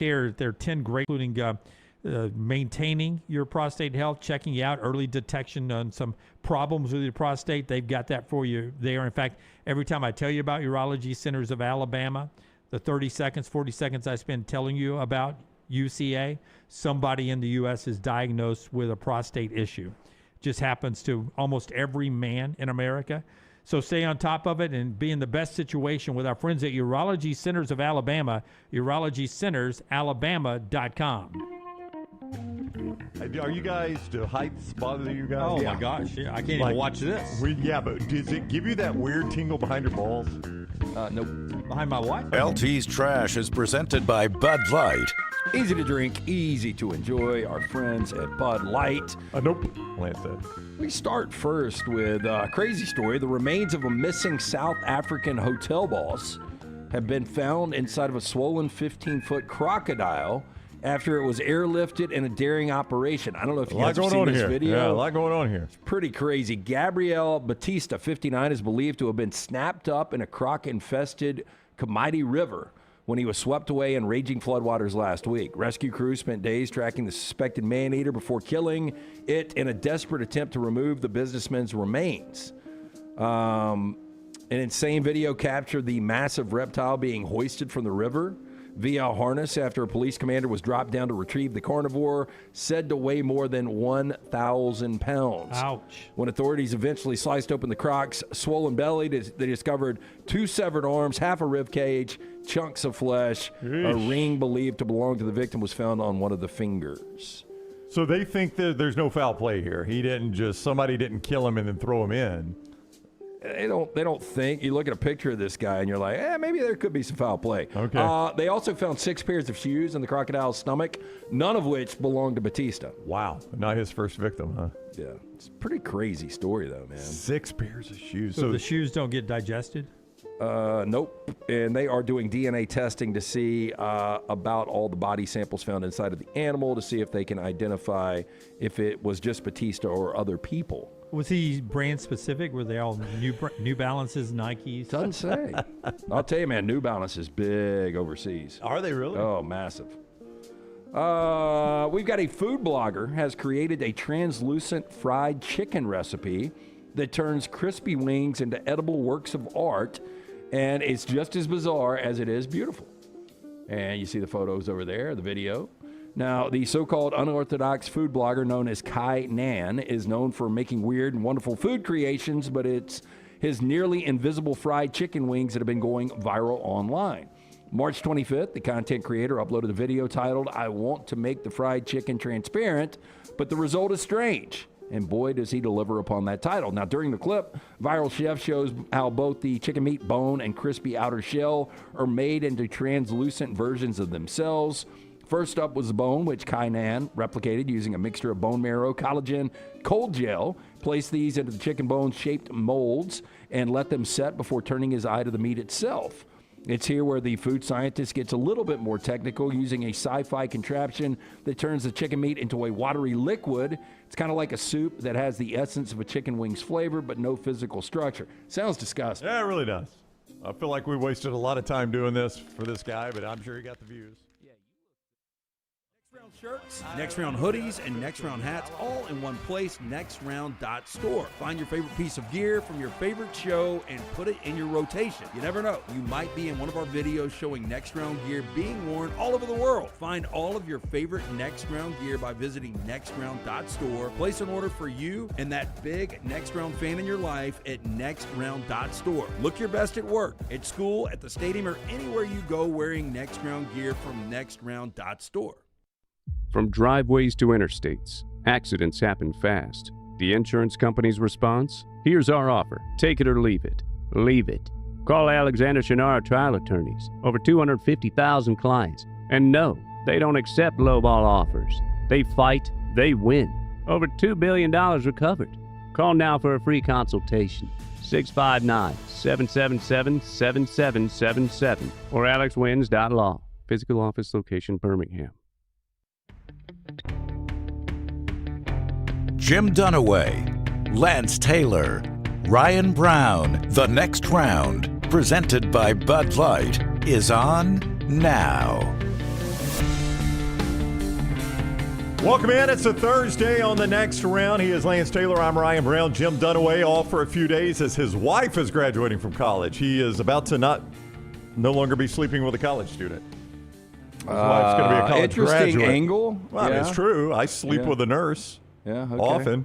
There are 10 great, including maintaining your prostate health, checking you out, early detection on some problems with your prostate. They've got that for you there. In fact, every time I tell you about Urology Centers of Alabama, the 30 seconds, 40 seconds I spend telling you about UCA, somebody in the U.S. is diagnosed with a prostate issue. Just happens to almost every man in America. So stay on top of it and be in the best situation with our friends at Urology Centers of Alabama, urologycentersalabama.com. Are you guys, do heights bother you guys? Oh, my gosh. Yeah, I can't even watch this. But does it give you that weird tingle behind your balls? Nope. Behind my what? LT's Trash is presented by Bud Light. Easy to drink, easy to enjoy. Our friends at Bud Light. Nope. Lance said. We start first with a crazy story. The remains of a missing South African hotel boss have been found inside of a swollen 15-foot crocodile after it was airlifted in a daring operation. I don't know if you guys have seen this video. Yeah, a lot going on here. It's pretty crazy. Gabrielle Batista, 59, is believed to have been snapped up in a croc-infested Kamiti River when he was swept away in raging floodwaters last week. Rescue crews spent days tracking the suspected man-eater before killing it in a desperate attempt to remove the businessman's remains. An insane video captured the massive reptile being hoisted from the river via a harness after a police commander was dropped down to retrieve the carnivore, said to weigh more than 1,000 pounds. Ouch. When authorities eventually sliced open the croc's swollen belly, they discovered 2 severed arms, half a rib cage, chunks of flesh. A ring believed to belong to the victim was found on one of the fingers. So they think that there's no foul play here. Somebody didn't kill him and then throw him in. They don't think. You look at a picture of this guy and you're like, maybe there could be some foul play. Okay. They also found 6 pairs of shoes in the crocodile's stomach, none of which belonged to Batista. Wow. Not his first victim, huh? Yeah. It's a pretty crazy story, though, man. 6 pairs of shoes. So the shoes don't get digested? Nope. And they are doing DNA testing to see about all the body samples found inside of the animal to see if they can identify if it was just Batista or other people. Was he brand specific? Were they all New Balances, Nikes? Doesn't say. I'll tell you, man, New Balance is big overseas. Are they really? Oh, massive. We've got a food blogger has created a translucent fried chicken recipe that turns crispy wings into edible works of art, and it's just as bizarre as it is beautiful. And you see the photos over there, the video. Now, the so-called unorthodox food blogger known as Kai Nan is known for making weird and wonderful food creations, but it's his nearly invisible fried chicken wings that have been going viral online. March 25th, the content creator uploaded a video titled, "I want to make the fried chicken transparent, but the result is strange." And boy, does he deliver upon that title. Now, during the clip, Viral Chef shows how both the chicken meat bone and crispy outer shell are made into translucent versions of themselves. First up was the bone, which Kai Nan replicated using a mixture of bone marrow, collagen, cold gel. Placed these into the chicken bone-shaped molds and let them set before turning his eye to the meat itself. It's here where the food scientist gets a little bit more technical, using a sci-fi contraption that turns the chicken meat into a watery liquid. It's kind of like a soup that has the essence of a chicken wings flavor, but no physical structure. Sounds disgusting. Yeah, it really does. I feel like we wasted a lot of time doing this for this guy, but I'm sure he got the views. Next Round shirts, Next Round hoodies, and Next Round hats all in one place, nextround.store. Find your favorite piece of gear from your favorite show and put it in your rotation. You never know, you might be in one of our videos showing Next Round gear being worn all over the world. Find all of your favorite Next Round gear by visiting nextround.store. Place an order for you and that big Next Round fan in your life at nextround.store. Look your best at work, at school, at the stadium, or anywhere you go wearing Next Round gear from nextround.store. From driveways to interstates, accidents happen fast. The insurance company's response? Here's our offer. Take it or leave it. Leave it. Call Alexander Shannara Trial Attorneys. Over 250,000 clients. And no, they don't accept lowball offers. They fight, they win. Over $2 billion recovered. Call now for a free consultation. 659-777-7777 or alexwins.law. Physical office location, Birmingham. Jim Dunaway, Lance Taylor, Ryan Brown. The Next Round, presented by Bud Light, is on now. Welcome in. It's a Thursday on the next round. He is Lance Taylor. I'm Ryan Brown. Jim Dunaway off for a few days as his wife is graduating from college. He is about to no longer be sleeping with a college student. His wife's going to be a college interesting graduate. angle. Well, I mean, it's true. I sleep with a nurse often.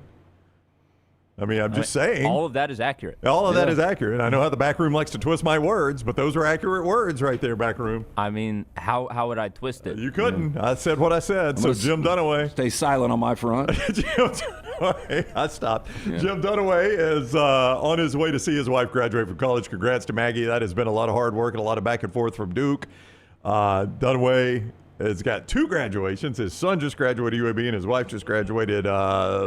I mean, I'm just saying. All of that is accurate. All of that is accurate. I know how the back room likes to twist my words, but those are accurate words right there, back room. I mean, how would I twist it? You couldn't. I said what I said. So Jim Dunaway. Stay silent on my front. Jim Dunaway. I stopped. Yeah. Jim Dunaway is on his way to see his wife graduate from college. Congrats to Maggie. That has been a lot of hard work and a lot of back and forth from Duke. Dunaway has got 2 graduations. His son just graduated UAB, and his wife just graduated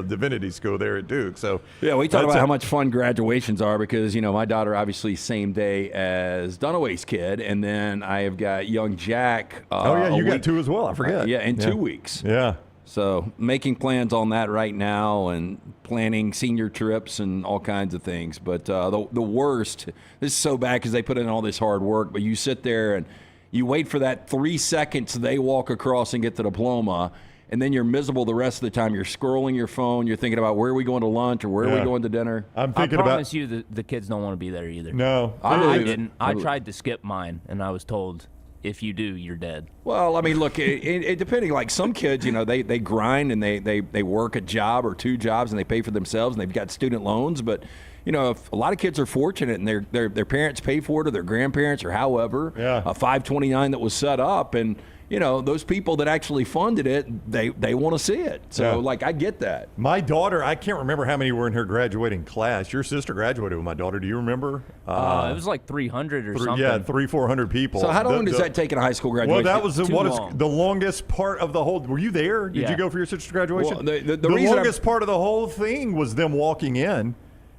Divinity School there at Duke. So yeah, we talk about how much fun graduations are because, you know, my daughter obviously same day as Dunaway's kid, and then I have got young Jack. You got 2 as well. I forget. In 2 weeks. Yeah. So making plans on that right now and planning senior trips and all kinds of things. But the worst, this is so bad because they put in all this hard work, but you sit there and you wait for that 3 seconds they walk across and get the diploma, and then you're miserable the rest of the time. You're scrolling your phone. You're thinking about where are we going to lunch or where are we going to dinner. I'm thinking I promise you the kids don't want to be there either. No. I didn't. I tried to skip mine, and I was told, if you do, you're dead. Well, I mean, look, it depending, like some kids, you know, they grind and they work a job or 2 jobs and they pay for themselves and they've got student loans, but you know, if a lot of kids are fortunate and their parents pay for it or their grandparents or however, a 529 that was set up, and you know, those people that actually funded it, they want to see it. So, like, I get that. My daughter, I can't remember how many were in her graduating class. Your sister graduated with my daughter. Do you remember? It was like 300 or something. Yeah, 300-400 people. So how long does that take in a high school graduation? Well, that was the longest part of the whole. Were you there? Did you go for your sister's graduation? Well, the longest part of the whole thing was them walking in.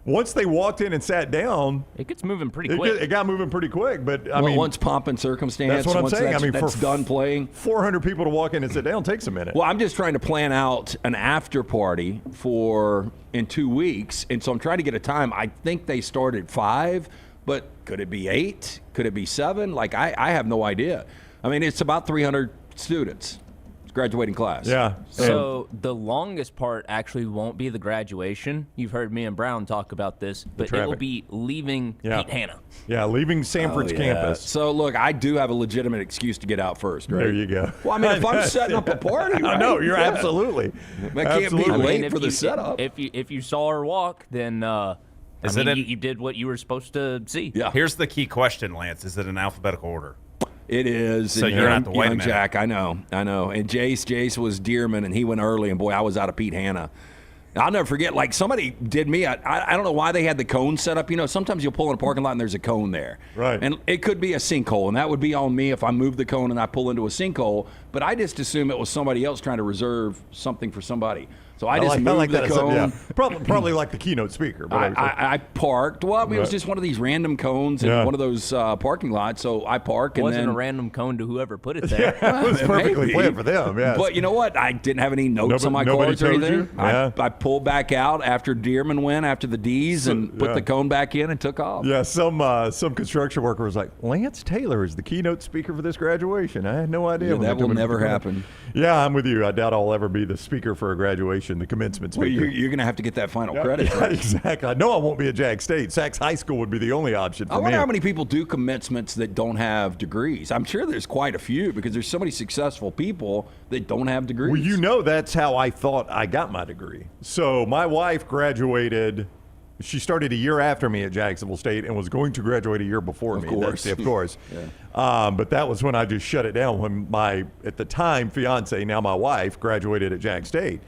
Once they walked in and sat down, it gets moving pretty quick. It got moving pretty quick, but I mean, once pomp and circumstance. That's what I'm saying. I mean, that's done playing. 400 people to walk in and sit down takes a minute. Well, I'm just trying to plan out an after party in 2 weeks, and so I'm trying to get a time. I think they start at 5, but could it be 8? Could it be 7? Like I have no idea. I mean, it's about 300 students. Graduating class. Yeah. So the longest part actually won't be the graduation. You've heard me and Brown talk about this, but it will be leaving Pete Hanna. Yeah, leaving Sanford's campus. So look, I do have a legitimate excuse to get out first, right? There you go. Well, I mean, if I'm setting up a party, right? I know, you're absolutely. I can't be late for the setup. If you saw her walk, then you did what you were supposed to see. Yeah. Here's the key question, Lance. Is it in alphabetical order? It is. So you're not the wait a minute. Jack, I know. And Jace was Dearman, and he went early, and boy, I was out of Pete Hanna. I'll never forget, like, somebody did me. I don't know why they had the cone set up. You know, sometimes you'll pull in a parking lot and there's a cone there. Right. And it could be a sinkhole, and that would be on me if I move the cone and I pull into a sinkhole. But I just assume it was somebody else trying to reserve something for somebody. So I just moved the cone. Yeah. Probably like the keynote speaker. But I parked. Well, I mean, it was just one of these random cones in one of those parking lots. So I park. It wasn't a random cone to whoever put it there. Yeah, it was perfectly planned for them, yes. But you know what? I didn't have any notes on my cards or anything. Yeah. I pulled back out after Dearman went, after the D's, and put the cone back in and took off. Yeah, some construction worker was like, Lance Taylor is the keynote speaker for this graduation. I had no idea. Yeah, that will never happen. Yeah, I'm with you. I doubt I'll ever be the speaker for a graduation, the commencement speaker. You're going to have to get that final credit. Yeah, exactly. I know I won't be at Jag State. Sax High School would be the only option for me. I wonder how many people do commencements that don't have degrees. I'm sure there's quite a few because there's so many successful people that don't have degrees. Well, you know that's how I thought I got my degree. So my wife graduated. She started a year after me at Jacksonville State and was going to graduate a year before me. Of course. Yeah. But that was when I just shut it down when my, at the time, fiance, now my wife, graduated at Jag State.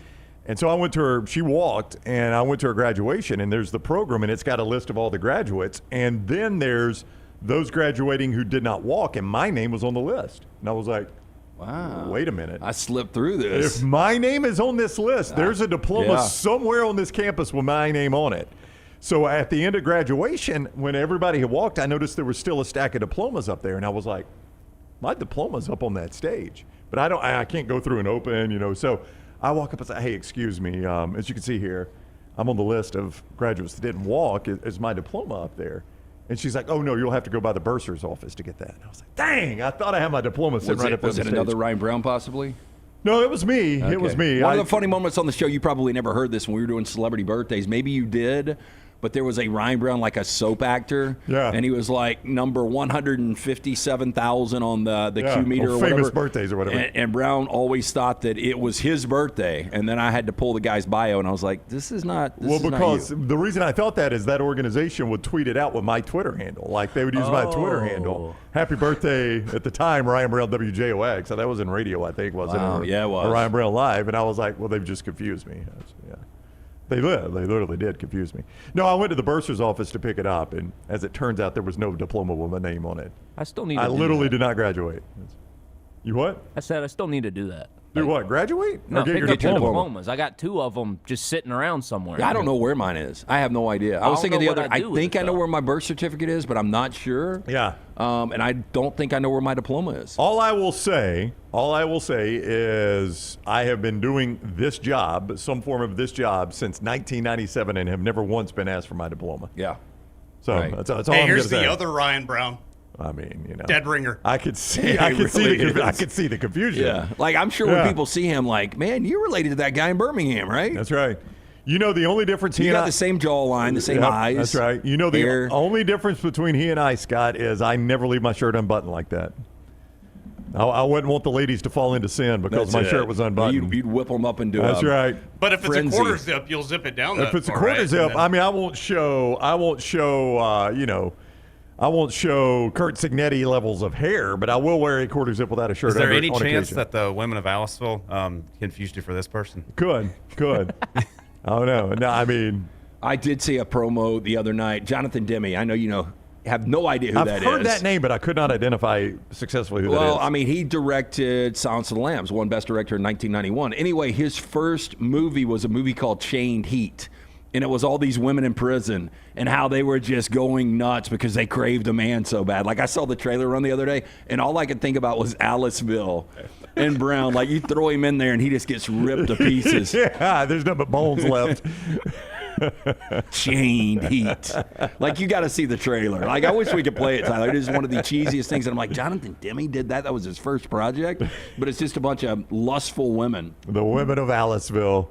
And so I went to her, she walked, and I went to her graduation, and there's the program, and it's got a list of all the graduates. And then there's those graduating who did not walk, and my name was on the list. And I was like, wow, wait a minute. I slipped through this. If my name is on this list, there's a diploma somewhere on this campus with my name on it. So at the end of graduation, when everybody had walked, I noticed there was still a stack of diplomas up there, and I was like, my diploma's up on that stage. But I can't go through and open, you know, so I walk up and say, hey, excuse me, as you can see here, I'm on the list of graduates that didn't walk. Is my diploma up there? And she's like, oh, no, you'll have to go by the bursar's office to get that. And I was like, dang, I thought I had my diploma sitting right up on the stage. Was it another Ryan Brown possibly? No, it was me. Okay. It was me. One of the funny moments on the show, you probably never heard this when we were doing celebrity birthdays. Maybe you did, but there was a Ryan Brown, like a soap actor. Yeah. And he was like number 157,000 on the Q meter or whatever. Famous birthdays or whatever. And Brown always thought that it was his birthday. And then I had to pull the guy's bio, and I was like, this is not because not you. the reason I thought that is that organization would tweet it out with my Twitter handle. Like, they would use my Twitter handle. Happy birthday, at the time, Ryan Brown WJOX. So that was in radio, I think, wasn't it? Yeah, it was. Or Ryan Brown Live. And I was like, well, they've just confused me. Yeah. They literally did confuse me. No, I went to the bursar's office to pick it up, and as it turns out, there was no diploma with my name on it. I still need. I literally did not graduate. You what? I said I still need to do that. Do what? Graduate? No, or get pick your up your diploma? diplomas. I got 2 of them just sitting around somewhere. Yeah, I don't know where mine is. I have no idea. I was thinking the other. I think I know where my birth certificate is, but I'm not sure. Yeah. And I don't think I know where my diploma is. All I will say is I have been doing this job, some form of this job, since 1997, and have never once been asked for my diploma. Yeah. So Right. that's all Hey, I'm going to here's say. the other Ryan Brown. I mean, you know, Dead ringer. I could see, Yeah, I could see really the, I is. could see the confusion. Yeah. Like, I'm sure when people see him, like, man, you're related to that guy in Birmingham, right? That's right. You know, the only difference You got the same jawline, the same eyes. That's right. You know, the hair. only difference between he and I, Scott, is I never leave my shirt unbuttoned like that. I wouldn't want the ladies to fall into sin because my shirt was unbuttoned. You'd whip them up and do That's right. But if frenzy. it's a quarter zip, you'll zip it down. If it's a quarter zip, I mean, I won't show, you know, I won't show Kurt Signetti levels of hair, but I will wear a quarter zip without a shirt. Is there under, any on chance occasion. that the women of Aliceville confused you for this person? Could. I don't know. No, I mean, I did see a promo the other night. Jonathan Demme. I know you know. Have no idea who I've that is. heard that name, but I could not identify successfully who that is. Well, I mean, he directed Silence of the Lambs, won Best Director in 1991. Anyway, his first movie was a movie called Chained Heat. And it was all these women in prison and how they were just going nuts because they craved a man so bad. Like, I saw the trailer run the other day, and all I could think about was Aliceville and Brown. Like, you throw him in there, and he just gets ripped to pieces. Yeah, there's nothing but bones left. Chained Heat. Like, you got to see the trailer. Like, I wish we could play it, Tyler. It is one of the cheesiest things. And I'm like, Jonathan Demme did that? That was his first project? But it's just a bunch of lustful women. The women of Aliceville.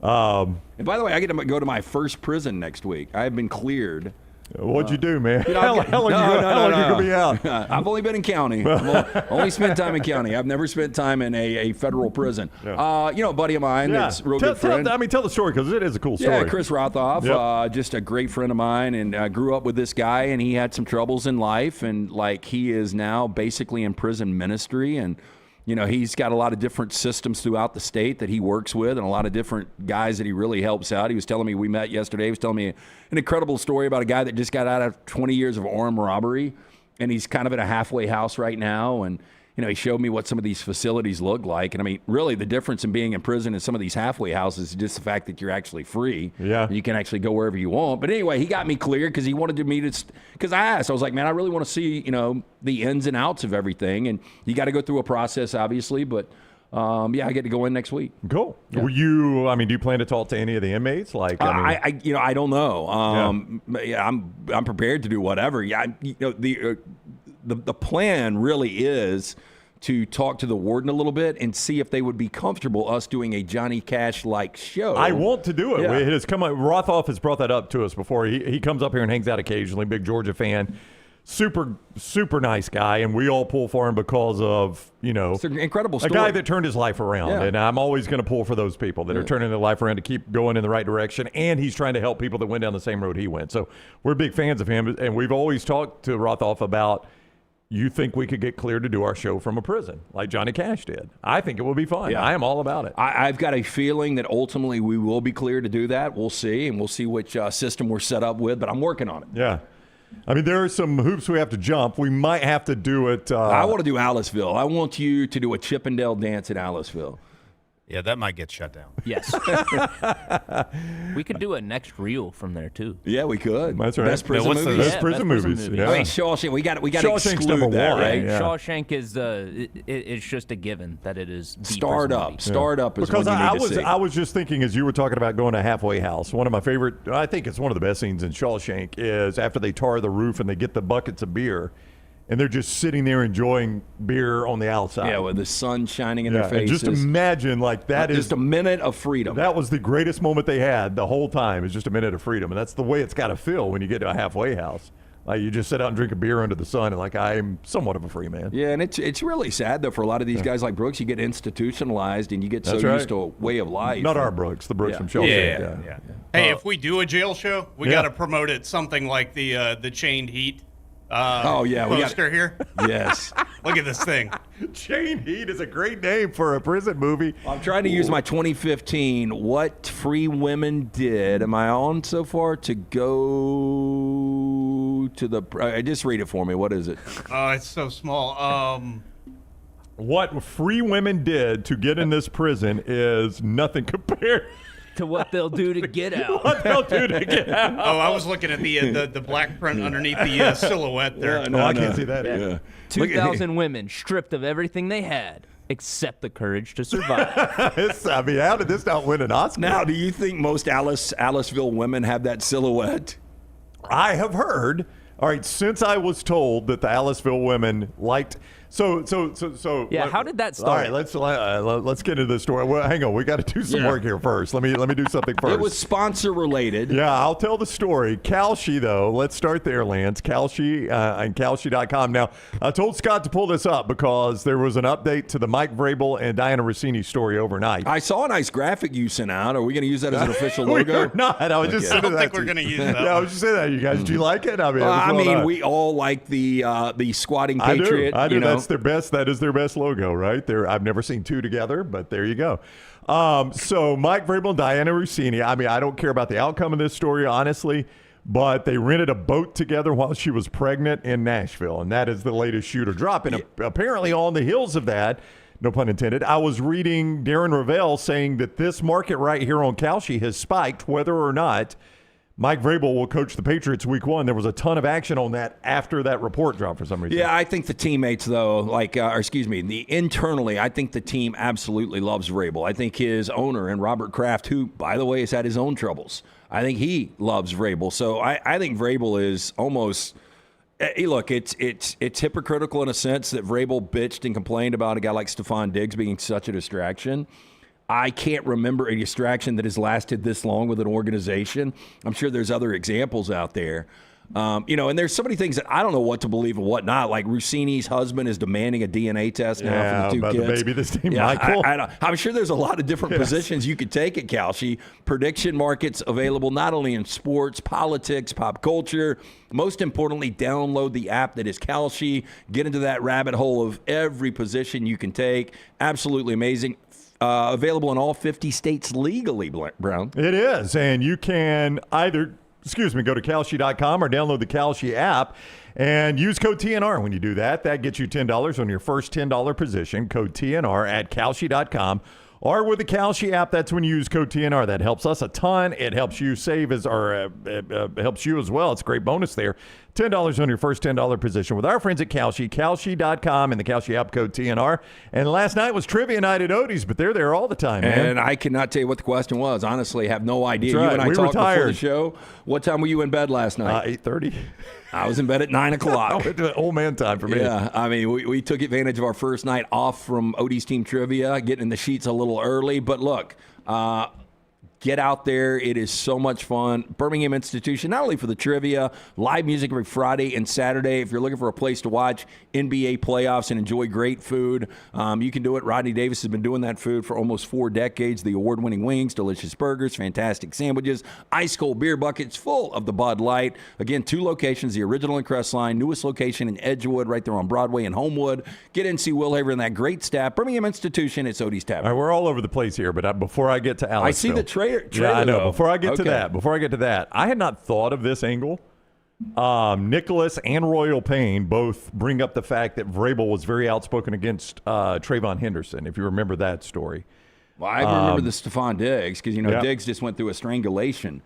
And by the way, I get to go to my first prison next week. I have been cleared. What'd you do, man? You know, How long you gonna be out? I've only been in county. I've only spent time in county. I've never spent time in a federal prison. Yeah. You know, a buddy of mine that's a real good friend. Tell the story because it is a cool story. Yeah, Chris Rothoff, just a great friend of mine, and grew up with this guy, and he had some troubles in life, and like he is now basically in prison ministry, and you know, he's got a lot of different systems throughout the state that he works with and a lot of different guys that he really helps out. He was telling me, we met yesterday, he was telling me an incredible story about a guy that just got out of 20 years of armed robbery, and he's kind of in a halfway house right now. And, you know, he showed me what some of these facilities look like. And I mean, really the difference in being in prison and some of these halfway houses is just the fact that you're actually free. Yeah. You can actually go wherever you want. But anyway, he got me cleared because he wanted me to, because I asked, I was like, man, I really want to see, you know, the ins and outs of everything. And you got to go through a process, obviously, but yeah, I get to go in next week. Cool. Yeah. Do you plan to talk to any of the inmates? Like, I don't know. Yeah, I'm prepared to do whatever. Yeah, you know, the plan really is to talk to the warden a little bit and see if they would be comfortable us doing a Johnny Cash-like show. I want to do it. Yeah. It has come up, Rothoff has brought that up to us before. He comes up here and hangs out occasionally, big Georgia fan. Super, super nice guy, and we all pull for him because of, you know, It's an incredible story. a guy that turned his life around. Yeah. And I'm always going to pull for those people that are turning their life around to keep going in the right direction, and he's trying to help people that went down the same road he went. So we're big fans of him, and we've always talked to Rothoff about, you think we could get cleared to do our show from a prison like Johnny Cash did? I think it would be fun. Yeah. I am all about it. I've got a feeling that ultimately we will be cleared to do that. We'll see, and we'll see which system we're set up with, but I'm working on it. Yeah. I mean, there are some hoops we have to jump. We might have to do it. I want to do Aliceville. I want you to do a Chippendale dance at Aliceville. Yeah, that might get shut down. Yes. We could do a next reel from there too. Yeah, we could. That's right. Best prison what's the- movies. Best prison best prison movies. movies. Yeah. Wait, Shawshank. We got to Shawshank's exclude number that, one. right? Yeah. Shawshank is it's just a given that it is the Startup. prison Startup is Because what you need to see. I was just thinking as you were talking about going to halfway house, one of my favorite, I think it's one of the best scenes in Shawshank is after they tar the roof and they get the buckets of beer and they're just sitting there enjoying beer on the outside. Yeah, with the sun shining in their faces. And just imagine, like, that is just a minute of freedom. That was the greatest moment they had the whole time, is just a minute of freedom. And that's the way it's got to feel when you get to a halfway house. Like, you just sit out and drink a beer under the sun, and like, I'm somewhat of a free man. Yeah, and it's really sad, though, for a lot of these guys like Brooks. You get institutionalized, and you get used to a way of life. Not our Brooks, the Brooks from Chelsea. Yeah. Hey, if we do a jail show, we got to promote it something like the Chained Heat poster here. Yes. Look at this thing. Chained Heat is a great name for a prison movie. I'm trying to use my 2015 What Free Women Did. Am I on so far to go to the – just read it for me. What is it? It's so small. What free women did to get in this prison is nothing compared to what they'll do to get out. What they'll do to get out. Oh, I was looking at the black print underneath the silhouette there. I can't see that either. 2,000 women stripped of everything they had except the courage to survive. How did this not win an Oscar? Now, do you think most Aliceville women have that silhouette? I have heard. All right, since I was told that the Aliceville women liked. So. Yeah, how did that start? All right, let's get into the story. Well, hang on, we got to do some work here first. Let me do something first. It was sponsor related. Yeah, I'll tell the story. Kalshi, though, let's start there, Lance. Kalshi and Kalshi.com. Now, I told Scott to pull this up because there was an update to the Mike Vrabel and Diana Rossini story overnight. I saw a nice graphic you sent out. Are we going to use that as an official logo? We're not. I was just saying that. I don't think we're going to use that. Yeah, I was just saying that. You guys, do you like it? I mean, we all like the squatting patriot. I do. That's their best. That is their best logo, right? I've never seen two together, but there you go. So Mike Vrabel and Diana Rossini. I mean, I don't care about the outcome of this story, honestly, but they rented a boat together while she was pregnant in Nashville, and that is the latest shoot or drop. And apparently, on the heels of that, no pun intended, I was reading Darren Ravel saying that this market right here on Kalshi has spiked, whether or not Mike Vrabel will coach the Patriots week 1. There was a ton of action on that after that report dropped for some reason. Yeah, I think the teammates, though, internally, I think the team absolutely loves Vrabel. I think his owner and Robert Kraft, who, by the way, has had his own troubles, I think he loves Vrabel. So I think Vrabel is almost look, it's hypocritical in a sense that Vrabel bitched and complained about a guy like Stephon Diggs being such a distraction. I can't remember a distraction that has lasted this long with an organization. I'm sure there's other examples out there. And there's so many things that I don't know what to believe and what not. Like Rossini's husband is demanding a DNA test now for the two kids. The baby this team, Michael. I'm sure there's a lot of different positions you could take at Kalshi. Prediction markets available not only in sports, politics, pop culture. Most importantly, download the app that is Kalshi. Get into that rabbit hole of every position you can take. Absolutely amazing. Available in all 50 states legally, Brown. It is, and you can either go to Kalshi.com or download the Kalshi app and use code TNR when you do that. That gets you $10 on your first $10 position. Code TNR at Kalshi.com or with the Kalshi app. That's when you use code TNR. That helps us a ton. It helps you save helps you as well. It's a great bonus there. $10 on your first $10 position with our friends at Kalshi, Kalshi.com, and the Kalshi app, code TNR. And last night was trivia night at Odie's, but they're there all the time, man. And I cannot tell you what the question was. Honestly, I have no idea. That's right. You and I talked retired. Before the show. What time were you in bed last night? 8:30. I was in bed at 9 o'clock. Old man time for me. Yeah, I mean, we took advantage of our first night off from Odie's Team Trivia, getting in the sheets a little early. But look, get out there. It is so much fun. Birmingham Institution, not only for the trivia, live music every Friday and Saturday. If you're looking for a place to watch NBA playoffs and enjoy great food, you can do it. Rodney Davis has been doing that food for almost 4 decades. The award-winning wings, delicious burgers, fantastic sandwiches, ice-cold beer buckets full of the Bud Light. Again, 2 locations, the original in Crestline, newest location in Edgewood, right there on Broadway and Homewood. Get in, see Will Haver and that great staff. Birmingham Institution, it's Odie's Tavern. All right, we're all over the place here, but before I get to Aliceville. I see the trailer. Yeah, I know. Before I get to that, I had not thought of this angle. Nicholas and Royal Payne both bring up the fact that Vrabel was very outspoken against Trayvon Henderson, if you remember that story. Well, I remember the Stephon Diggs because, Diggs just went through a strangulation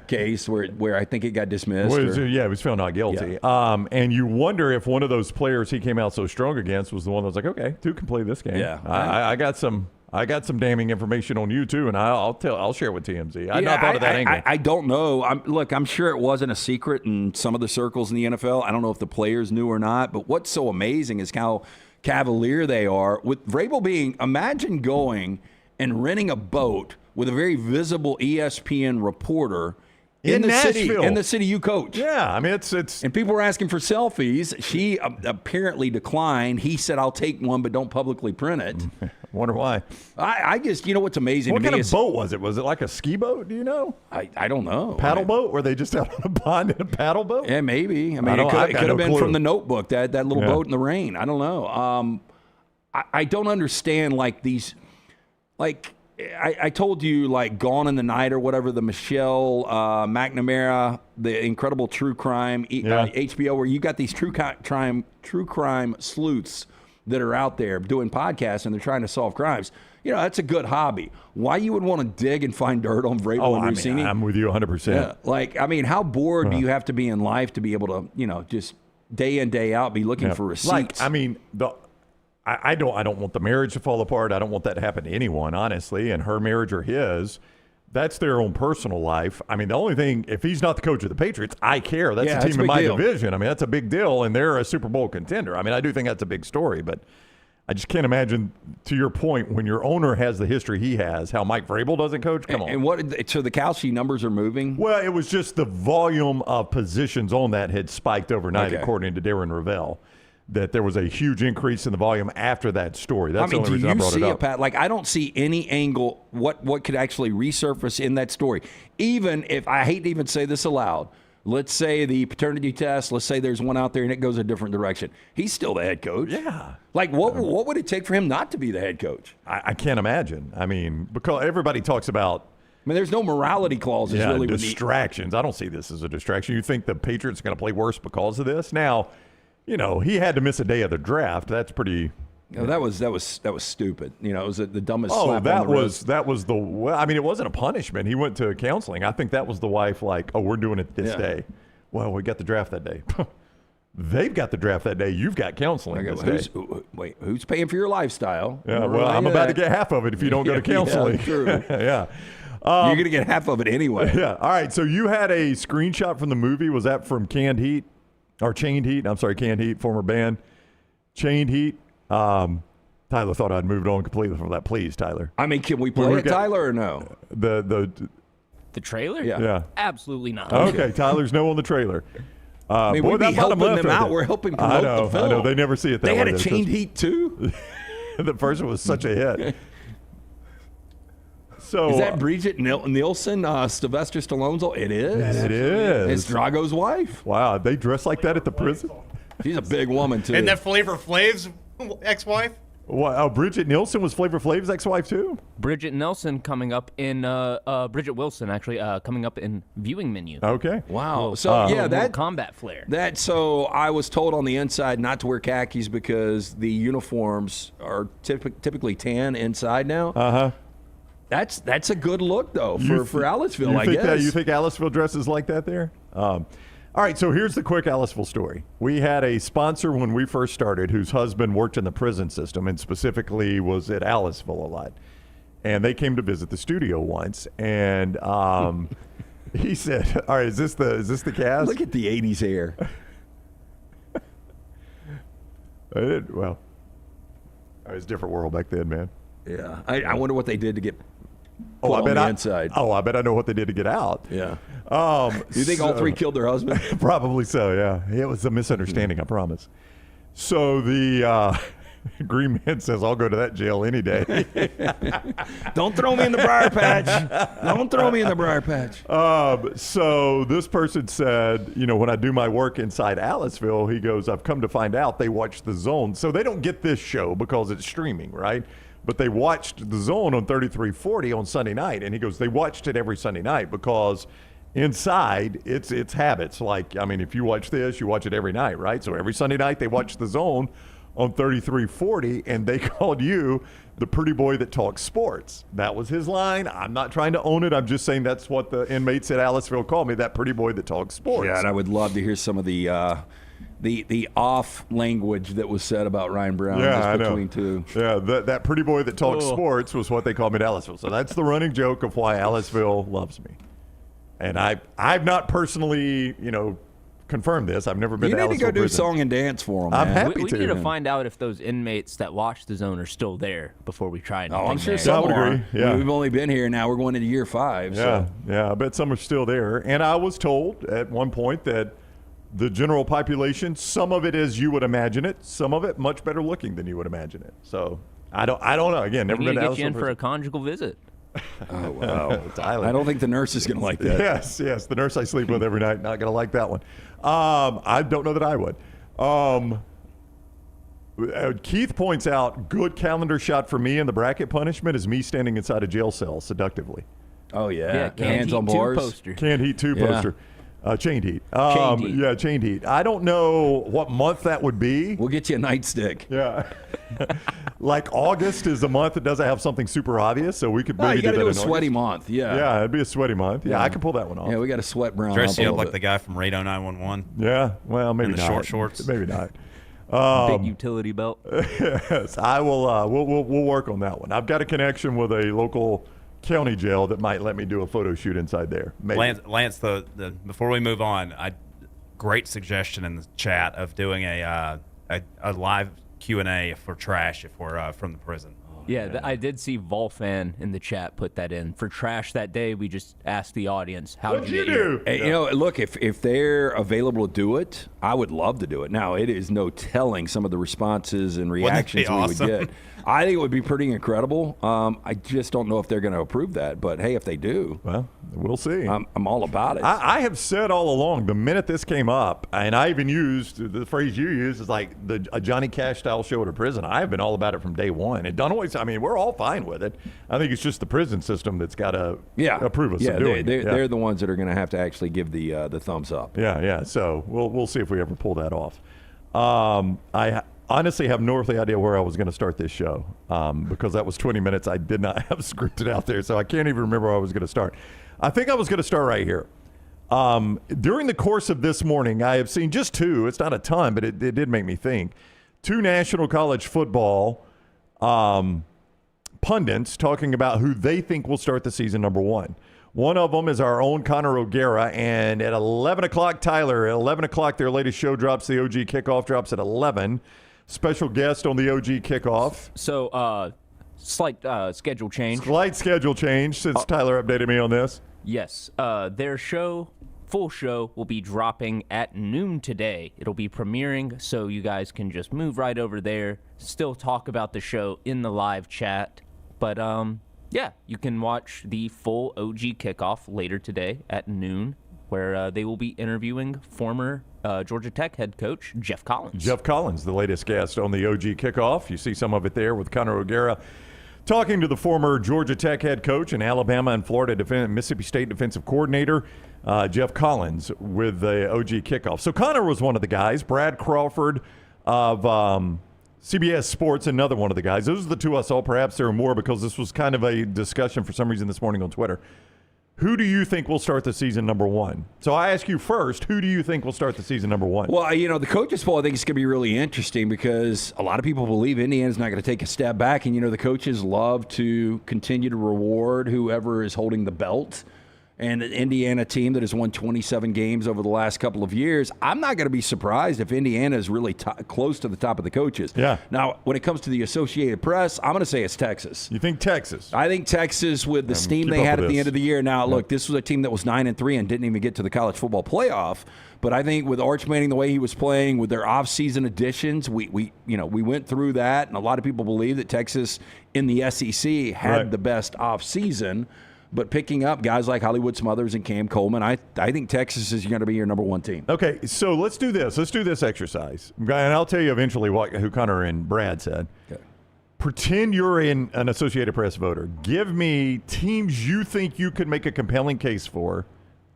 case where I think it got dismissed. He was found not guilty. Yeah. And you wonder if one of those players he came out so strong against was the one that was like, okay, 2 can play this game. Yeah. I got some I got some damning information on you too, and I'll share with TMZ. I not thought of that angle. I don't know. I'm sure it wasn't a secret in some of the circles in the NFL. I don't know if the players knew or not. But what's so amazing is how cavalier they are with Vrabel being. Imagine going and renting a boat with a very visible ESPN reporter. In the city you coach. Yeah, I mean it's and people were asking for selfies. She apparently declined. He said, "I'll take one, but don't publicly print it." Wonder why. I just what's amazing. What to me kind of boat was it? Was it like a ski boat? Do you know? I don't know. Paddle boat? Were they just out on a pond in a paddle boat? Yeah, maybe. I mean, it could have been from The Notebook. That little boat in the rain. I don't know. I don't understand these I told you Gone in the Night or whatever, the Michelle McNamara, the incredible true crime HBO, where you got these true crime sleuths that are out there doing podcasts and they're trying to solve crimes. That's a good hobby. Why you would want to dig and find dirt on Vrabel and Rossini? I'm with you 100%. Yeah, how bored do you have to be in life to be able to, just day in, day out be looking for receipts? I don't want the marriage to fall apart. I don't want that to happen to anyone, honestly. And her marriage or his, that's their own personal life. I mean, the only thing, if he's not the coach of the Patriots, I care. That's a team in my division. I mean, that's a big deal, and they're a Super Bowl contender. I mean, I do think that's a big story, but I just can't imagine, to your point, when your owner has the history he has, how Mike Vrabel doesn't coach. Come on. And so the Kalshi numbers are moving? Well, it was just the volume of positions on that had spiked overnight, according to Darren Ravel. That there was a huge increase in the volume after that story. That's the only reason I brought it up. Pat, I don't see any angle what could actually resurface in that story. Even if, I hate to even say this aloud, let's say the paternity test, let's say there's one out there and it goes a different direction. He's still the head coach. Yeah. What would it take for him not to be the head coach? I can't imagine. I mean, because everybody talks about, there's no morality clauses really. Distractions. I don't see this as a distraction. You think the Patriots are going to play worse because of this? Now, he had to miss a day of the draft. That's pretty. That was stupid. It was the dumbest slap on the wrist. That was it wasn't a punishment. He went to counseling. I think that was the wife we're doing it this day. Well, we got the draft that day. They've got the draft that day. You've got counseling this day. Who's paying for your lifestyle? Yeah, I'm about to get half of it if you don't go to counseling. Yeah, true. Yeah. You're going to get half of it anyway. Yeah. All right. So you had a screenshot from the movie. Was that from Canned Heat? Or Chained Heat. I'm sorry, Canned Heat, former band. Chained Heat. Tyler thought I'd moved on completely from that. Please, Tyler. I mean, can we play it, Tyler, or no? The trailer? Yeah. Absolutely not. Okay, Tyler's no on the trailer. We'd be helping them out. We're helping promote the film. I know. They never see it that way. They had a Chained Heat, too? The first one was such a hit. So, is that Bridget Nielsen, Sylvester Stallone's? It is. It is. It's Drago's wife. Wow, they dress like that at the prison? She's a big woman, too. Isn't that Flavor Flav's ex-wife? Wow, Bridget Nielsen was Flavor Flav's ex-wife, too? Bridget Nielsen coming up in, Bridget Wilson, actually, coming up in Viewing Menu. Okay. Wow. So, that combat flair. So I was told on the inside not to wear khakis because the uniforms are typically tan inside now. Uh-huh. That's a good look, though, for Aliceville, I guess. You think Aliceville dresses like that there? All right, so here's the quick Aliceville story. We had a sponsor when we first started whose husband worked in the prison system and specifically was at Aliceville a lot. And they came to visit the studio once, and he said, all right, is this the cast? Look at the 80s hair. It was a different world back then, man. Yeah. I wonder what they did to get inside. I bet I know what they did to get out. Yeah. Do you think all three killed their husband? Probably so, yeah. It was a misunderstanding, I promise. So the Green Man says, I'll go to that jail any day. Don't throw me in the briar patch. Don't throw me in the briar patch. So this person said, when I do my work inside Aliceville, he goes, I've come to find out they watch The Zone. So they don't get this show because it's streaming, right? But they watched The Zone on 3340 on Sunday night. And he goes, they watched it every Sunday night because inside it's habits. If you watch this, you watch it every night, right? So every Sunday night they watch The Zone on 3340, and they called you the pretty boy that talks sports. That was his line. I'm not trying to own it. I'm just saying that's what the inmates at Aliceville called me, that pretty boy that talks sports. Yeah, and I would love to hear some of the the off language that was said about Ryan Brown between two. Yeah, that pretty boy that talks sports was what they called me at Aliceville. So that's the running joke of why Aliceville loves me. And I've not personally, confirmed this. I've never been to Aliceville. You need to go do prison. Song and dance for them. I'm man. happy we to. need to find out if those inmates that watch the zone are still there before we try anything. Oh, I'm sure there. some I would are. agree. Yeah. We've only been here now. We're going into year 5. Yeah, So. yeah. I bet some are still there. And I was told at one point that the general population, some of it as you would imagine it, some of it much better looking than you would imagine it. So I don't know. Again, never We been need to to get you in Aliceville for a conjugal visit. Oh, wow. Tyler. I don't think the nurse is going to like that. Yes. The nurse I sleep with every night, not going to like that one. I don't know that I would. Keith points out, good calendar shot for me in the bracket punishment is me standing inside a jail cell seductively. Oh, yeah. Canned Hands Heat on 2 bars. poster. Canned Heat 2 Yeah. poster. Chained Heat. Chained Heat. Yeah, Chained Heat. I don't know what month that would be. We'll get you a nightstick. Yeah. Like August is a month that doesn't have something super obvious, so we could No, maybe you got to do do that a in sweaty August. month. Yeah. Yeah, it'd be a sweaty month. Yeah, I could pull that one off. Yeah, we got to sweat Brown. Dress up you a up like little the bit. guy from Radar 911. Yeah, well, maybe In the not. short shorts. Maybe not. Big utility belt. Yes, I will. We'll work on that one. I've got a connection with a local county jail that might let me do a photo shoot inside there. Maybe. Lance, before we move on, great suggestion in the chat of doing a live Q&A for trash if we're from the prison. Yeah, I did see Volfan in the chat put that in. For trash that day, we just asked the audience, how What'd did you get do? Hey, look, if they're available to do it, I would love to do it. Now, it is no telling some of the responses and reactions awesome? we would get. I think it would be pretty incredible. I just don't know if they're going to approve that. But, hey, if they do, Well, we'll see. I'm all about it. I have said all along, the minute this came up, and I even used the phrase you used is like a Johnny Cash style show at a prison. I've been all about it from day one. It don't always. I mean, we're all fine with it. I think it's just the prison system that's got to approve us. of doing it. They're the ones that are going to have to actually give the thumbs up. Yeah. So we'll see if we ever pull that off. I honestly have no earthly idea where I was going to start this show because that was 20 minutes I did not have scripted out there, so I can't even remember where I was going to start. I think I was going to start right here. During the course of this morning, I have seen just two. It's not a ton, but it did make me think. Two national college football pundits talking about who they think will start the season number one. One of them is our own Connor O'Gara, and at 11 o'clock, Tyler, at 11 o'clock, their latest show drops. The OG Kickoff drops at 11. Special guest on the OG Kickoff. So, slight schedule change. Slight schedule change since Tyler updated me on this. Yes. Their full show, will be dropping at noon today. It'll be premiering, so you guys can just move right over there, still talk about the show in the live chat. But, yeah, you can watch the full OG Kickoff later today at noon, where they will be interviewing former Georgia Tech head coach Jeff Collins. Jeff Collins, the latest guest on the OG Kickoff. You see some of it there with Connor O'Gara talking to the former Georgia Tech head coach and Alabama and Florida Mississippi State defensive coordinator, Jeff Collins, with the OG Kickoff. So Connor was one of the guys. Brad Crawford of CBS Sports, another one of the guys. Those are the two I saw. Perhaps there are more because this was kind of a discussion for some reason this morning on Twitter. Who do you think will start the season number one? So I ask you first, who do you think will start the season number one? Well, the coaches poll, I think it's going to be really interesting because a lot of people believe Indiana's not going to take a step back. And, the coaches love to continue to reward whoever is holding the belt. And an Indiana team that has won 27 games over the last couple of years, I'm not going to be surprised if Indiana is really close to the top of the coaches. Yeah. Now, when it comes to the Associated Press, I'm going to say it's Texas. You think Texas? I think Texas, with the steam they had at the end of the year. Now, look, this was a team that was 9-3 and didn't even get to the college football playoff. But I think with Arch Manning, the way he was playing, with their off-season additions, we went through that, and a lot of people believe that Texas in the SEC had the best off-season. But picking up guys like Hollywood Smothers and Cam Coleman, I think Texas is going to be your number one team. Okay, so let's do this. Let's do this exercise. And I'll tell you eventually who Connor and Brad said. Okay. Pretend you're an Associated Press voter. Give me teams you think you could make a compelling case for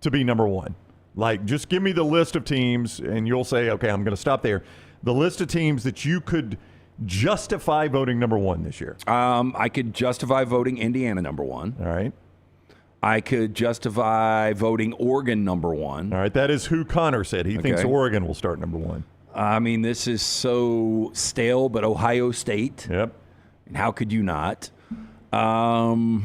to be number one. Like, just give me the list of teams, and you'll say, okay, I'm going to stop there. The list of teams that you could justify voting number one this year. I could justify voting Indiana number one. All right. I could justify voting Oregon number one. All right, that is who Connor said. He thinks Oregon will start number one. I mean, this is so stale, but Ohio State. Yep. And how could you not? And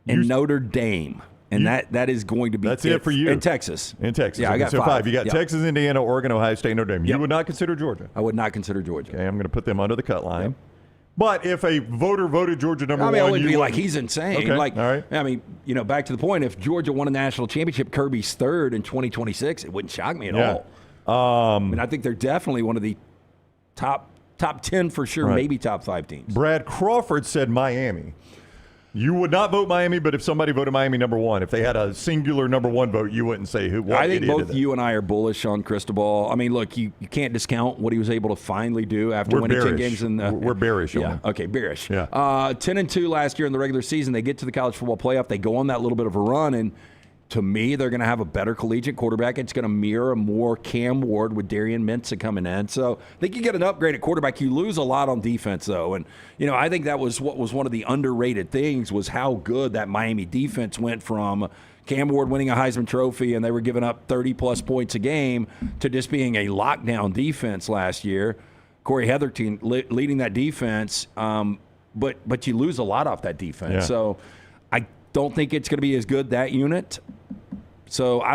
Notre Dame. And that is going to be that's it for you. In Texas. In Texas. Yeah, I got so 5. You got Texas, Indiana, Oregon, Ohio State, Notre Dame. You would not consider Georgia? I would not consider Georgia. Okay, I'm going to put them under the cut line. Yep. But if a voter voted Georgia number one, I wouldn't be like, he's insane. Okay. Like, all right. I mean, back to the point, if Georgia won a national championship, Kirby's third in 2026, it wouldn't shock me at all. I mean, I think they're definitely one of the top 10 for sure, maybe top 5 teams. Brad Crawford said Miami. You would not vote Miami, but if somebody voted Miami number one, if they had a singular number one vote, you wouldn't say who. I think both you and I are bullish on Cristobal. I mean, look, you can't discount what he was able to finally do after winning 10 games. We're bearish on him. Okay, bearish. Yeah. 10-2 last year in the regular season. They get to the college football playoff. They go on that little bit of a run, and to me, they're going to have a better collegiate quarterback. It's going to mirror more Cam Ward with Darian Mensah coming in. So I think you get an upgrade at quarterback. You lose a lot on defense, though. And, I think that was what was one of the underrated things was how good that Miami defense went from Cam Ward winning a Heisman Trophy and they were giving up 30-plus points a game to just being a lockdown defense last year. Corey Heatherton leading that defense, but you lose a lot off that defense. Yeah. So I don't think it's going to be as good, that unit. So I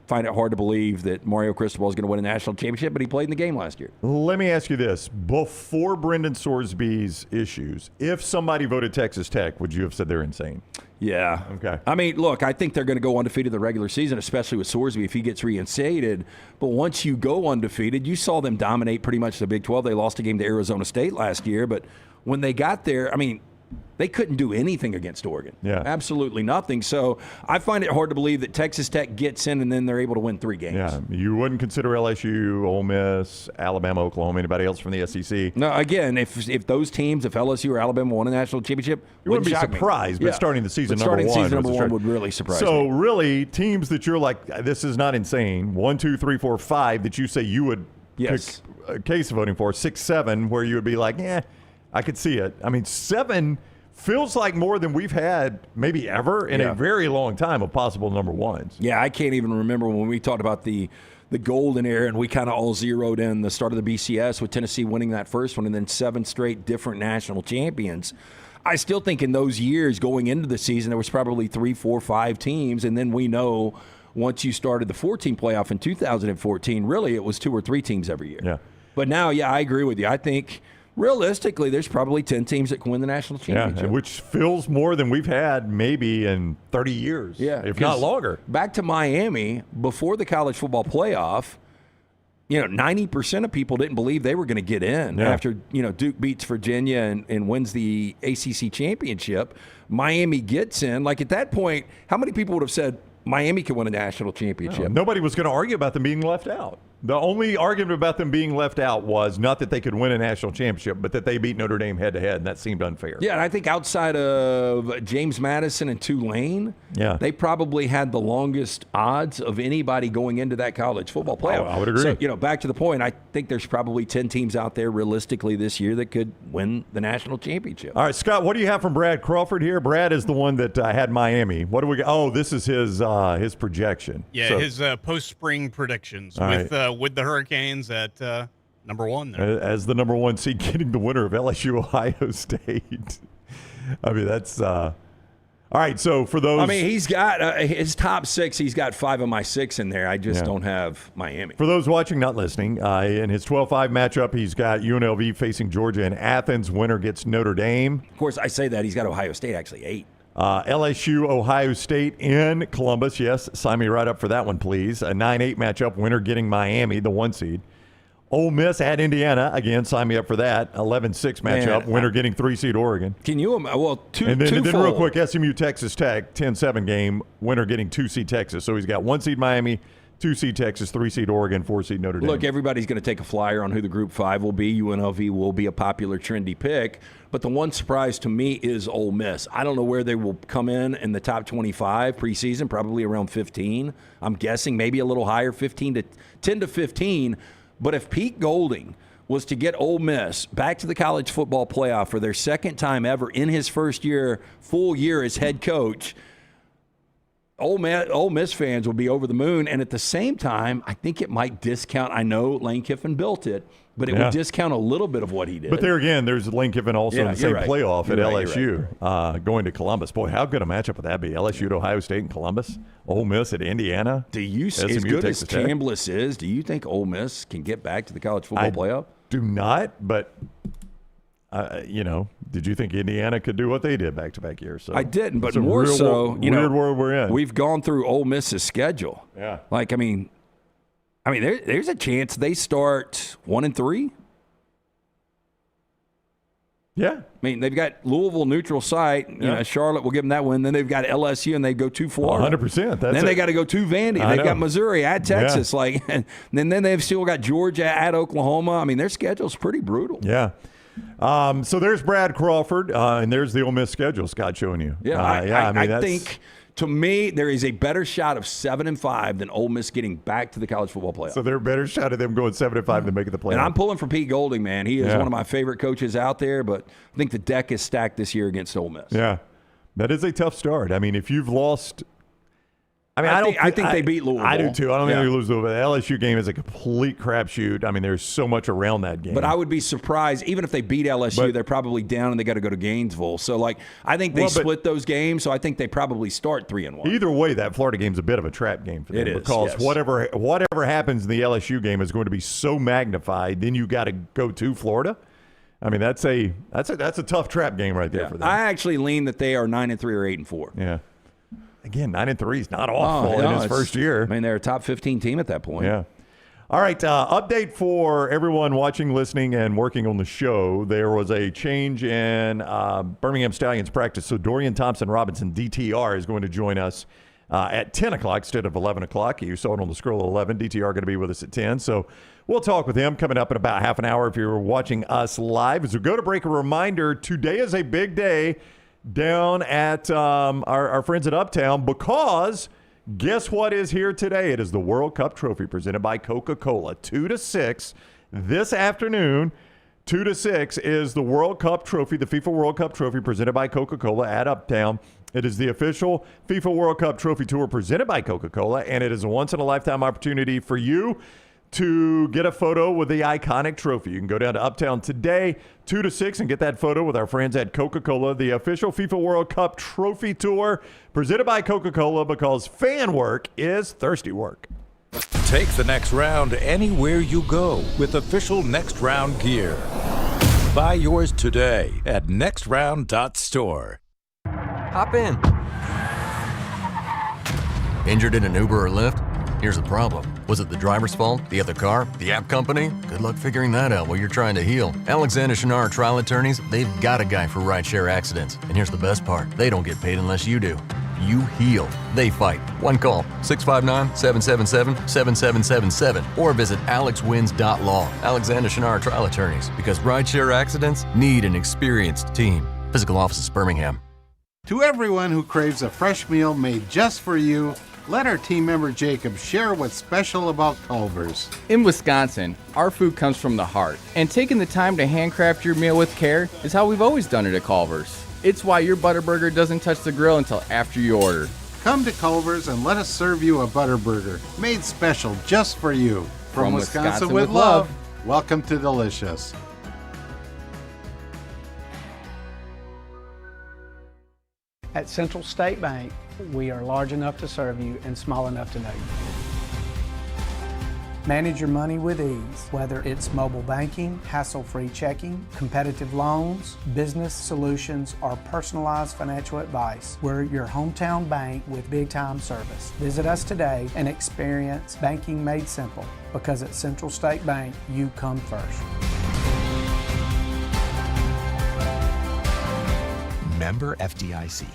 find it hard to believe that Mario Cristobal is going to win a national championship, but he played in the game last year. Let me ask you this. Before Brendan Sorsby's issues, if somebody voted Texas Tech, would you have said they're insane? Yeah. Okay. I mean, look, I think they're going to go undefeated in the regular season, especially with Sorsby if he gets reinstated. But once you go undefeated, you saw them dominate pretty much the Big 12. They lost a game to Arizona State last year, but when they got there, I mean, they couldn't do anything against Oregon. Yeah. Absolutely nothing. So I find it hard to believe that Texas Tech gets in and then they're able to win 3 games. Yeah. You wouldn't consider LSU, Ole Miss, Alabama, Oklahoma, anybody else from the SEC? No, again, if those teams, if LSU or Alabama won a national championship, you wouldn't be surprised, but starting the season number one would really surprise me. So really, teams that you're like, this is not insane, 1, 2, 3, 4, 5, that you say you would pick a case of voting for, 6, 7, where you would be like, I could see it. I mean, 7 feels like more than we've had maybe ever in a very long time of possible number ones. Yeah, I can't even remember when we talked about the golden era and we kind of all zeroed in the start of the BCS with Tennessee winning that first one and then 7 straight different national champions. I still think in those years going into the season there was probably 3, 4, 5 teams, and then we know once you started the 14 playoff in 2014, really it was 2 or 3 teams every year. Yeah. But now, I agree with you. I think realistically, there's probably 10 teams that can win the national championship. Yeah, which feels more than we've had maybe in 30 years, if not longer. Back to Miami, before the college football playoff, 90% of people didn't believe they were going to get in after, Duke beats Virginia and wins the ACC championship. Miami gets in. Like at that point, how many people would have said Miami can win a national championship? Nobody was going to argue about them being left out. The only argument about them being left out was not that they could win a national championship, but that they beat Notre Dame head-to-head, and that seemed unfair. Yeah, and I think outside of James Madison and Tulane, they probably had the longest odds of anybody going into that college football playoff. I would agree. So, back to the point, I think there's probably 10 teams out there realistically this year that could win the national championship. All right, Scott, what do you have from Brad Crawford here? Brad is the one that had Miami. What do we got? Oh, this is his projection. Yeah, his post-spring predictions with the Hurricanes at number 1 there. As the number 1 seed, getting the winner of LSU Ohio State. I mean, that's all right. So for those, he's got his top 6. He's got 5 of my 6 in there. I just don't have Miami. For those watching, not listening, in his 12-5 matchup, he's got UNLV facing Georgia in Athens. Winner gets Notre Dame. Of course, I say that he's got Ohio State actually 8. LSU, Ohio State in Columbus. Yes, sign me right up for that one, please. A 9-8 matchup, winner getting Miami, the 1 seed. Ole Miss at Indiana. Again, sign me up for that. 11-6 matchup, winner getting 3 seed Oregon. Can you? Well, and then real quick, SMU, Texas Tech, 10-7 game, winner getting 2 seed Texas. So he's got 1 seed Miami, 2 seed Texas, 3 seed Oregon, 4 seed Notre Dame. Look, everybody's going to take a flyer on who the Group 5 will be. UNLV will be a popular, trendy pick. But the one surprise to me is Ole Miss. I don't know where they will come in the top 25 preseason, probably around 15. I'm guessing maybe a little higher, 10 to 15. But if Pete Golding was to get Ole Miss back to the college football playoff for their second time ever in his first year, full year as head coach, Ole Miss fans will be over the moon, and at the same time, I think it might discount. I know Lane Kiffin built it, but it would discount a little bit of what he did. But there again, there's Lane Kiffin also in the same playoff at LSU, going to Columbus. Boy, how good a matchup would that be? LSU to Ohio State and Columbus, Ole Miss at Indiana. Do you, as good as Campbell is, do you think Ole Miss can get back to the college football playoff? Do not, but did you think Indiana could do what they did back-to-back years? So I didn't, but more so, weird world we're in. We've gone through Ole Miss's schedule. Yeah. There's a chance they start 1-3. Yeah. They've got Louisville neutral site. Charlotte will give them that win. Then they've got LSU, and they go to Florida. 100%. Then they got to go to Vandy. They've got Missouri at Texas. Yeah. And then they've still got Georgia at Oklahoma. Their schedule's pretty brutal. Yeah. So there's Brad Crawford, and there's the Ole Miss schedule Scott showing you. Yeah, I think, to me, there is a better shot of 7-5 than Ole Miss getting back to the college football playoff. So they're a better shot of them going 7-5 than making the playoff. And I'm pulling for Pete Golding, man. He is one of my favorite coaches out there, but I think the deck is stacked this year against Ole Miss. Yeah, that is a tough start. If you've lost – I think they beat Louisville. I do too. I don't think they lose Louisville. The LSU game is a complete crapshoot. There's so much around that game. But I would be surprised, even if they beat LSU, they're probably down and they got to go to Gainesville. So, I think they split those games. So I think they probably start 3-1. Either way, that Florida game's a bit of a trap game for them. It is, because whatever happens in the LSU game is going to be so magnified. Then you got to go to Florida. That's a tough trap game right there for them. I actually lean that they are 9-3 or 8-4. Yeah. Again, 9-3 is not awful in his first year. They're a top 15 team at that point. Yeah. All right, update for everyone watching, listening, and working on the show. There was a change in Birmingham Stallions practice. So Dorian Thompson-Robinson, DTR, is going to join us at 10 o'clock instead of 11 o'clock. You saw it on the scroll at 11. DTR going to be with us at 10. So we'll talk with him coming up in about half an hour if you're watching us live. As we go to break, a reminder, today is a big day down at our friends at Uptown, because guess what is here today? It is the World Cup Trophy presented by Coca-Cola. 2 to 6 this afternoon. 2 to 6 is the World Cup Trophy, the FIFA World Cup Trophy presented by Coca-Cola at Uptown. It is the official FIFA World Cup Trophy Tour presented by Coca-Cola, and it is a once-in-a-lifetime opportunity for you to get a photo with the iconic trophy. You can go down to Uptown today, 2 to 6, and get that photo with our friends at Coca-Cola, the official FIFA World Cup Trophy Tour presented by Coca-Cola, because fan work is thirsty work. Take the next round anywhere you go with official Next Round gear. Buy yours today at nextround.store. Hop in. Injured in an Uber or Lyft? Here's the problem. Was it the driver's fault? The other car? The app company? Good luck figuring that out while you're trying to heal. Alexander Shinar Trial Attorneys, they've got a guy for rideshare accidents. And here's the best part. They don't get paid unless you do. You heal. They fight. One call, 659-777-7777. Or visit alexwins.law. Alexander Shinar Trial Attorneys. Because rideshare accidents need an experienced team. Physical offices, Birmingham. To everyone who craves a fresh meal made just for you, let our team member Jacob share what's special about Culver's. In Wisconsin, our food comes from the heart, and taking the time to handcraft your meal with care is how we've always done it at Culver's. It's why your Butterburger doesn't touch the grill until after you order. Come to Culver's and let us serve you a Butterburger, made special just for you. From Wisconsin with love, welcome to Delicious. At Central State Bank, we are large enough to serve you and small enough to know you. Manage your money with ease, whether it's mobile banking, hassle-free checking, competitive loans, business solutions, or personalized financial advice. We're your hometown bank with big-time service. Visit us today and experience banking made simple, because at Central State Bank, you come first. Member FDIC.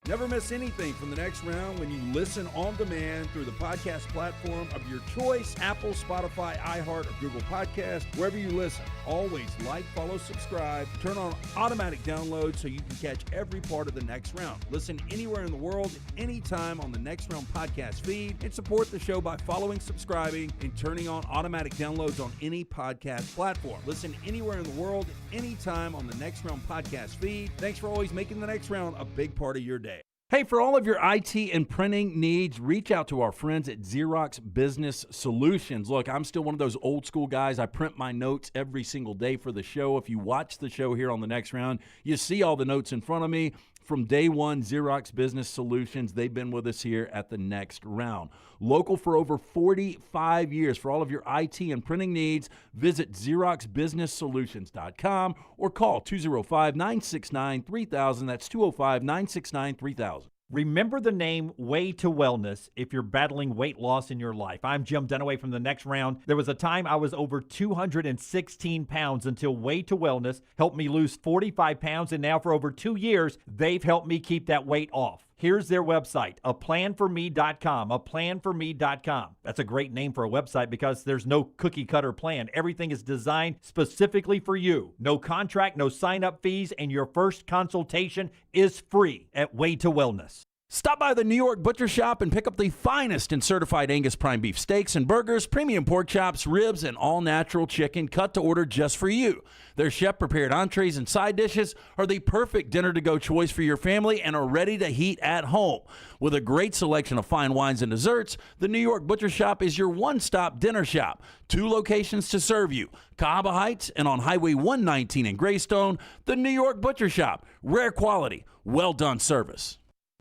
Never miss anything from the next round when you listen on demand through the podcast platform of your choice, Apple, Spotify, iHeart, or Google Podcast, wherever you listen. Always like, follow, subscribe, turn on automatic download so you can catch every part of the next round. Listen anywhere in the world, anytime on the Next Round podcast feed, and support the show by following, subscribing, and turning on automatic downloads on any podcast platform. Listen anywhere in the world, anytime on the Next Round podcast feed. Thanks for always making the next round a big part of your day. Hey, for all of your IT and printing needs, reach out to our friends at Xerox Business Solutions. Look, I'm still one of those old school guys. I print my notes every single day for the show. If you watch the show here on the Next Round, you see all the notes in front of me. From day one, Xerox Business Solutions, they've been with us here at the Next Round. Local for over 45 years. For all of your IT and printing needs, visit XeroxBusinessSolutions.com or call 205-969-3000. That's 205-969-3000. Remember the name Way to Wellness if you're battling weight loss in your life. I'm Jim Dunaway from the Next Round. There was a time I was over 216 pounds until Way to Wellness helped me lose 45 pounds, and now for over 2 years, they've helped me keep that weight off. Here's their website, aplanforme.com, aplanforme.com. That's a great name for a website because there's no cookie-cutter plan. Everything is designed specifically for you. No contract, no sign-up fees, and your first consultation is free at Way to Wellness. Stop by the New York Butcher Shop and pick up the finest in certified Angus prime beef steaks and burgers, premium pork chops, ribs, and all-natural chicken cut to order just for you. Their chef-prepared entrees and side dishes are the perfect dinner-to-go choice for your family and are ready to heat at home. With a great selection of fine wines and desserts, the New York Butcher Shop is your one-stop dinner shop. 2 locations to serve you, Cahaba Heights and on Highway 119 in Greystone. The New York Butcher Shop, rare quality, well-done service.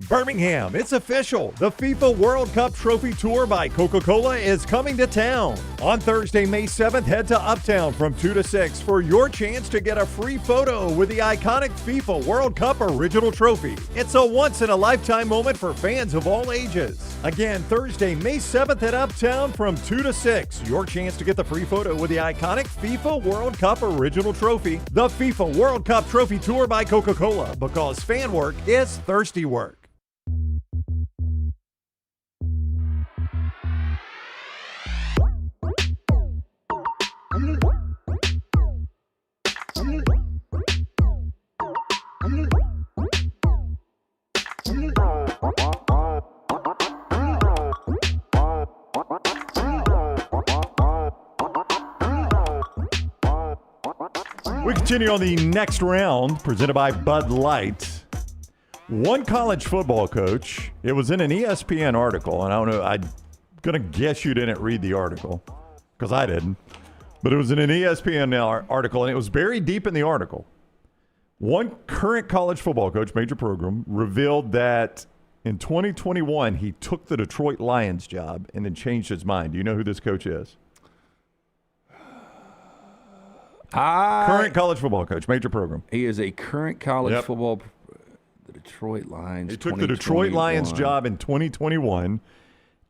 Birmingham, it's official. The FIFA World Cup Trophy Tour by Coca-Cola is coming to town. On Thursday, May 7th, head to Uptown from 2 to 6 for your chance to get a free photo with the iconic FIFA World Cup original trophy. It's a once-in-a-lifetime moment for fans of all ages. Again, Thursday, May 7th at Uptown from 2 to 6. Your chance to get the free photo with the iconic FIFA World Cup original trophy. The FIFA World Cup Trophy Tour by Coca-Cola, because fan work is thirsty work. We continue on the Next Round, presented by Bud Light. One college football coach, it was in an ESPN article, and I don't know, I'm going to guess you didn't read the article, because I didn't, but it was in an ESPN article, and it was buried deep in the article. One current college football coach, major program, revealed that in 2021, he took the Detroit Lions job and then changed his mind. Do you know who this coach is? Current college football coach, major program. He is a current college football. The Detroit Lions. He took the Detroit Lions job in 2021,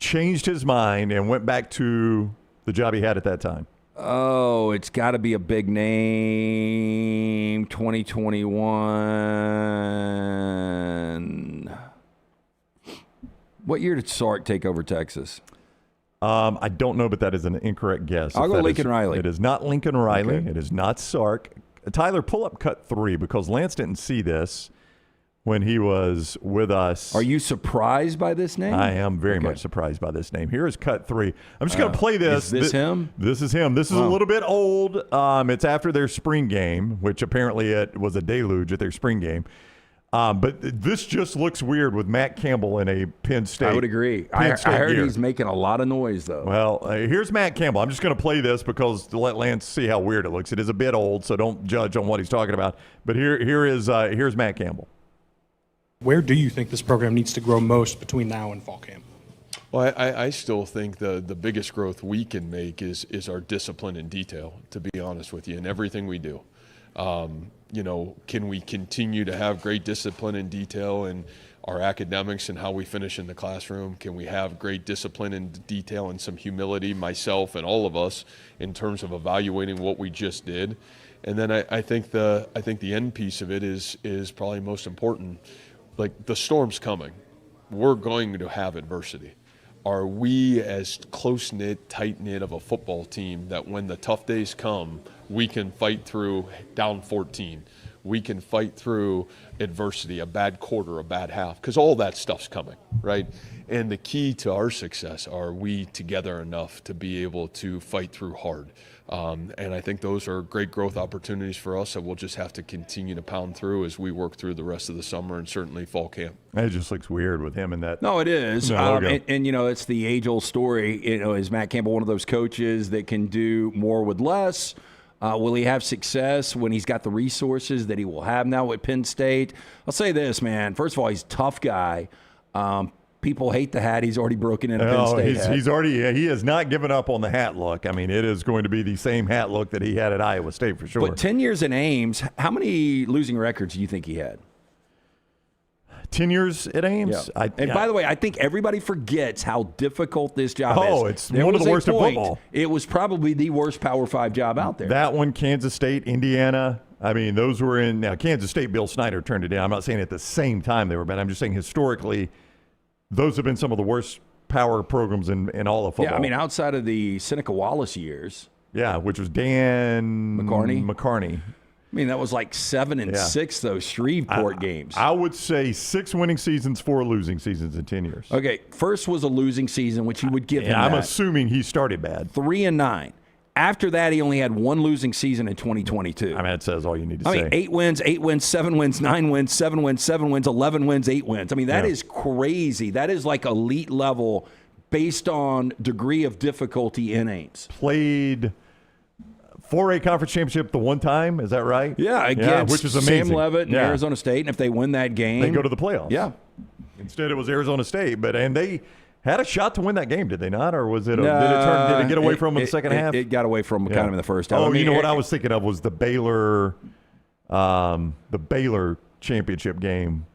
changed his mind, and went back to the job he had at that time. Oh, it's got to be a big name. 2021. What year did Sark take over Texas? I don't know, but that is an incorrect guess. I'll go Lincoln Riley. It is not Lincoln Riley. Okay. It is not Sark. Tyler, pull up cut 3 because Lance didn't see this when he was with us. Are you surprised by this name? I am very much surprised by this name. Here is cut 3. I'm just going to play this. Is this him? This is him. This is a little bit old. It's after their spring game, which apparently it was a deluge at their spring game. But this just looks weird with Matt Campbell in a Penn State. I would agree. I heard he's making a lot of noise, though. Well, here's Matt Campbell. I'm just going to play this because to let Lance see how weird it looks. It is a bit old, so don't judge on what he's talking about. But here's Matt Campbell. Where do you think this program needs to grow most between now and fall camp? Well, I still think the biggest growth we can make is our discipline and detail, to be honest with you, in everything we do. Can we continue to have great discipline and detail in our academics and how we finish in the classroom? Can we have great discipline and detail and some humility, myself and all of us, in terms of evaluating what we just did? And then I think the end piece of it is probably most important. Like, the storm's coming. We're going to have adversity. Are we as close-knit, tight-knit of a football team that when the tough days come, we can fight through down 14? we can fight through adversity, a bad quarter, a bad half, because all that stuff's coming, right? And the key to our success are we together enough to be able to fight through hard. And I think those are great growth opportunities for us that we'll just have to continue to pound through as we work through the rest of the summer and certainly fall camp. It just looks weird with him and that. No, it is. And, you know, it's the age-old story. You know, is Matt Campbell one of those coaches that can do more with less? Will he have success when he's got the resources that he will have now at Penn State? I'll say this, man. First of all, he's a tough guy. People hate the hat. He's already broken into Penn State hat. He's already he has not given up on the hat look. I mean, it is going to be the same hat look that he had at Iowa State for sure. But 10 years in Ames, how many losing records do you think he had? 10 years at Ames? Yeah. By the way, I think everybody forgets how difficult this job is. Oh, it's one of the worst in football. It was probably the worst Power 5 job out there. That one, Kansas State, Indiana. I mean, those were in – now, Kansas State, Bill Snyder turned it down. I'm not saying at the same time they were bad. I'm just saying historically – those have been some of the worst power programs in all of football. Yeah, I mean, outside of the Seneca Wallace years. Yeah, which was Dan McCarney. I mean, that was like 7-6, those Shreveport games. I would say 6 winning seasons, 4 losing seasons in 10 years. Okay, first was a losing season, which you would give him I'm that. assuming he started bad. 3-9. After that, he only had 1 losing season in 2022. I mean, that says all you need to say. I mean, 8 wins, 7 wins, 9 wins, 7 wins, 11 wins, 8 wins. I mean, that is crazy. That is like elite level based on degree of difficulty in Ames. Played 4A conference championship the one time, is that right? Yeah, against which is amazing. Sam Leavitt and Arizona State, and if they win that game, they go to the playoffs. Yeah. Instead, it was Arizona State, and they had a shot to win that game, did they not? Or was it? Did it get away from them in the second half? It got away from them kind of in the first half. Oh, you know what I was thinking of was the Baylor championship game.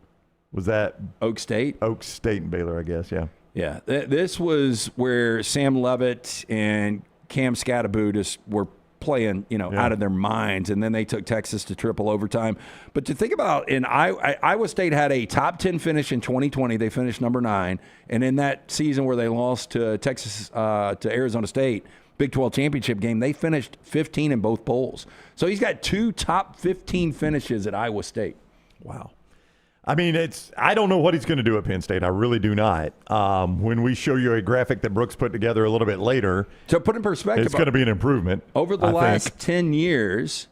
Was that Oak State? Oak State and Baylor, I guess. Yeah. Yeah. This was where Sam Leavitt and Cam Scatterboot just were playing, out of their minds, and then they took Texas to triple overtime. But to think about, Iowa State had a top 10 finish in 2020. They finished number 9, and in that season where they lost to Texas to Arizona State, Big 12 championship game, they finished 15 in both polls. So he's got 2 top 15 finishes at Iowa State. Wow. I mean, I don't know what he's going to do at Penn State. I really do not. When we show you a graphic that Brooks put together a little bit later, to put in perspective, it's going to be an improvement. Over the last 10 years,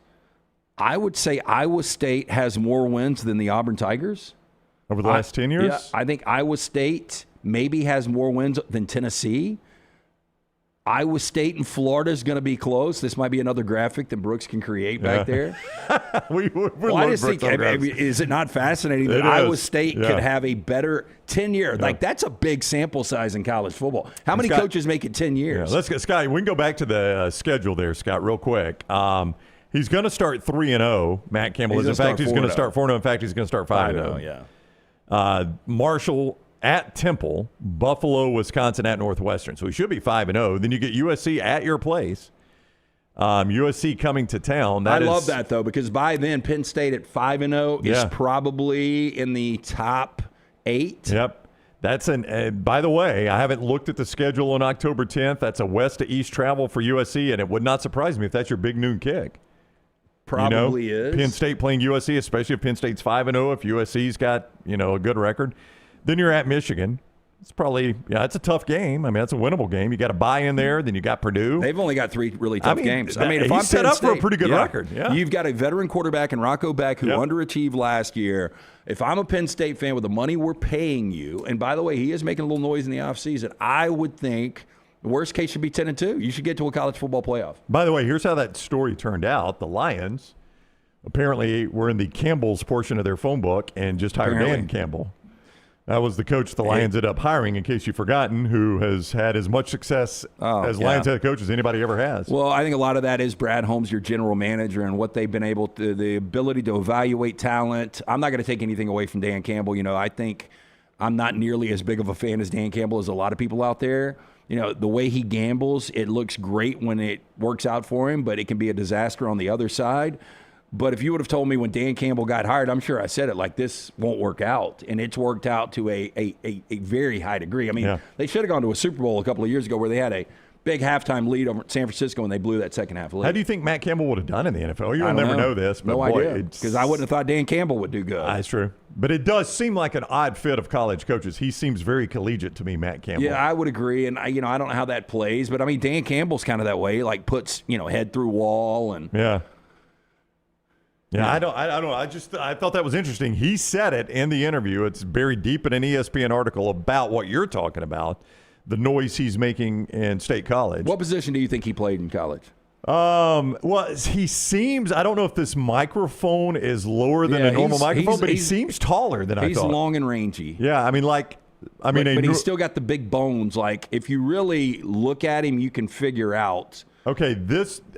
I would say Iowa State has more wins than the Auburn Tigers. Over the last 10 years? Yeah, I think Iowa State maybe has more wins than Tennessee. Iowa State and Florida is going to be close. This might be another graphic that Brooks can create back there. I just think, is it not fascinating that Iowa State could have a better 10-year? Like, that's a big sample size in college football. How many coaches make it 10 years? Let's go, Scott. We can go back to the schedule there, Scott, real quick. He's going to start 3-0. Matt Campbell is. In fact, he's going to start 4-0. In fact, he's going to start 5-0. Yeah. Marshall at Temple, Buffalo, Wisconsin at Northwestern. So he should be 5-0. Then you get USC at your place. USC coming to town. I love that, though, because by then Penn State at 5-0 is probably in the top 8. Yep. That's by the way, I haven't looked at the schedule on October 10th. That's a west to east travel for USC, and it would not surprise me if that's your big noon kick. Probably is. Penn State playing USC, especially if Penn State's 5-0, if USC's got, a good record. Then you're at Michigan. It's probably, it's a tough game. I mean, it's a winnable game. You got to buy in there. Then you got Purdue. They've only got 3 really tough games. If I'm set up for a pretty good record. Yeah. You've got a veteran quarterback in Rocco Beck who underachieved last year. If I'm a Penn State fan with the money we're paying you, and by the way, he is making a little noise in the offseason, I would think the worst case should be 10-2. You should get to a college football playoff. By the way, here's how that story turned out. The Lions apparently were in the Campbell's portion of their phone book and just hired Dan Campbell. That was the coach the Lions ended up hiring, in case you've forgotten, who has had as much success as Lions head coach as anybody ever has. Well, I think a lot of that is Brad Holmes, your general manager, and what they've been able to, the ability to evaluate talent. I'm not going to take anything away from Dan Campbell. I think I'm not nearly as big of a fan as Dan Campbell as a lot of people out there. The way he gambles, it looks great when it works out for him, but it can be a disaster on the other side. But if you would have told me when Dan Campbell got hired, I'm sure I said it like, this won't work out. And it's worked out to a very high degree. I mean, they should have gone to a Super Bowl a couple of years ago where they had a big halftime lead over San Francisco, and they blew that second half lead. How do you think Matt Campbell would have done in the NFL? You'll never know this. But no idea, because I wouldn't have thought Dan Campbell would do good. That's true. But it does seem like an odd fit of college coaches. He seems very collegiate to me, Matt Campbell. Yeah, I would agree. And, I don't know how that plays. But, I mean, Dan Campbell's kind of that way. Like, puts, head through wall. And Yeah, I don't know. I thought that was interesting. He said it in the interview. It's buried deep in an ESPN article about what you're talking about, the noise he's making in State College. What position do you think he played in college? Well, he seems, I don't know if this microphone is lower than a normal microphone, but he seems taller than I thought. He's long and rangy. Yeah, but he's still got the big bones. Like, if you really look at him, you can figure out. Okay,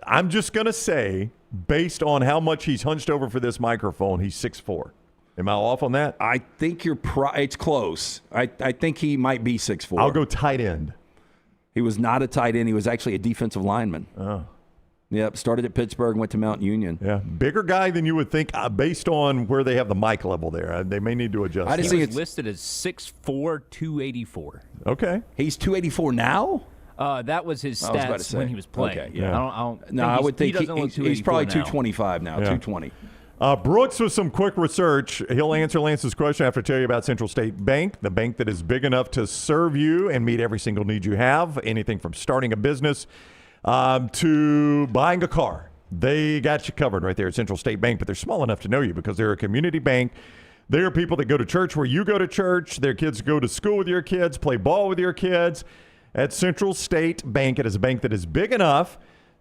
I'm just going to say, based on how much he's hunched over for this microphone, he's 6'4". Am I off on that? I think it's close. I think he might be 6'4". I'll go tight end. He was not a tight end. He was actually a defensive lineman. Oh. Yep, started at Pittsburgh, went to Mount Union. Yeah, bigger guy than you would think based on where they have the mic level there. They may need to adjust. I just think it's listed as 6'4", 284. Okay. He's 284 now? That was his stats when he was playing. Okay, yeah. I would think he's probably now. 225 now, 220. Brooks, with some quick research, he'll answer Lance's question after I tell you about Central State Bank, the bank that is big enough to serve you and meet every single need you have, anything from starting a business to buying a car. They got you covered right there at Central State Bank, but they're small enough to know you because they're a community bank. They are people that go to church where you go to church. Their kids go to school with your kids, play ball with your kids. At Central State Bank, it is a bank that is big enough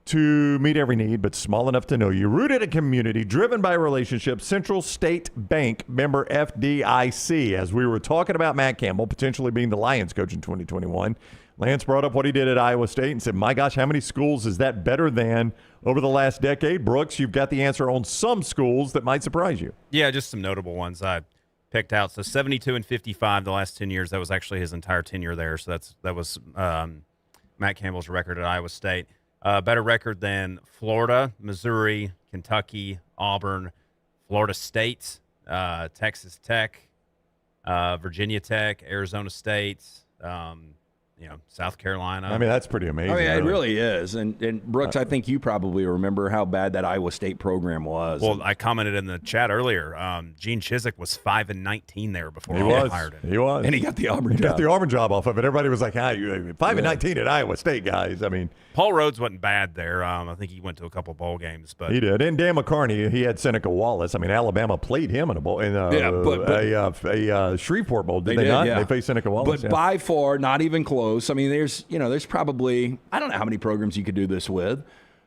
to meet every need, but small enough to know you. Rooted in community, driven by relationships. Central State Bank, member FDIC. As we were talking about Matt Campbell potentially being the Lions coach in 2021, Lance brought up what he did at Iowa State and said, my gosh, how many schools is that better than over the last decade? Brooks, you've got the answer on some schools that might surprise you. Yeah, just some notable ones I picked out. So 72 and 55 the last 10 years. That was actually his entire tenure there. So that was Matt Campbell's record at Iowa State. Better record than Florida, Missouri, Kentucky, Auburn, Florida State, Texas Tech, Virginia Tech, Arizona State, South Carolina. I mean, that's pretty amazing. I mean, it really is. And Brooks, I think you probably remember how bad that Iowa State program was. Well, I commented in the chat earlier. Gene Chizik was 5-19 there before he hired him. He was, and he got the Auburn job. Got the Auburn job off of it. Everybody was like, 5-19 at Iowa State, guys. I mean, Paul Rhodes wasn't bad there. I think he went to a couple bowl games, but he did. And Dan McCarney, he had Seneca Wallace. I mean, Alabama played him in a bowl, a Shreveport Bowl. Did they not? Yeah. They faced Seneca Wallace. But by far, not even close. I mean, there's probably, I don't know how many programs you could do this with,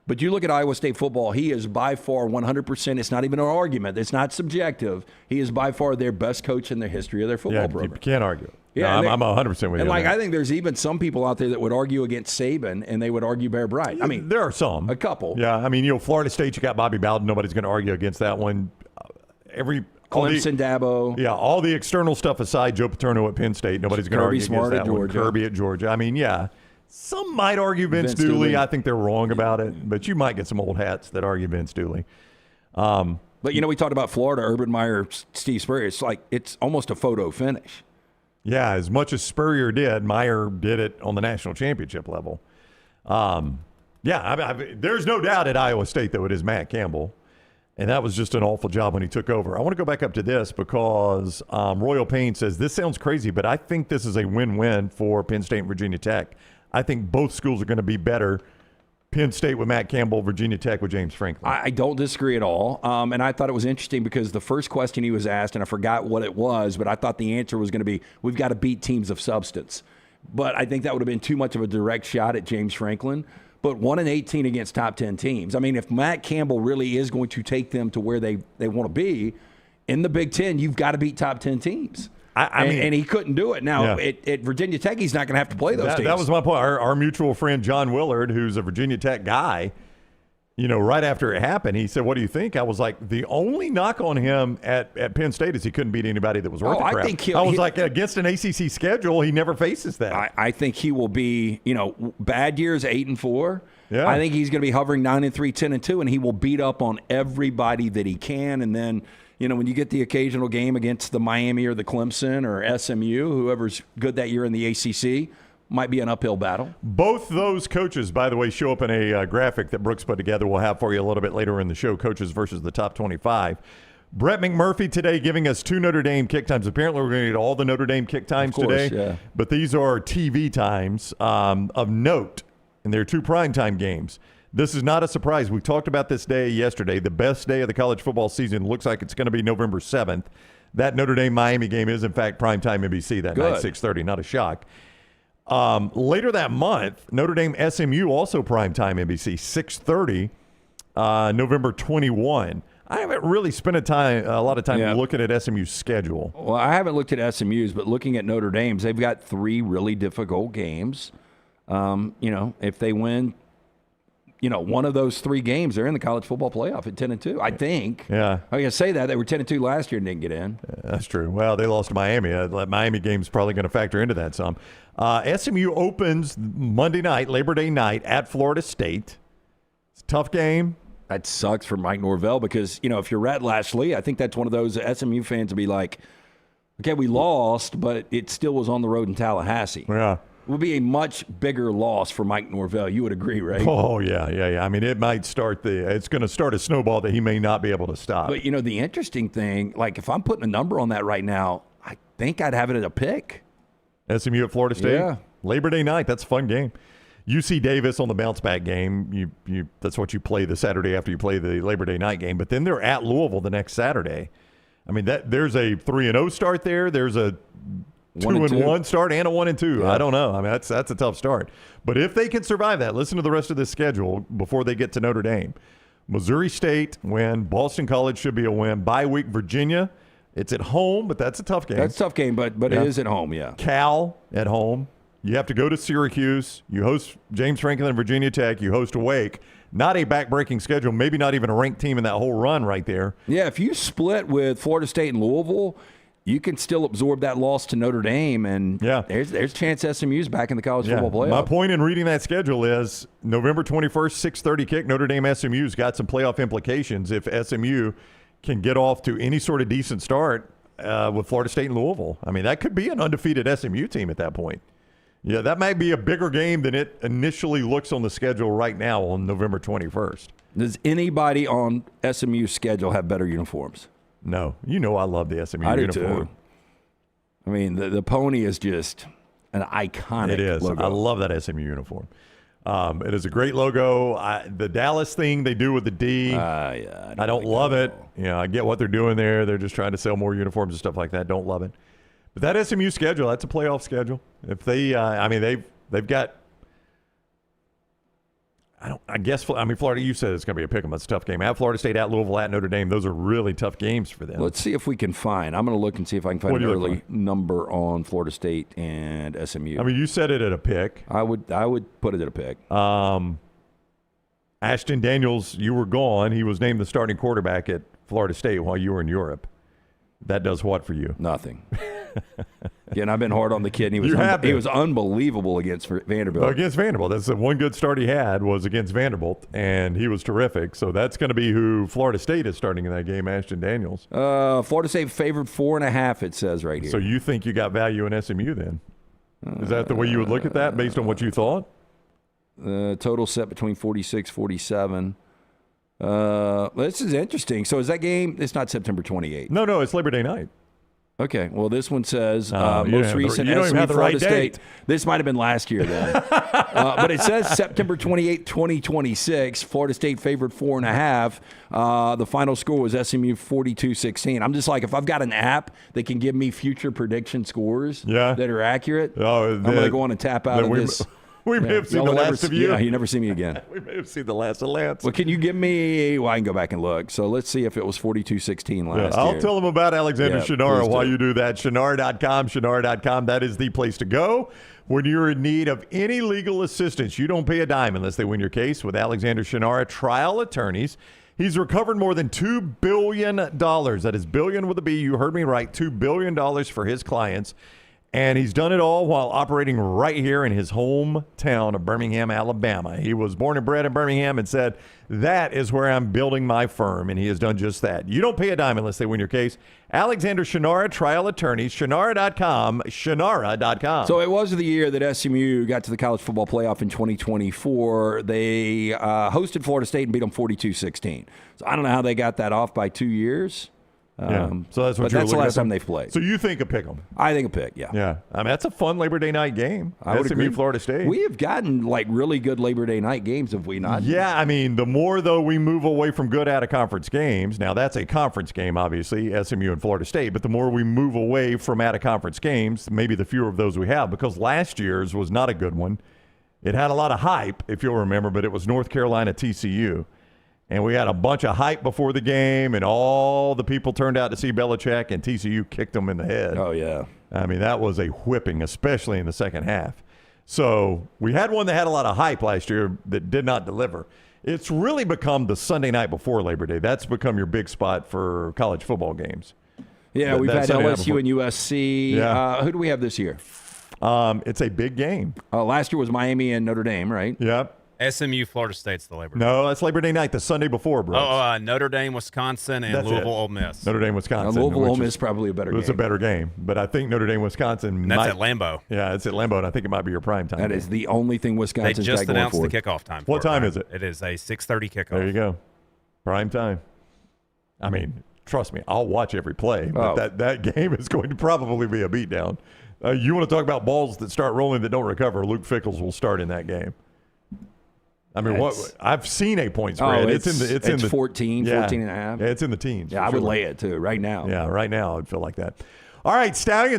but you look at Iowa State football, he is by far 100%. It's not even an argument. It's not subjective. He is by far their best coach in the history of their football program. You can't argue. Yeah, no, I'm 100% with you. And I think there's even some people out there that would argue against Saban, and they would argue Bear Bryant. I mean, there are some. A couple. Yeah, I mean, Florida State, you got Bobby Bowden. Nobody's going to argue against that one. Clemson, Dabo. Yeah, all the external stuff aside, Joe Paterno at Penn State, nobody's going to argue against that one. Kirby at Georgia. I mean, yeah. Some might argue Vince Dooley. I think they're wrong about it, but you might get some old hats that argue Vince Dooley. But, we talked about Florida, Urban Meyer, Steve Spurrier. It's like it's almost a photo finish. Yeah, as much as Spurrier did, Meyer did it on the national championship level. There's no doubt at Iowa State, though, it is Matt Campbell. And that was just an awful job when he took over. I want to go back up to this because Royal Payne says, this sounds crazy, but I think this is a win-win for Penn State and Virginia Tech. I think both schools are going to be better. Penn State with Matt Campbell, Virginia Tech with James Franklin. I don't disagree at all. And I thought it was interesting because the first question he was asked, and I forgot what it was, but I thought the answer was going to be, we've got to beat teams of substance. But I think that would have been too much of a direct shot at James Franklin. But 1-18 against top 10 teams. I mean, if Matt Campbell really is going to take them to where they want to be, in the Big Ten, you've got to beat top 10 teams. And he couldn't do it. Now, at Virginia Tech, he's not going to have to play those teams. That was my point. Our mutual friend, John Willard, who's a Virginia Tech guy, right after it happened, he said, what do you think? I was like, the only knock on him at Penn State is he couldn't beat anybody that was worth the crap. I was like, against an ACC schedule, he never faces that. I think he will be, bad years, 8-4. Yeah. I think he's going to be hovering 9-3, 10-2, and he will beat up on everybody that he can. And then, when you get the occasional game against the Miami or the Clemson or SMU, whoever's good that year in the ACC, might be an uphill battle. Both those coaches, by the way, show up in a graphic that Brooks put together. We'll have for you a little bit later in the show, coaches versus the top 25. Brett McMurphy today giving us 2 Notre Dame kick times. Apparently, we're going to get all the Notre Dame kick times today. Yeah. But these are TV times of note, and they're 2 primetime games. This is not a surprise. We talked about this day yesterday. The best day of the college football season looks like it's going to be November 7th. That Notre Dame-Miami game is, in fact, primetime NBC that night, 6:30. Not a shock. Later that month, Notre Dame-SMU also primetime NBC, 6:30, November 21. I haven't really spent a lot of time looking at SMU's schedule. Well, I haven't looked at SMU's, but looking at Notre Dame's, they've got 3 really difficult games. If they win, one of those 3 games, they're in the college football playoff at 10-2. I think. Yeah. I can say that they were 10-2 last year and didn't get in. Yeah, that's true. Well, they lost to Miami. That Miami game's probably going to factor into that some. SMU opens Monday night, Labor Day night, at Florida State. It's a tough game. That sucks for Mike Norvell because, if you're Rhett Lashley, I think that's one of those SMU fans to be like, okay, we lost, but it still was on the road in Tallahassee. Yeah. It would be a much bigger loss for Mike Norvell. You would agree, right? Oh, yeah. I mean, it might it's going to start a snowball that he may not be able to stop. But, the interesting thing, like if I'm putting a number on that right now, I think I'd have it at a pick. SMU at Florida State? Yeah. Labor Day night, that's a fun game. UC Davis on the bounce-back game, that's what you play the Saturday after you play the Labor Day night game. But then they're at Louisville the next Saturday. I mean, there's a 3-0 start there. There's a 2-1 start and a 1-2. Yeah. I don't know. I mean, that's a tough start. But if they can survive that, listen to the rest of this schedule before they get to Notre Dame. Missouri State win. Boston College should be a win. Bye week, Virginia. It's at home, but that's a tough game. That's a tough game, but it is at home, yeah. Cal at home. You have to go to Syracuse. You host James Franklin and Virginia Tech. You host Wake. Not a back-breaking schedule. Maybe not even a ranked team in that whole run right there. Yeah, if you split with Florida State and Louisville, you can still absorb that loss to Notre Dame, and there's a chance SMU's back in the college football playoff. My point in reading that schedule is November 21st, 6:30 kick, Notre Dame SMU's got some playoff implications if SMU can get off to any sort of decent start with Florida State and Louisville. I mean, that could be an undefeated SMU team at that point. Yeah, that might be a bigger game than it initially looks on the schedule right now on November 21st. Does anybody on SMU's schedule have better uniforms? No. I love the SMU I uniform. do too. I mean, the pony is just an iconic logo. I love that SMU uniform. It is a great logo. The Dallas thing they do with the D, I don't like it. I get what they're doing there. They're just trying to sell more uniforms and stuff like that. Don't love it. But that SMU schedule, that's a playoff schedule. If they, they've got. Florida, you said it's going to be a pick-em. That's a tough game. At Florida State, at Louisville, at Notre Dame, those are really tough games for them. Let's see if we can find. I'm going to look and see if I can find an early number on Florida State and SMU. I mean, you said it at a pick. I would put it at a pick. Ashton Daniels, you were gone. He was named the starting quarterback at Florida State while you were in Europe. That does what for you? Nothing. Again, I've been hard on the kid. And he was unbelievable against Vanderbilt. Against Vanderbilt. That's the one good start he had was against Vanderbilt, and he was terrific. So that's going to be who Florida State is starting in that game, Ashton Daniels. Florida State favored 4.5, it says right here. So you think you got value in SMU then? Is that the way you would look at that based on what you thought? Total set between 46, 47. This is interesting. So is that game? It's not September 28th. No, it's Labor Day night. Okay. Well, this one says most recent SMU Florida State. This might have been last year then, but it says September 28th, 2026. Florida State favored 4.5. The final score was SMU 42-16. I'm just like, if I've got an app that can give me future prediction scores that are accurate, I'm going to go on and tap out of this. We may have seen the last of you. Yeah, you never see me again. We may have seen the last of Lance. Well, can you give me – well, I can go back and look. So let's see if it was 42-16 last year. I'll tell them about Alexander Shinara while you do that. Shinara.com. That is the place to go when you're in need of any legal assistance. You don't pay a dime unless they win your case with Alexander Shinara Trial Attorneys. He's recovered more than $2 billion. That is billion with a B. You heard me right, $2 billion for his clients. And he's done it all while operating right here in his hometown of Birmingham, Alabama. He was born and bred in Birmingham and said, that is where I'm building my firm, and he has done just that. You don't pay a dime unless they win your case. Alexander Shinara, trial attorneys, Shinara.com, Shinara.com. So it was the year that SMU got to the college football playoff in 2024. They hosted Florida State and beat them 42-16. So I don't know how they got that off by 2 years. So that's what that's the last time they've played. So you think a pick 'em? I think a pick, yeah. Yeah. I mean, that's a fun Labor Day night game. I would agree. Florida State. We have gotten like really good Labor Day night games, have we not? Yeah, I mean, the more, though, we move away from good out-of-conference games, now that's a conference game, obviously, SMU and Florida State, but the more we move away from out-of-conference games, maybe the fewer of those we have, because last year's was not a good one. It had a lot of hype, if you'll remember, but it was North Carolina TCU. And we had a bunch of hype before the game, and all the people turned out to see Belichick, and TCU kicked them in the head. Oh, yeah. I mean, that was a whipping, especially in the second half. So we had one that had a lot of hype last year that did not deliver. It's really become the Sunday night before Labor Day. That's become your big spot for college football games. Yeah, we've had LSU and USC. Yeah. Who do we have this year? It's a big game. Last year was Miami and Notre Dame, right? Yep. SMU, Florida State's the Labor Day. No, that's Labor Day night, the Sunday before, bro. Notre Dame, Wisconsin, and Louisville, Ole Miss. Notre Dame, Wisconsin. Louisville, Ole Miss probably a better game. It's a better game, but I think Notre Dame, Wisconsin. And that's at Lambeau. Yeah, it's at Lambeau, and I think it might be your prime time. That is the only thing Wisconsin's They just announced the kickoff time. What time is it? It is a 6:30 kickoff. There you go. Prime time. I mean, trust me, I'll watch every play, but that game is going to probably be a beatdown. You want to talk about balls that start rolling that don't recover, Luke Fickles will start in that game. I mean, I've seen a point spread. It's 14 and a half. Yeah, it's in the teens. Yeah, I would lay it too right now. Yeah, right now I'd feel like that. All right,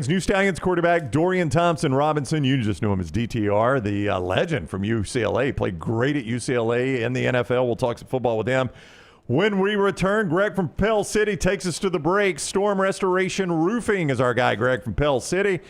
new Stallions quarterback Dorian Thompson-Robinson. You just knew him as DTR, the legend from UCLA. Played great at UCLA in the NFL. We'll talk some football with him. When we return, Greg from Pell City takes us to the break. Storm Restoration Roofing is our guy, Greg from Pell City.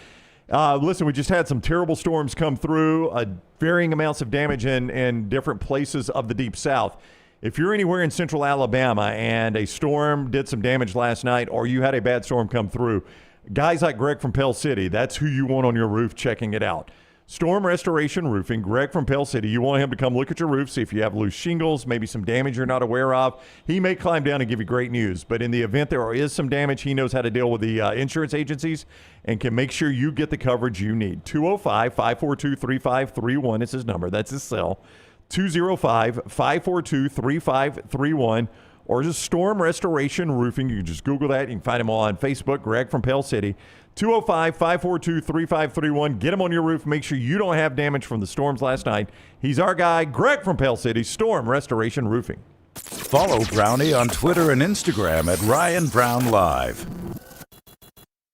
Listen, we just had some terrible storms come through, varying amounts of damage in different places of the Deep South. If you're anywhere in central Alabama and a storm did some damage last night or you had a bad storm come through, guys like Greg from Pell City, that's who you want on your roof checking it out. Storm Restoration Roofing, Greg from Pell City. You want him to come look at your roof, see if you have loose shingles, maybe some damage you're not aware of. He may climb down and give you great news, but in the event there is some damage, he knows how to deal with the insurance agencies and can make sure you get the coverage you need. 205-542-3531 is his number. That's his cell. 205-542-3531. Or just Storm Restoration Roofing. You can just Google that. You can find him on Facebook, Greg from Pell City. 205-542-3531. Get him on your roof. Make sure you don't have damage from the storms last night. He's our guy, Greg from Pell City, Storm Restoration Roofing. Follow Brownie on Twitter and Instagram at Ryan Brown Live.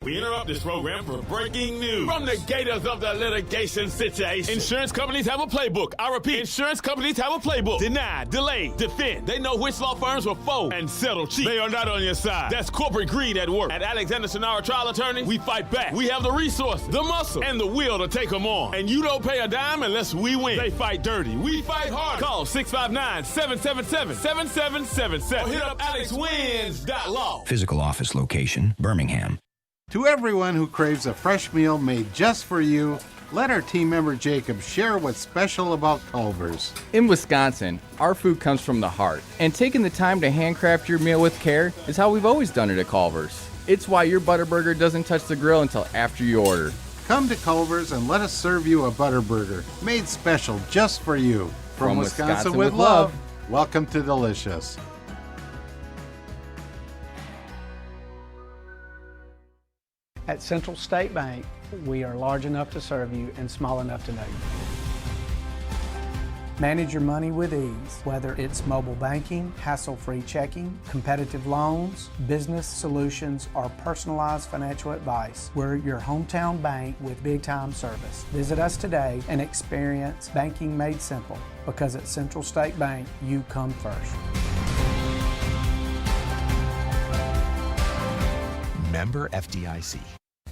We interrupt this program for breaking news. From the gators of the litigation situation. Insurance companies have a playbook. I repeat, insurance companies have a playbook. Deny, delay, defend. They know which law firms will fold and settle cheap. They are not on your side. That's corporate greed at work. At Alexander Shinara Trial Attorneys, we fight back. We have the resources, the muscle, and the will to take them on. And you don't pay a dime unless we win. They fight dirty. We fight hard. Call 659-777-7777. Or hit up alexwins.law. Physical office location, Birmingham. To everyone who craves a fresh meal made just for you, let our team member Jacob share what's special about Culver's. In Wisconsin, our food comes from the heart, and taking the time to handcraft your meal with care is how we've always done it at Culver's. It's why your Butterburger doesn't touch the grill until after you order. Come to Culver's and let us serve you a Butterburger made special just for you. From Wisconsin with love, welcome to Delicious. At Central State Bank, we are large enough to serve you and small enough to know you. Manage your money with ease, whether it's mobile banking, hassle-free checking, competitive loans, business solutions, or personalized financial advice. We're your hometown bank with big-time service. Visit us today and experience banking made simple, because at Central State Bank, you come first. Member FDIC.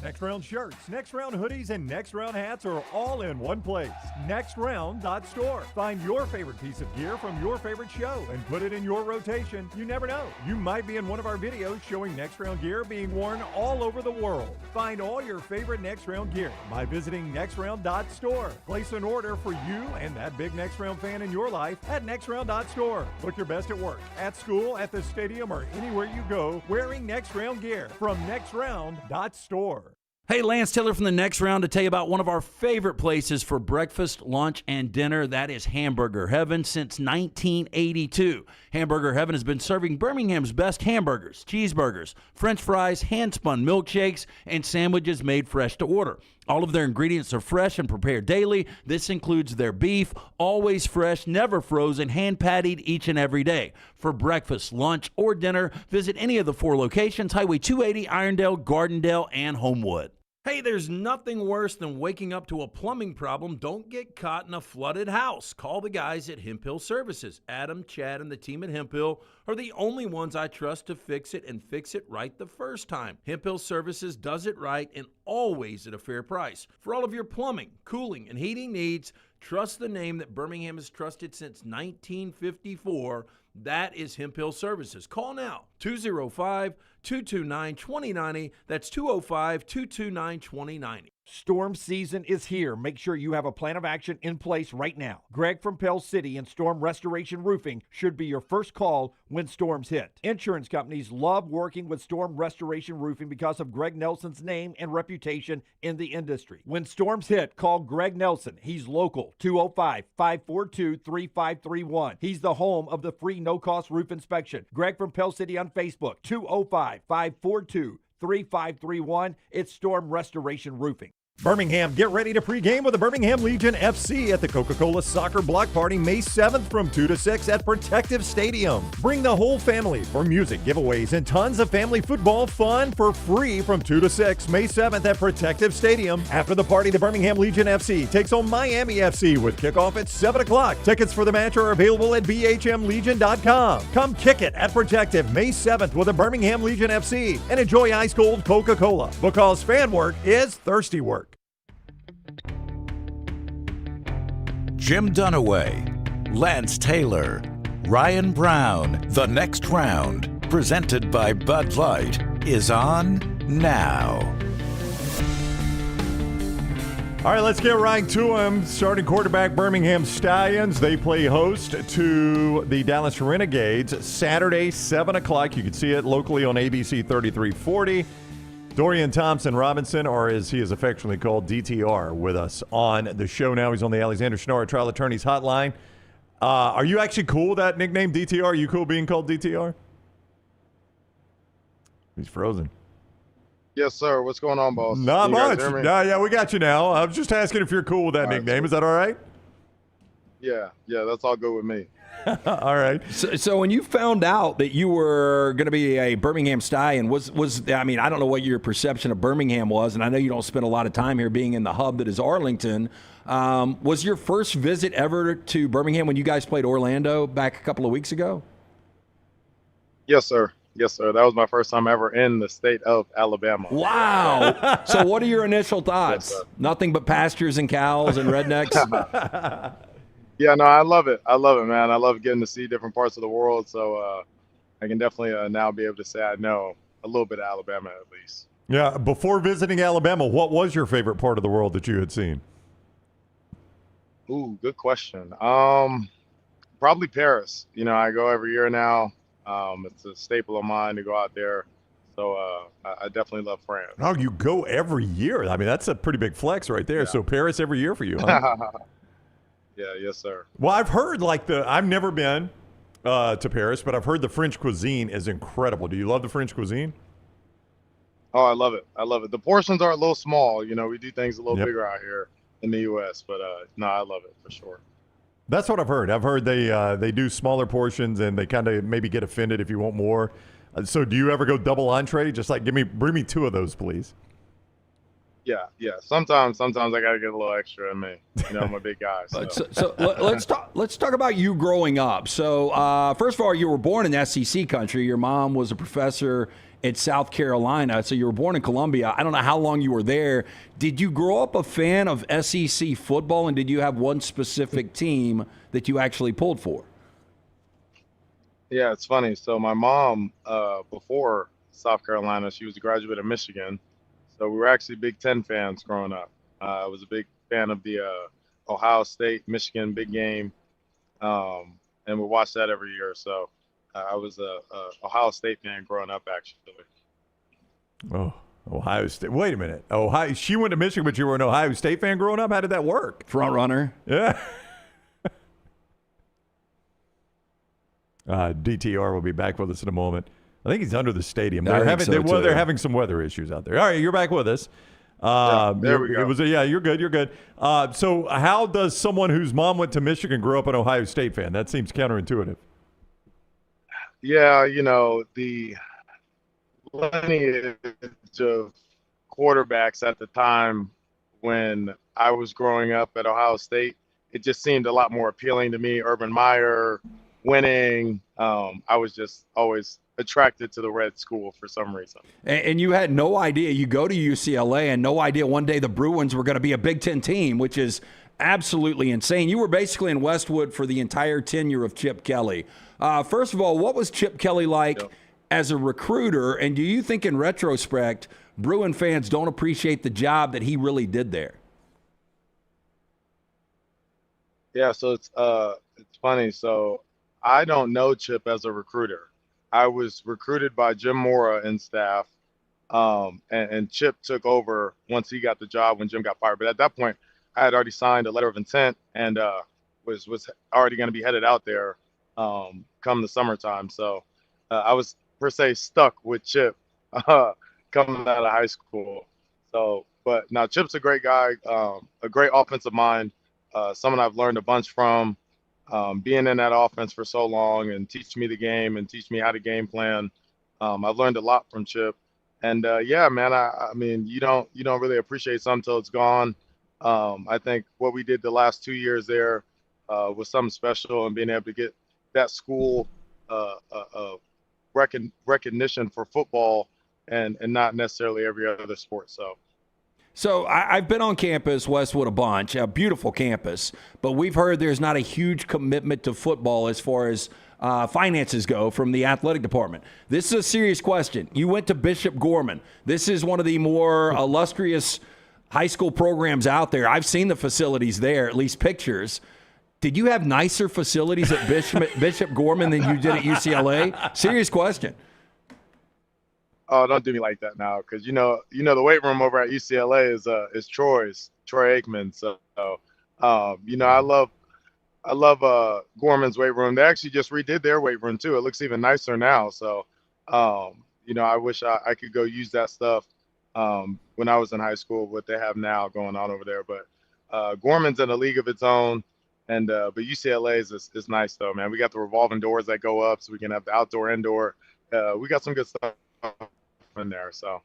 Next Round shirts, Next Round hoodies, and Next Round hats are all in one place. NextRound.store. Find your favorite piece of gear from your favorite show and put it in your rotation. You never know. You might be in one of our videos showing Next Round gear being worn all over the world. Find all your favorite Next Round gear by visiting NextRound.store. Place an order for you and that big Next Round fan in your life at NextRound.store. Look your best at work, at school, at the stadium, or anywhere you go wearing Next Round gear from NextRound.store. Hey, Lance Taylor from the Next Round to tell you about one of our favorite places for breakfast, lunch, and dinner. That is Hamburger Heaven since 1982. Hamburger Heaven has been serving Birmingham's best hamburgers, cheeseburgers, French fries, hand-spun milkshakes, and sandwiches made fresh to order. All of their ingredients are fresh and prepared daily. This includes their beef, always fresh, never frozen, hand-pattied each and every day. For breakfast, lunch, or dinner, visit any of the 4 locations, Highway 280, Irondale, Gardendale, and Homewood. Hey, there's nothing worse than waking up to a plumbing problem. Don't get caught in a flooded house. Call the guys at Hemphill Services. Adam, Chad, and the team at Hemphill are the only ones I trust to fix it and fix it right the first time. Hemphill Services does it right and always at a fair price. For all of your plumbing, cooling, and heating needs, trust the name that Birmingham has trusted since 1954. That is Hemphill Services. Call now, 205-229-2090. That's 205-229-2090. Storm season is here. Make sure you have a plan of action in place right now. Greg from Pell City and Storm Restoration Roofing should be your first call when storms hit. Insurance companies love working with Storm Restoration Roofing because of Greg Nelson's name and reputation in the industry. When storms hit, call Greg Nelson. He's local, 205-542-3531. He's the home of the free no-cost roof inspection. Greg from Pell City on Facebook, 205-542-3531. It's Storm Restoration Roofing. Birmingham, get ready to pregame with the Birmingham Legion FC at the Coca-Cola Soccer Block Party May 7th from 2 to 6 at Protective Stadium. Bring the whole family for music, giveaways, and tons of family football fun for free from 2 to 6 May 7th at Protective Stadium. After the party, the Birmingham Legion FC takes on Miami FC with kickoff at 7 o'clock. Tickets for the match are available at bhmlegion.com. Come kick it at Protective May 7th with the Birmingham Legion FC and enjoy ice-cold Coca-Cola because fan work is thirsty work. Jim Dunaway, Lance Taylor, Ryan Brown. The Next Round, presented by Bud Light, is on now. All right, let's get right to them. Starting quarterback Birmingham Stallions. They play host to the Dallas Renegades Saturday, 7 o'clock. You can see it locally on ABC 3340. Dorian Thompson-Robinson, or as he is affectionately called, DTR, with us on the show now. He's on the Alexander Schnarr Trial Attorneys Hotline. Are you actually cool with that nickname, DTR? Are you cool being called DTR? He's frozen. Yes, sir. What's going on, boss? Not much. Yeah, we got you now. I was just asking if you're cool with that nickname. Is that all right? Yeah, that's all good with me. All right. So when you found out that you were going to be a Birmingham Stallion, was I mean, I don't know what your perception of Birmingham was, and I know you don't spend a lot of time here being in the hub that is Arlington. Was your first visit ever to Birmingham when you guys played Orlando back a couple of weeks ago? Yes, sir. Yes, sir. That was my first time ever in the state of Alabama. Wow. So what are your initial thoughts? Yes, nothing but pastures and cows and rednecks? Yeah, no, I love it. I love it, man. I love getting to see different parts of the world. So I can definitely now be able to say I know a little bit of Alabama at least. Yeah. Before visiting Alabama, what was your favorite part of the world that you had seen? Ooh, good question. Probably Paris. You know, I go every year now. It's a staple of mine to go out there. So I definitely love France. Oh, you go every year. I mean, that's a pretty big flex right there. Yeah. So Paris every year for you, huh? Yeah, yes, sir. Well, I've heard I've never been to Paris, but I've heard the French cuisine is incredible. Do you love the French cuisine? Oh, I love it. I love it. The portions are a little small. You know, we do things a little bigger out here in the U.S., but no, I love it for sure. That's what I've heard. I've heard they do smaller portions and they kind of maybe get offended if you want more. So do you ever go double entree? Just like bring me 2 of those, please. Yeah. Sometimes I gotta get a little extra in me. You know, I'm a big guy. So let's talk about you growing up. So first of all, you were born in SEC country. Your mom was a professor at South Carolina. So you were born in Columbia. I don't know how long you were there. Did you grow up a fan of SEC football, and did you have one specific team that you actually pulled for? Yeah, it's funny. So my mom, before South Carolina, she was a graduate of Michigan. So we were actually Big Ten fans growing up. I was a big fan of the Ohio State, Michigan big game, and we watched that every year. So I was a Ohio State fan growing up, actually. Oh, Ohio State. Wait a minute. Ohio. She went to Michigan, but you were an Ohio State fan growing up? How did that work? Front runner. Yeah. DTR will be back with us in a moment. I think he's under the stadium. They're having some weather issues out there. All right, you're back with us. There we go. You're good. You're good. So how does someone whose mom went to Michigan grow up an Ohio State fan? That seems counterintuitive. Yeah, the lineage of quarterbacks at the time when I was growing up at Ohio State, it just seemed a lot more appealing to me. Urban Meyer, winning. I was just always attracted to the red school for some reason. And you had no idea. You go to UCLA and no idea one day the Bruins were going to be a Big Ten team, which is absolutely insane. You were basically in Westwood for the entire tenure of Chip Kelly. First of all, what was Chip Kelly like as a recruiter? And do you think in retrospect, Bruin fans don't appreciate the job that he really did there? Yeah, so it's funny. So I don't know Chip as a recruiter. I was recruited by Jim Mora and staff, and Chip took over once he got the job when Jim got fired. But at that point, I had already signed a letter of intent and was already going to be headed out there come the summertime. So I was, per se, stuck with Chip coming out of high school. So, but now Chip's a great guy, a great offensive mind, someone I've learned a bunch from. Being in that offense for so long and teach me the game and teach me how to game plan. I've learned a lot from Chip. And yeah, man, I mean, you don't really appreciate something until it's gone. I think what we did the last 2 years there was something special, and being able to get that school recognition for football and not necessarily every other sport. So I've been on campus, Westwood, a bunch, a beautiful campus, but we've heard there's not a huge commitment to football as far as finances go from the athletic department. This is a serious question. You went to Bishop Gorman. This is one of the more illustrious high school programs out there. I've seen the facilities there, at least pictures. Did you have nicer facilities at Bishop Gorman than you did at UCLA? Serious question. Oh, don't do me like that now, because the weight room over at UCLA is Troy Aikman. So I love Gorman's weight room. They actually just redid their weight room too. It looks even nicer now. So I wish I could go use that stuff when I was in high school. What they have now going on over there, but Gorman's in a league of its own. And but UCLA is nice though, man. We got the revolving doors that go up, so we can have the outdoor, indoor. We got some good stuff in there. So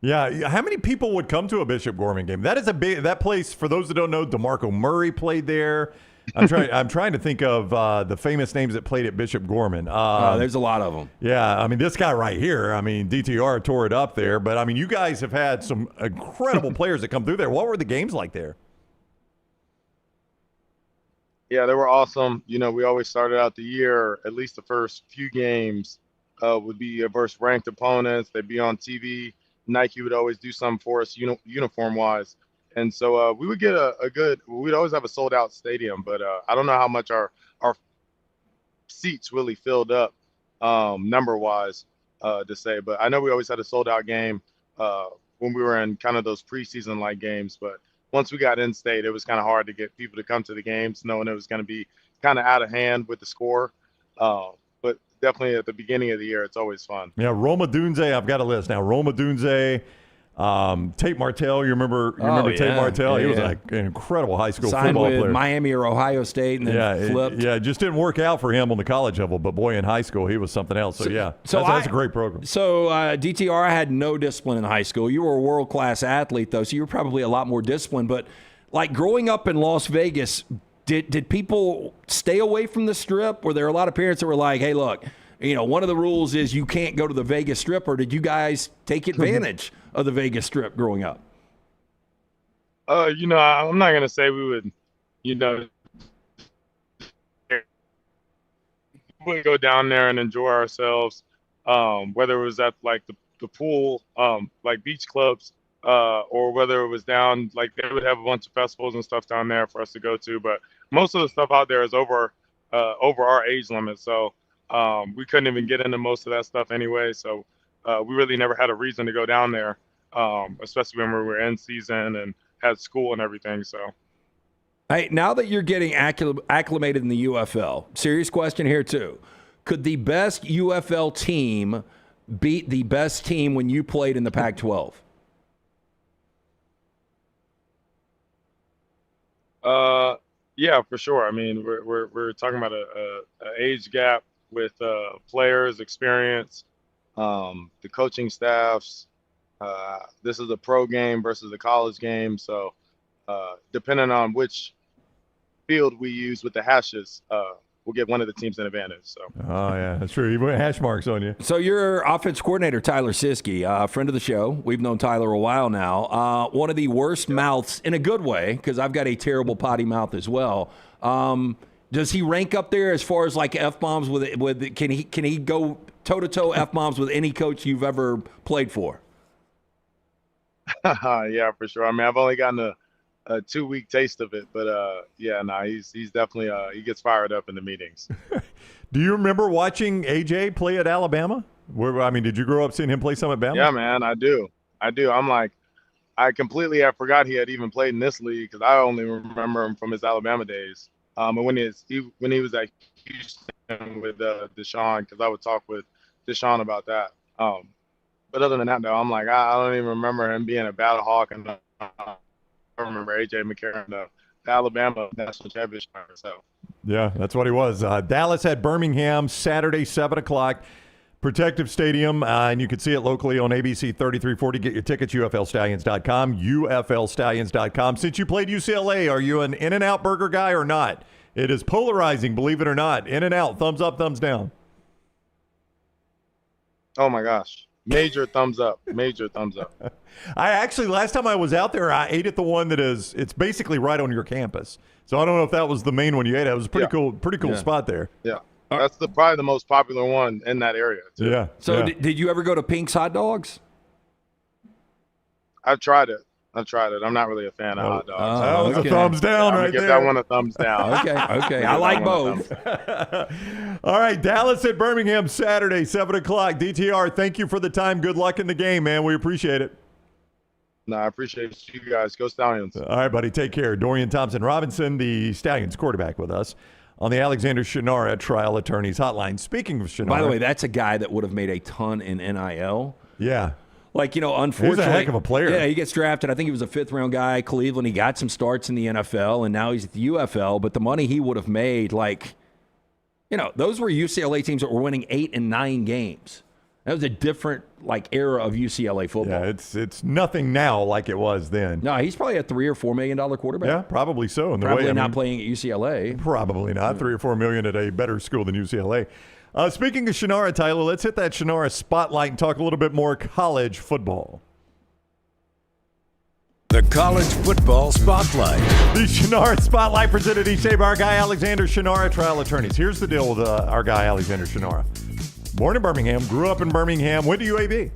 yeah, how many people would come to a Bishop Gorman game? That is that place. For those that don't know, DeMarco Murray played there. I'm trying to think of the famous names that played at Bishop Gorman. There's a lot of them. Yeah, I mean this guy right here. I mean DTR tore it up there, but I mean you guys have had some incredible players that come through there. What were the games like there? Yeah, they were awesome. We always started out the year, at least the first few games would be versus ranked opponents. They'd be on TV. Nike would always do something for us uniform-wise. And so we would get we'd always have a sold-out stadium, but I don't know how much our seats really filled up number-wise to say. But I know we always had a sold-out game when we were in kind of those preseason-like games. But once we got in state, it was kind of hard to get people to come to the games, knowing it was going to be kind of out of hand with the score. But definitely at the beginning of the year, it's always fun. Yeah, Roma Dunze, I've got a list now. Roma Dunze, Tate Martell. You remember Tate Martell? Yeah. He was an incredible high school football player. Miami or Ohio State and then flipped. It just didn't work out for him on the college level, but boy, in high school, he was something else. So that's a great program. So DTR had no discipline in high school. You were a world-class athlete, though, so you were probably a lot more disciplined. But like growing up in Las Vegas, did people stay away from the Strip? Were there a lot of parents that were like, hey, look, One of the rules is you can't go to the Vegas Strip, or did you guys take advantage of the Vegas Strip growing up? I'm not going to say we would, we would go down there and enjoy ourselves, whether it was at like the pool, like beach clubs, or whether it was down, like they would have a bunch of festivals and stuff down there for us to go to. But most of the stuff out there is over our age limit. So we couldn't even get into most of that stuff anyway. So we really never had a reason to go down there, especially when we were in season and had school and everything. So, hey, now that you're getting acclimated in the UFL, serious question here too. Could the best UFL team beat the best team when you played in the Pac-12? Yeah, for sure. I mean, we're talking about a age gap with players, experience, the coaching staffs. This is a pro game versus a college game, so depending on which field we use with the hashes, we'll give one of the teams an advantage. So. Oh yeah, that's true. You put hash marks on you. So your offense coordinator Tyler Siskey, friend of the show. We've known Tyler a while now. One of the worst mouths in a good way, because I've got a terrible potty mouth as well. Does he rank up there as far as like F-bombs with can he go toe-to-toe F-bombs with any coach you've ever played for? Yeah, for sure. I mean, I've only gotten a 2-week taste of it, but he's definitely he gets fired up in the meetings. Do you remember watching AJ play at Alabama? Did you grow up seeing him play some at Bama? Yeah, man, I do. I'm like, I forgot he had even played in this league because I only remember him from his Alabama days. And when he was at Houston with Deshaun, because I would talk with Deshaun about that. But other than that, though, I'm like, I don't even remember him being a battle hawk, and I remember A.J. McCarron, the Alabama national championship. So. Yeah, that's what he was. Dallas at Birmingham, Saturday, 7 o'clock, Protective Stadium, and you can see it locally on ABC 3340. Get your tickets, UFLStallions.com, UFLStallions.com. Since you played UCLA, are you an In-N-Out burger guy or not? It is polarizing, believe it or not. In-N-Out, thumbs up, thumbs down. Oh, my gosh. Major thumbs up. Major thumbs up. I actually, last time I was out there, I ate at the one it's basically right on your campus. So I don't know if that was the main one you ate. It was a pretty cool spot there. Yeah. That's probably the most popular one in that area, too. Yeah. So did you ever go to Pink's Hot Dogs? I've tried it. I'm not really a fan of hot dogs. That was a thumbs down right there. Give that one a thumbs down. Okay. I like both. All right, Dallas at Birmingham, Saturday, 7 o'clock. DTR, thank you for the time. Good luck in the game, man. We appreciate it. No, I appreciate you guys. Go Stallions. All right, buddy. Take care. Dorian Thompson-Robinson, the Stallions quarterback, with us on the Alexander Shinara Trial Attorneys Hotline. Speaking of Shinara. By the way, that's a guy that would have made a ton in NIL. Yeah. Like, unfortunately. He's a heck of a player. Yeah, he gets drafted. I think he was a 5th-round guy. Cleveland, he got some starts in the NFL, and now he's at the UFL. But the money he would have made, those were UCLA teams that were winning 8 and 9 games. That was a different, era of UCLA football. Yeah, it's nothing now like it was then. No, he's probably a $3 or $4 million quarterback. Yeah, probably so. Probably not playing at UCLA. Probably not. 3 or 4 million at a better school than UCLA. Speaking of Shinara, Tyler, let's hit that Shinara spotlight and talk a little bit more college football. The College Football Spotlight. The Shinara Spotlight presented each day by our guy, Alexander Shinara, Trial Attorneys. Here's the deal with our guy, Alexander Shinara. Born in Birmingham, grew up in Birmingham, went to UAB.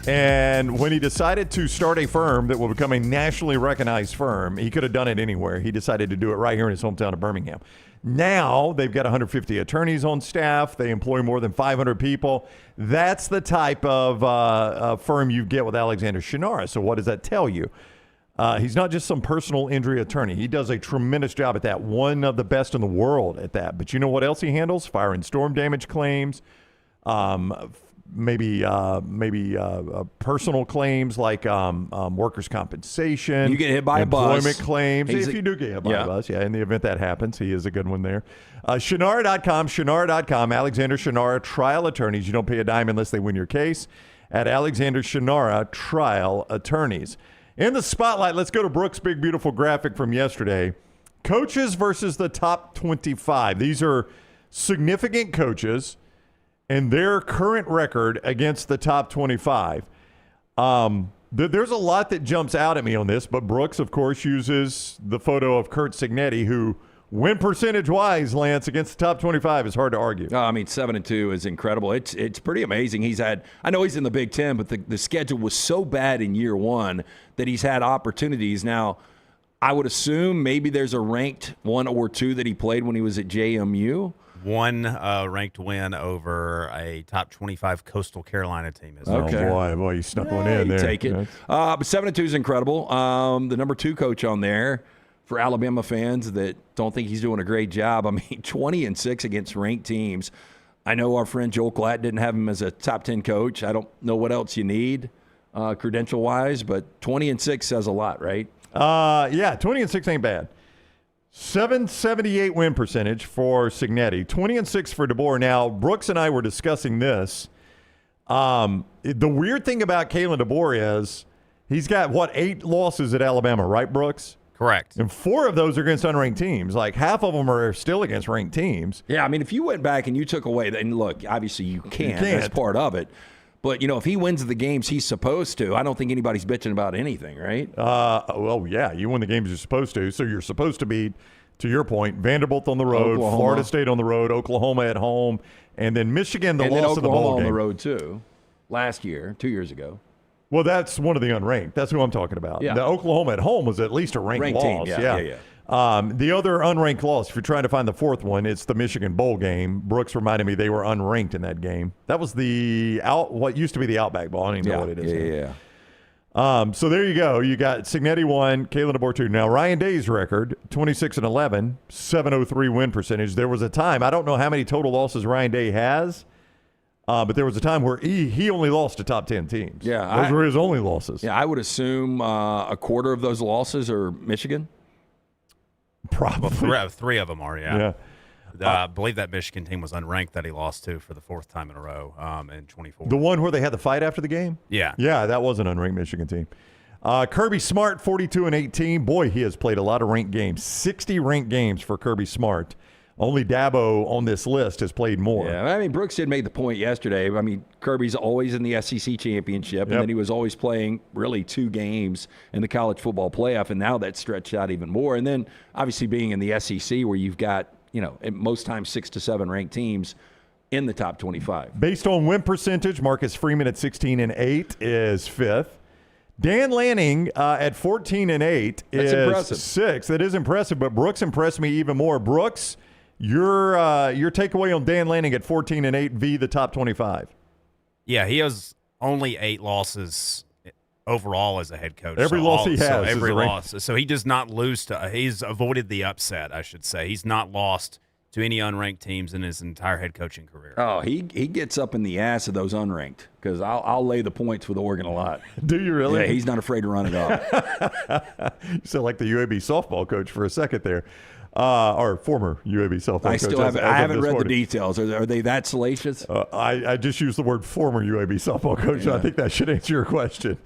And when he decided to start a firm that will become a nationally recognized firm, he could have done it anywhere. He decided to do it right here in his hometown of Birmingham. Now they've got 150 attorneys on staff. They employ more than 500 people. That's the type of firm you get with Alexander Shinara. So what does that tell you? He's not just some personal injury attorney. He does a tremendous job at that, one of the best in the world at that. But you know what else he handles? Fire and storm damage claims, maybe personal claims like workers' compensation. You get hit by a bus. Employment claims. If you do get hit by a bus, in the event that happens, he is a good one there. Shinara.com, Alexander Shinara, Trial Attorneys. You don't pay a dime unless they win your case at Alexander Shinara, Trial Attorneys. In the spotlight, let's go to Brooks' big, beautiful graphic from yesterday. Coaches versus the top 25. These are significant coaches. and their current record against the top 25. There's a lot that jumps out at me on this, but Brooks, of course, uses the photo of Curt Cignetti, who, win percentage-wise, Lance, against the top 25 is hard to argue. I mean, 7-2 is incredible. It's pretty amazing. I know he's in the Big Ten, but the schedule was so bad in year one that he's had opportunities. Now, I would assume maybe there's a ranked one or two that he played when he was at JMU. One ranked win over a top 25 Coastal Carolina team. Okay. Oh, boy, you snuck one in there. Take it. But 7-2 is incredible. The number 2 coach on there, for Alabama fans that don't think he's doing a great job, I mean, 20-6 against ranked teams. I know our friend Joel Klatt didn't have him as a top 10 coach. I don't know what else you need credential-wise, but 20-6 says a lot, right? Yeah, 20-6 ain't bad. 778 win percentage for Cignetti, 20-6 for DeBoer. Now, Brooks and I were discussing this. The weird thing about Kalen DeBoer is he's got, 8 losses at Alabama, right, Brooks? Correct. And 4 of those are against unranked teams. Like, half of them are still against ranked teams. Yeah, I mean, if you went back and you took away, and look, obviously you can't. That's part of it. But, if he wins the games he's supposed to, I don't think anybody's bitching about anything, right? Well, yeah, you win the games you're supposed to. So you're supposed to beat, to your point, Vanderbilt on the road, Oklahoma. Florida State on the road, Oklahoma at home, and then Michigan, the loss of the bowl game. on the road, too, last year, 2 years ago. Well, that's one of the unranked. That's who I'm talking about. Yeah. The Oklahoma at home was at least a ranked loss. Team. Yeah. The other unranked loss, if you're trying to find the 4th one, it's the Michigan Bowl game. Brooks reminded me they were unranked in that game. That was what used to be the Outback Bowl. I don't even know what it is. Yeah. So there you go. You got Cignetti 1, Kalen DeBoer 2. Now, Ryan Day's record, 26-11, 703 win percentage. There was a time, I don't know how many total losses Ryan Day has, but there was a time where he only lost to top 10 teams. Yeah. Those were his only losses. Yeah, I would assume a quarter of those losses are Michigan. Probably. Well, 3 of them are, yeah. I believe that Michigan team was unranked that he lost to for the 4th time in a row in 24. The one where they had the fight after the game? Yeah. Yeah, that was an unranked Michigan team. Kirby Smart, 42-18. Boy, he has played a lot of ranked games. 60 ranked games for Kirby Smart. Only Dabo on this list has played more. Yeah, I mean, Brooks did make the point yesterday. I mean, Kirby's always in the SEC championship, and then he was always playing really 2 games in the college football playoff, and now that's stretched out even more. And then, obviously, being in the SEC where you've got, at most times 6 to 7 ranked teams in the top 25. Based on win percentage, Marcus Freeman at 16-8 is 5th. Dan Lanning at 14-8 is impressive. 6th. That is impressive, but Brooks impressed me even more. Brooks, your takeaway on Dan Lanning at 14-8 v the top 25. Yeah, he has only 8 losses overall as a head coach. Every loss he has. So every loss. So he does not lose he's avoided the upset, I should say. He's not lost to any unranked teams in his entire head coaching career. Oh, he gets up in the ass of those unranked because I'll lay the points with Oregon a lot. Do you really? Yeah, he's not afraid to run it off. You sound like the UAB softball coach for a second there. Or former UAB softball coach. I haven't read the details. Are they that salacious? I just used the word former UAB softball coach. Yeah. I think that should answer your question.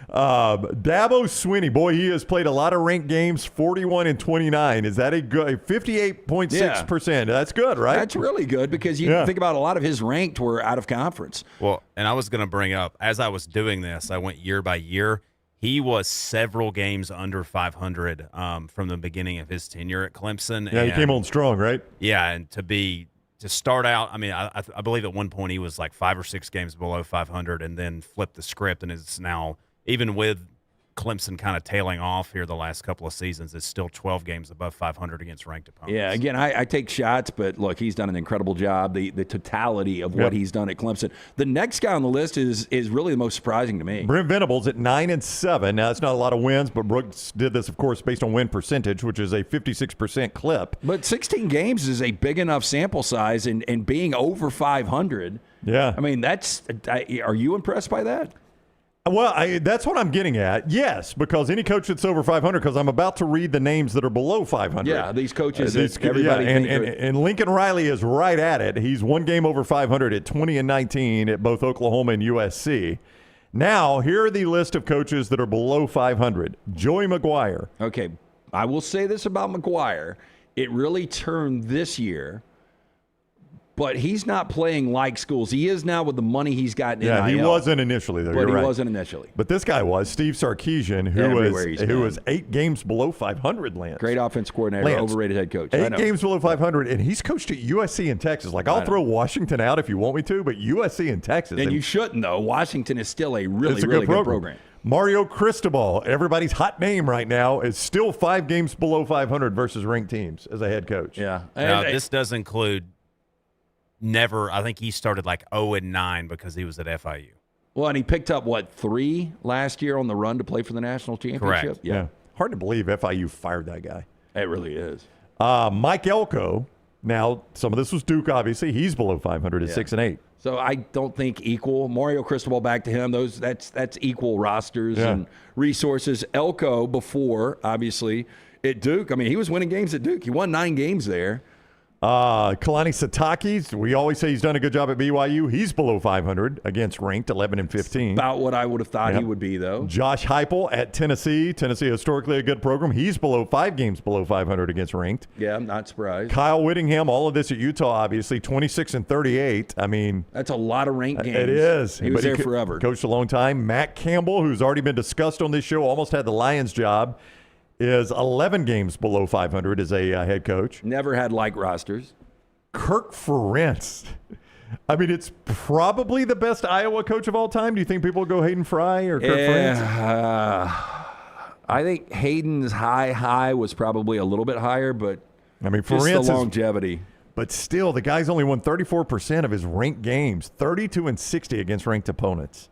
Dabo Swinney, boy, he has played a lot of ranked games, 41-29. Is that a good 58.6%? Yeah. That's good, right? That's really good because you think about a lot of his ranked were out of conference. Well, and I was going to bring up, as I was doing this, I went year by year. He was several games under 500 from the beginning of his tenure at Clemson. Yeah, he came on strong, right? Yeah, and to start out, I mean, I believe at one point he was like 5 or 6 games below 500 and then flipped the script and is now, even with Clemson kind of tailing off here the last couple of seasons, it's still 12 games above 500 against ranked opponents. Yeah, again, I take shots, but look, he's done an incredible job. The totality of what he's done at Clemson. The next guy on the list is really the most surprising to me. Brent Venables at 9-7. Now, it's not a lot of wins, but Brooks did this, of course, based on win percentage, which is a 56% clip. But 16 games is a big enough sample size, and being over 500. Yeah. I mean, are you impressed by that? Well, that's what I'm getting at. Yes, because any coach that's over 500, because I'm about to read the names that are below 500. Yeah, these coaches, everybody. And Lincoln Riley is right at it. He's 1 game over 500 at 20-19 at both Oklahoma and USC. Now, here are the list of coaches that are below 500. Joey McGuire. Okay, I will say this about McGuire. It really turned this year. But he's not playing like schools. He is now with the money he's gotten in Yeah, NIL. he wasn't initially, though. But You're he right. wasn't initially. But this guy was, Steve Sarkisian, who was 8 games below 500, Lance. Great offense coordinator, overrated head coach. 8 games below 500, and he's coached at USC and Texas. Like, I'll throw Washington out if you want me to, but USC and Texas. And you shouldn't, though. Washington is still a really, it's a really good program. Mario Cristobal, everybody's hot name right now, is still 5 games below 500 versus ranked teams as a head coach. Yeah. Now, this does include I think he started like 0-9 because he was at FIU. Well, and he picked up, 3 last year on the run to play for the national championship? Correct. Yeah. Hard to believe FIU fired that guy. It really is. Mike Elko, now some of this was Duke, obviously. He's below 500 at 6-8. So I don't think equal. Mario Cristobal, back to him. That's equal rosters and resources. Elko before, obviously, at Duke. I mean, he was winning games at Duke. He won 9 games there. Kalani Sitake, we always say he's done a good job at BYU. He's below 500 against ranked 11 and 15. About what I would have thought he would be, though. Josh Heupel at Tennessee. Tennessee historically a good program. He's below 5 games below 500 against ranked. Yeah, I'm not surprised. Kyle Whittingham, all of this at Utah, obviously 26 and 38. I mean, that's a lot of ranked games. It is. He was there forever. Coached a long time. Matt Campbell, who's already been discussed on this show, almost had the Lions job, is 11 games below 500 as a head coach. Never had like rosters. Kirk Ferentz. I mean, it's probably the best Iowa coach of all time. Do you think people go Hayden Fry or Kirk Ferentz? I think Hayden's high was probably a little bit higher, but I mean, just Ferentz the longevity. But still, the guy's only won 34% of his ranked games, 32 and 60 against ranked opponents.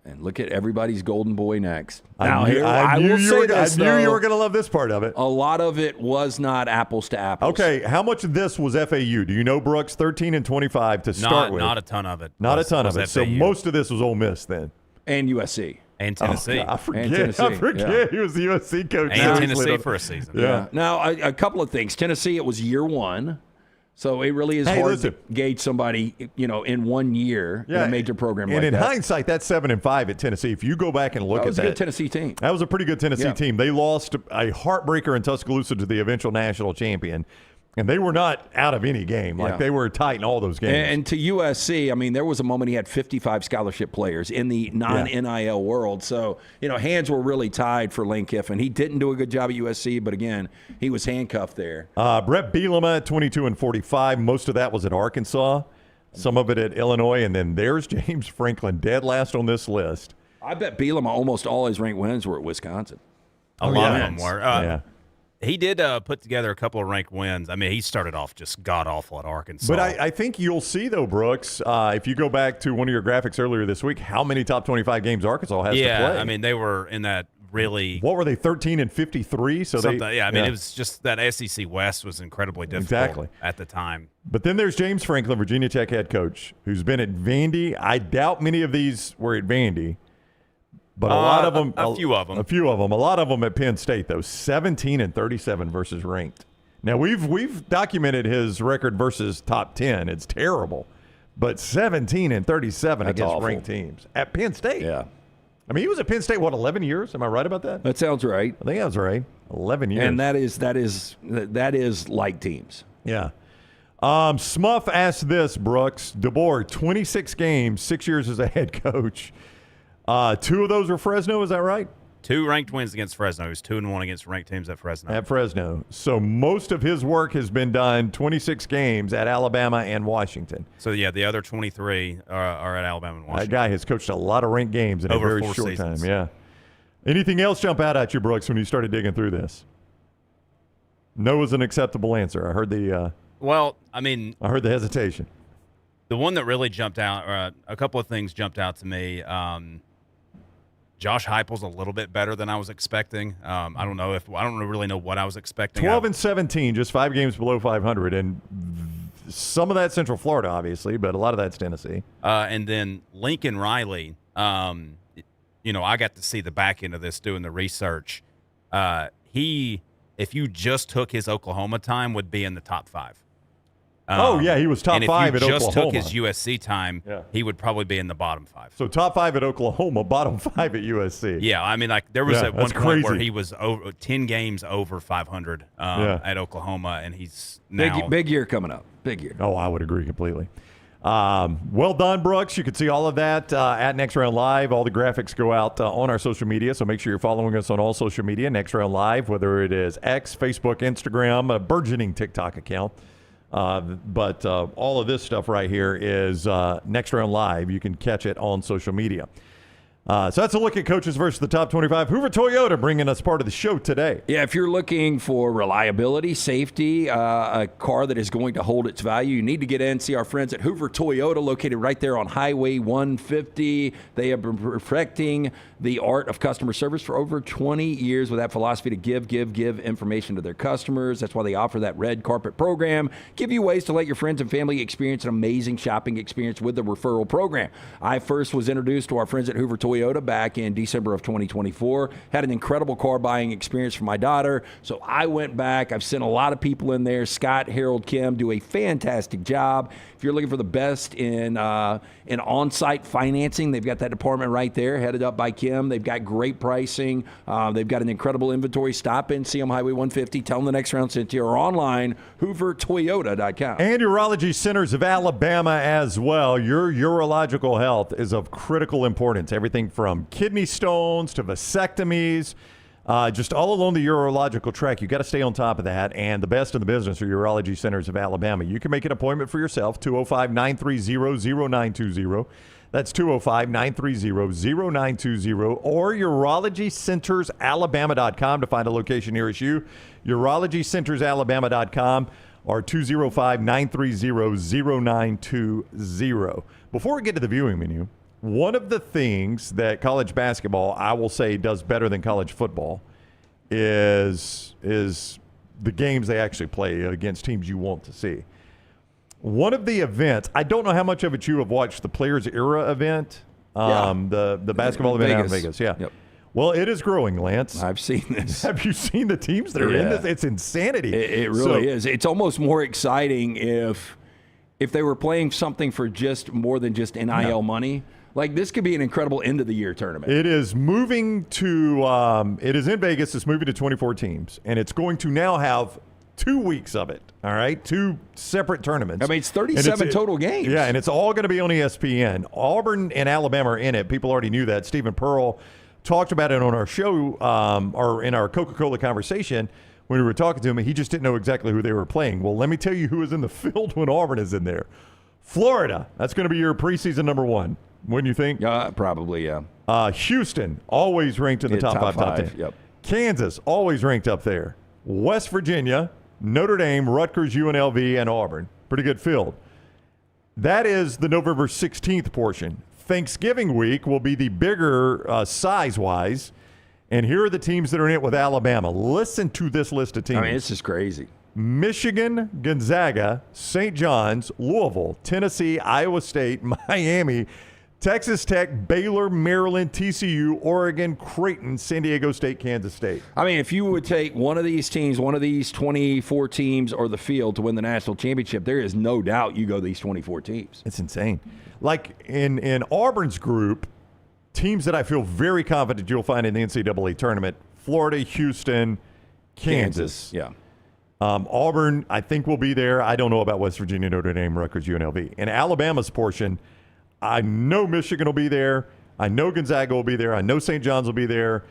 And look at everybody's golden boy next. I knew you were going to love this part of it. A lot of it was not apples to apples. Okay, how much of this was FAU? Do you know, Brooks? 13 and 25 to start with. Not a ton of it. Not a ton of it. So most of this was Ole Miss then. And USC. And Tennessee. I forget. He was the USC coach. And Tennessee for a season. Yeah. Now, a couple of things. Tennessee, it was year 1. So it really is hard to gauge somebody, in 1 year in a major program like that. And in hindsight, that's 7-5 at Tennessee. If you go back and look at that. That was a good Tennessee team. That was a pretty good Tennessee team. They lost a heartbreaker in Tuscaloosa to the eventual national champion. And they were not out of any game. Like, they were tight in all those games. And to USC, I mean, there was a moment he had 55 scholarship players in the non-NIL world. So, hands were really tied for Lane Kiffin. He didn't do a good job at USC, but again, he was handcuffed there. Brett Bielema at 22 and 45. Most of that was at Arkansas. Some of it at Illinois. And then there's James Franklin, dead last on this list. I bet Bielema, almost all his ranked wins were at Wisconsin. A lot of them were. He did put together a couple of ranked wins. I mean, he started off just god-awful at Arkansas. But I think you'll see, though, Brooks, if you go back to one of your graphics earlier this week, how many top 25 games Arkansas has to play. Yeah, I mean, they were in that really... What were they, 13 and 53? So it was just that SEC West was incredibly difficult at the time. But then there's James Franklin, Virginia Tech head coach, who's been at Vandy. I doubt many of these were at Vandy. But a lot of them, a few of them, a lot of them at Penn State though, 17 and 37 versus ranked. Now we've documented his record versus top 10. It's terrible, but 17 and 37 against ranked teams at Penn State. Yeah, I mean he was at Penn State 11 years? Am I right about that? That sounds right. I think that was right. 11 years, and that is like teams. Yeah. Smuff asked this, Brooks DeBoer, 26 games, 6 years as a head coach. 2 of those were Fresno, is that right? 2 ranked wins against Fresno. He was 2-1 against ranked teams at Fresno. So most of his work has been done 26 games at Alabama and Washington. So, the other 23 are at Alabama and Washington. That guy has coached a lot of ranked games in a very short seasons. time. Yeah. Anything else jump out at you, Brooks, when you started digging through this? No is an acceptable answer. I heard the hesitation. The one that really jumped out, a couple of things jumped out to me. Josh Heupel's a little bit better than I was expecting. I don't really know what I was expecting. 12 and 17, just 5 games below 500, and some of that Central Florida, obviously, but a lot of that's Tennessee. And then Lincoln Riley, I got to see the back end of this doing the research. If you just took his Oklahoma time, would be in the top 5. He was top 5 at Oklahoma. If you just took his USC time, he would probably be in the bottom 5. So top 5 at Oklahoma, bottom 5 at USC. Yeah, I mean, like there was at one point crazy. where he was 10 games over 500 at Oklahoma, and he's now big year coming up. Big year. Oh, I would agree completely. Well done, Brooks. You can see all of that at Next Round Live. All the graphics go out on our social media, so make sure you're following us on all social media, Next Round Live, whether it is X, Facebook, Instagram, a burgeoning TikTok account. But all of this stuff right here is Next Round Live. You can catch it on social media. So that's a look at coaches versus the top 25. Hoover Toyota bringing us part of the show today. Yeah, if you're looking for reliability, safety, a car that is going to hold its value, you need to get in and see our friends at Hoover Toyota, located right there on Highway 150. They have been perfecting the art of customer service for over 20 years with that philosophy to give information to their customers. That's why they offer that red carpet program. Give you ways to let your friends and family experience an amazing shopping experience with the referral program. I first was introduced to our friends at Hoover Toyota back in December of 2024. Had an incredible car buying experience for my daughter, so I went back. I've sent a lot of people in there. Scott, Harold, Kim do a fantastic job. If you're looking for the best in on-site financing, they've got that department right there, headed up by Kim. They've got great pricing. They've got an incredible inventory. Stop in, see them Highway 150. Tell them the Next Round sent you, or online, hoovertoyota.com. And Urology Centers of Alabama as well. Your urological health is of critical importance. Everything from kidney stones to vasectomies, just all along the urological track. You got to stay on top of that. And the best in the business are Urology Centers of Alabama. You can make an appointment for yourself, 205-930-0920. That's 205-930-0920, or urologycentersalabama.com to find a location nearest you. urologycentersalabama.com or 205-930-0920. Before we get to the viewing menu, one of the things that college basketball, I will say, does better than college football is the games they actually play against teams you want to see. One of the events, I don't know how much of it you have watched, the Players Era event, the basketball event out in Vegas. Yeah. Yep. Well, it is growing, Lance. I've seen this. Have you seen the teams that are in this? It's insanity. It really is. It's almost more exciting if they were playing something for just more than just NIL money. Like, this could be an incredible end-of-the-year tournament. It is moving to it is in Vegas. It's moving to 24 teams, and it's going to now have 2 weeks of it, all right? 2 separate tournaments. I mean, it's 37 total games. Yeah, and it's all going to be on ESPN. Auburn and Alabama are in it. People already knew that. Stephen Pearl talked about it on our show or in our Coca-Cola conversation when we were talking to him, and he just didn't know exactly who they were playing. Well, let me tell you who is in the field when Auburn is in there. Florida, that's going to be your preseason number 1. Wouldn't you think? Probably, yeah. Houston, always ranked in the top 5, top 10. Yep. Kansas, always ranked up there. West Virginia, Notre Dame, Rutgers, UNLV, and Auburn. Pretty good field. That is the November 16th portion. Thanksgiving week will be the bigger size-wise. And here are the teams that are in it with Alabama. Listen to this list of teams. I mean, it's just crazy. Michigan, Gonzaga, St. John's, Louisville, Tennessee, Iowa State, Miami, Texas Tech, Baylor, Maryland, TCU, Oregon, Creighton, San Diego State, Kansas State. I mean, if you would take one of these teams, one of these 24 teams or the field to win the national championship, there is no doubt you go these 24 teams. It's insane. Like in Auburn's group, teams that I feel very confident you'll find in the NCAA tournament, Florida, Houston, Kansas. Yeah. Auburn, I think, will be there. I don't know about West Virginia, Notre Dame, Rutgers, UNLV. In Alabama's portion, I know Michigan will be there. I know Gonzaga will be there. I know St. John's will be there.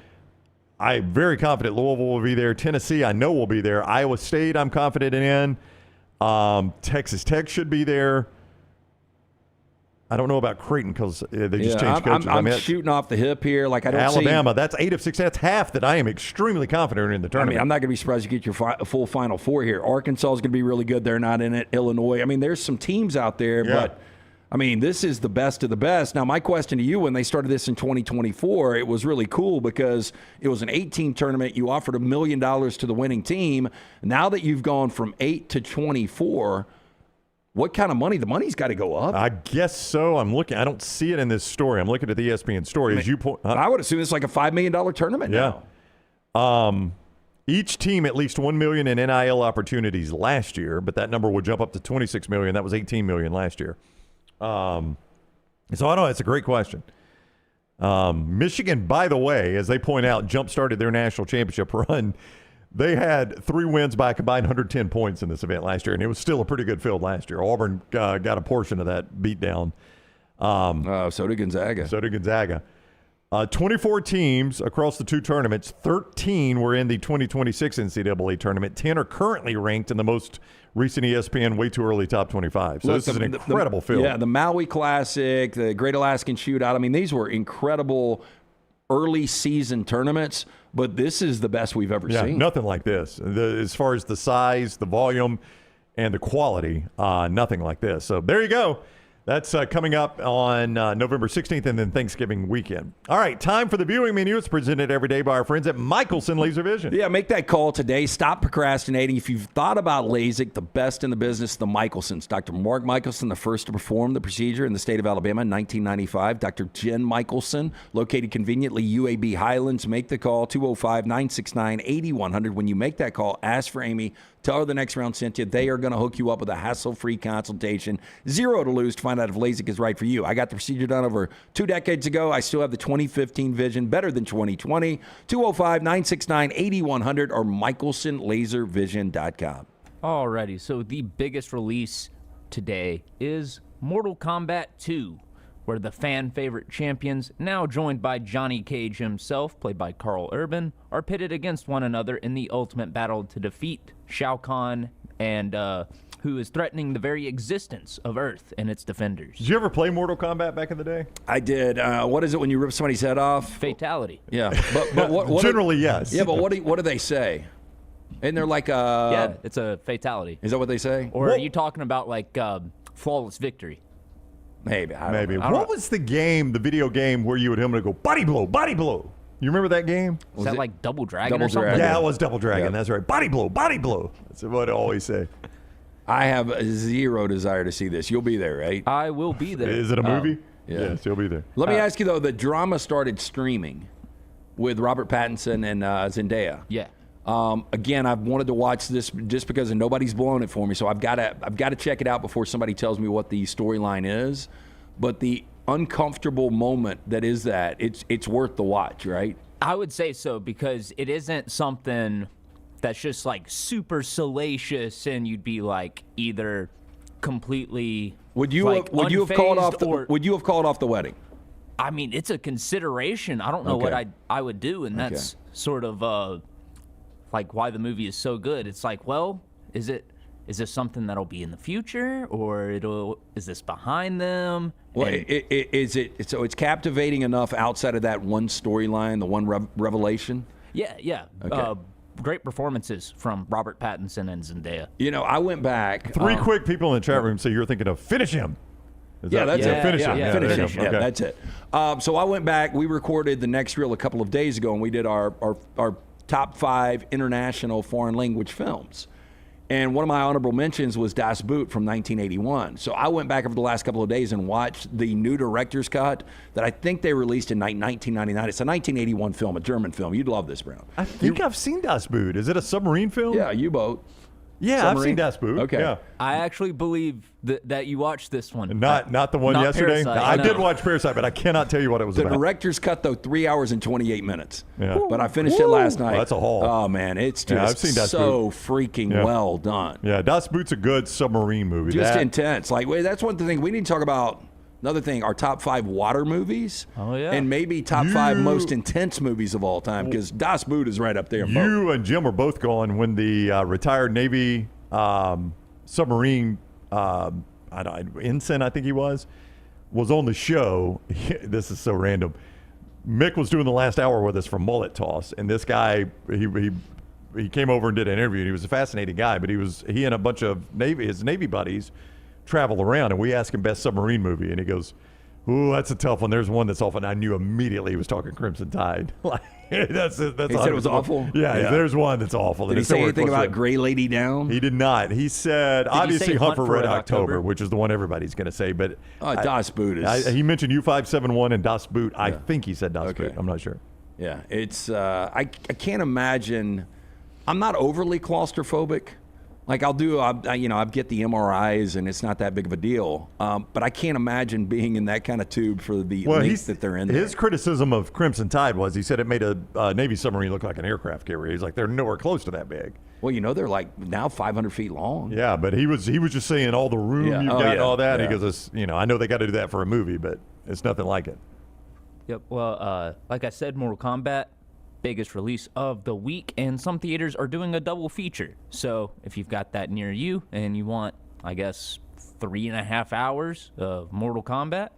I'm very confident Louisville will be there. Tennessee, I know will be there. Iowa State, I'm confident in. Texas Tech should be there. I don't know about Creighton because they just changed coaches. I'm shooting off the hip here. Like, I don't Alabama, that's 8 of 6. That's half that I am extremely confident in the tournament. I mean, I'm not going to be surprised you get your full Final Four here. Arkansas is going to be really good. They're not in it. Illinois. I mean, there's some teams out there, but I mean, this is the best of the best. Now, my question to you, when they started this in 2024, it was really cool because it was an 18 tournament. You offered $1 million to the winning team. Now that you've gone from 8 to 24, what kind of money? The money's got to go up. I guess so. I'm looking. I don't see it in this story. I'm looking at the ESPN story. I would assume it's like a $5 million tournament now. Each team at least $1 million in NIL opportunities last year, but that number would jump up to $26 million. That was $18 million last year. So I don't know. It's a great question. Michigan, by the way, as they point out, jump-started their national championship run. They had 3 wins by a combined 110 points in this event last year, and it was still a pretty good field last year. Auburn got a portion of that beatdown. So did Gonzaga. 24 teams across the 2 tournaments. 13 were in the 2026 NCAA tournament. 10 are currently ranked in the most recent ESPN Way Too Early Top 25. So this is an incredible field. Yeah, the Maui Classic, the Great Alaskan Shootout. I mean, these were incredible early season tournaments, but this is the best we've ever seen. Nothing like this. As far as the size, the volume, and the quality, nothing like this. So there you go. That's coming up on November 16th and then Thanksgiving weekend. All right, time for the viewing menu. It's presented every day by our friends at Michelson Laser Vision. Yeah, make that call today. Stop procrastinating. If you've thought about LASIK, the best in the business, the Michelsons. Dr. Mark Michelson, the first to perform the procedure in the state of Alabama in 1995. Dr. Jen Michelson, located conveniently UAB Highlands. Make the call, 205-969-8100. When you make that call, ask for Amy. Tell her the next round sent you. They are going to hook you up with a hassle-free consultation. 0 to lose to find out if LASIK is right for you. I got the procedure done over 2 decades ago. I still have the 2015 vision, better than 2020. 205-969-8100 or michelsonlaservision.com. Alrighty, so the biggest release today is Mortal Kombat 2, where the fan-favorite champions, now joined by Johnny Cage himself, played by Carl Urban, are pitted against one another in the ultimate battle to defeat Shao Kahn and who is threatening the very existence of Earth and its defenders. Did you ever play Mortal Kombat back in the day? I did. What is it when you rip somebody's head off? Fatality. Yeah, but what generally yes. Yeah, but what do they say? Isn't there like a... Yeah, it's a fatality. Is that what they say? Or are you talking about like flawless victory? Maybe. What was the video game where you would hit him and go, body blow, body blow? You remember that game? Was that like Double Dragon or something? Yeah, it was Double Dragon. Yeah. That's right. Body blow, body blow. That's what I always say. I have 0 desire to see this. You'll be there, right? I will be there. Is it a movie? Yeah. Yes, you'll be there. Let me ask you, though, the drama started streaming with Robert Pattinson and Zendaya. Yeah. Again, I've wanted to watch this just because nobody's blown it for me, so I've got to check it out before somebody tells me what the storyline is. But the uncomfortable moment that is that, it's worth the watch, right? I would say so, because it isn't something that's just like super salacious and you'd be like either completely would you have called off the wedding? I mean, it's a consideration. I don't know what I would do, and that's sort of like why the movie is so good. It's like, well, is this something that'll be in the future, or is this behind them? Well, so it's captivating enough outside of that one storyline, the one revelation? Yeah. Okay. Great performances from Robert Pattinson and Zendaya. You know, I went back. 3 quick people in the chat room say you're thinking of finish him. That's it. Finish him. Finish him. Yeah, that's it. So I went back. We recorded the next reel a couple of days ago, and we did our top 5 international foreign language films. And one of my honorable mentions was Das Boot from 1981. So I went back over the last couple of days and watched the new director's cut that I think they released in 1999. It's a 1981 film, a German film. You'd love this, Brown. I think I've seen Das Boot. Is it a submarine film? Yeah, U-boat. Yeah, Submarine? I've seen Das Boot. Okay. Yeah. I actually believe that you watched this one. Not the one yesterday. Parasite, I did watch Parasite, but I cannot tell you what it was the about. The director's cut, though, 3 hours and 28 minutes. Yeah. But I finished it last night. Well, that's a haul. Oh, man, it's just I've seen Das so Boot. freaking well done. Yeah, Das Boot's a good submarine movie. Just intense. Like, that's one thing we need to talk about. Another thing, our top 5 water movies. Oh, yeah. And maybe top 5 most intense movies of all time, because Das Boot is right up there. You and Jim were both going when the retired Navy submarine ensign, I think he was on the show. This is so random. Mick was doing the last hour with us from Mullet Toss, and this guy, he came over and did an interview, and he was a fascinating guy, but he and a bunch of his Navy buddies travel around, and we asked him best submarine movie, and he goes, "Ooh, that's a tough one. There's one that's awful." And I knew immediately he was talking Crimson Tide. That's he said it was awful? Yeah, there's one that's awful. Did he say anything about Gray Lady Down? He did not. He said, obviously, Hunt for Red October, which is the one everybody's going to say. But Das Boot is... he mentioned U-571 and Das Boot. I think he said Das Boot. I'm not sure. Yeah, it's... I can't imagine I'm not overly claustrophobic. Like I get the MRIs and it's not that big of a deal. But I can't imagine being in that kind of tube for the length that they're in there. His criticism of Crimson Tide was he said it made a Navy submarine look like an aircraft carrier. He's like, they're nowhere close to that big. Well, they're like now 500 feet long. Yeah, but he was just saying all the room you've got and all that. Yeah. He goes, I know they got to do that for a movie, but it's nothing like it. Yep. Well, like I said, Mortal Kombat, biggest release of the week, and some theaters are doing a double feature. So if you've got that near you and you want, I guess, 3.5 hours of Mortal Kombat,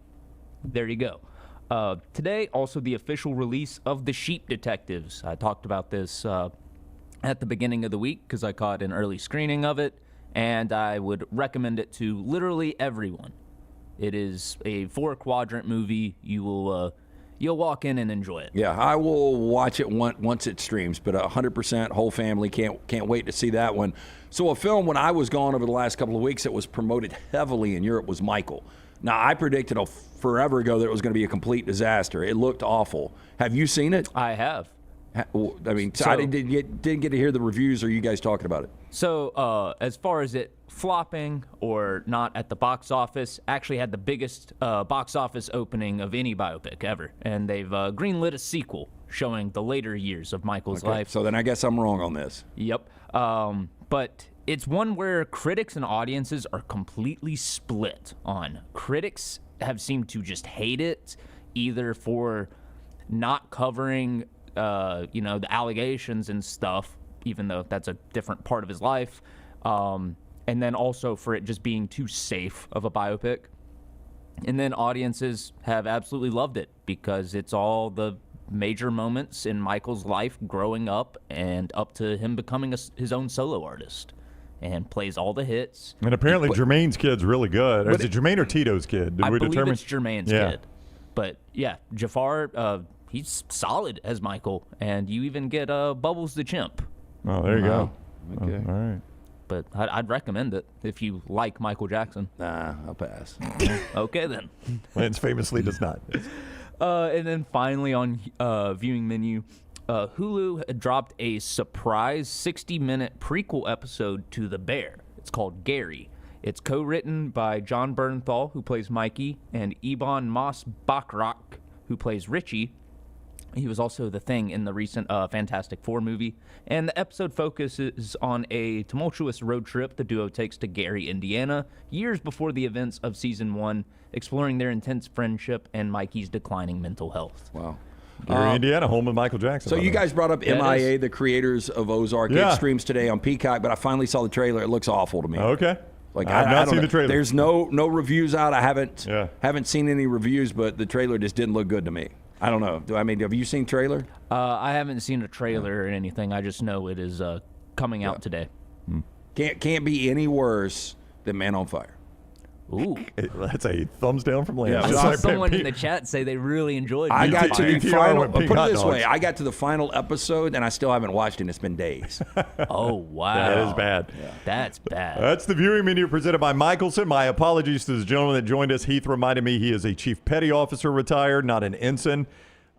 there you go. Today, also the official release of The Sheep Detectives. I talked about this at the beginning of the week because I caught an early screening of it, and I would recommend it to literally everyone. It is a 4-quadrant movie. You'll walk in and enjoy it. Yeah, I will watch it once it streams, but 100% whole family can't wait to see that one. So a film, when I was gone over the last couple of weeks, that was promoted heavily in Europe was Michael. Now, I predicted forever ago that it was going to be a complete disaster. It looked awful. Have you seen it? I have. I mean, I didn't get to hear the reviews or you guys talking about it. So as far as it flopping or not at the box office, actually had the biggest box office opening of any biopic ever. And they've greenlit a sequel showing the later years of Michael's life. So then I guess I'm wrong on this. Yep. But it's one where critics and audiences are completely split on. Critics have seemed to just hate it, either for not covering the allegations and stuff, even though that's a different part of his life. And then also for it just being too safe of a biopic. And then audiences have absolutely loved it because it's all the major moments in Michael's life growing up and up to him becoming his own solo artist, and plays all the hits. And apparently Jermaine's kid's really good. Is it Jermaine or Tito's kid? I believe it's Jermaine's kid. But yeah, Jafar, he's solid as Michael, and you even get Bubbles the Chimp. Oh, there you go. Okay. All right. But I'd recommend it if you like Michael Jackson. Nah, I'll pass. Okay, then. Lance famously does not. And then finally on viewing menu, Hulu had dropped a surprise 60-minute prequel episode to The Bear. It's called Gary. It's co-written by John Bernthal, who plays Mikey, and Ebon Moss-Bachrach, who plays Richie. He was also the Thing in the recent Fantastic Four movie. And the episode focuses on a tumultuous road trip the duo takes to Gary, Indiana, years before the events of Season 1, exploring their intense friendship and Mikey's declining mental health. Wow. Gary, Indiana, home of Michael Jackson. So you guys brought up MIA, the creators of Ozark. Yeah. It streams today on Peacock, but I finally saw the trailer. It looks awful to me. Okay. Like I've not seen the trailer. There's no reviews out. I haven't seen any reviews, but the trailer just didn't look good to me. I don't know. Have you seen trailer? I haven't seen a trailer or anything. I just know it is coming out today. Can't be any worse than Man on Fire. Ooh, that's a thumbs down from Lance. I saw someone in the chat say they really enjoyed it. I got to the final. Put it this way: I got to the final episode, and I still haven't watched it. It's been days. Oh wow, that is bad. Yeah. That's bad. That's the viewing menu presented by Michelson. My apologies to the gentleman that joined us. Heath reminded me he is a chief petty officer retired, not an ensign.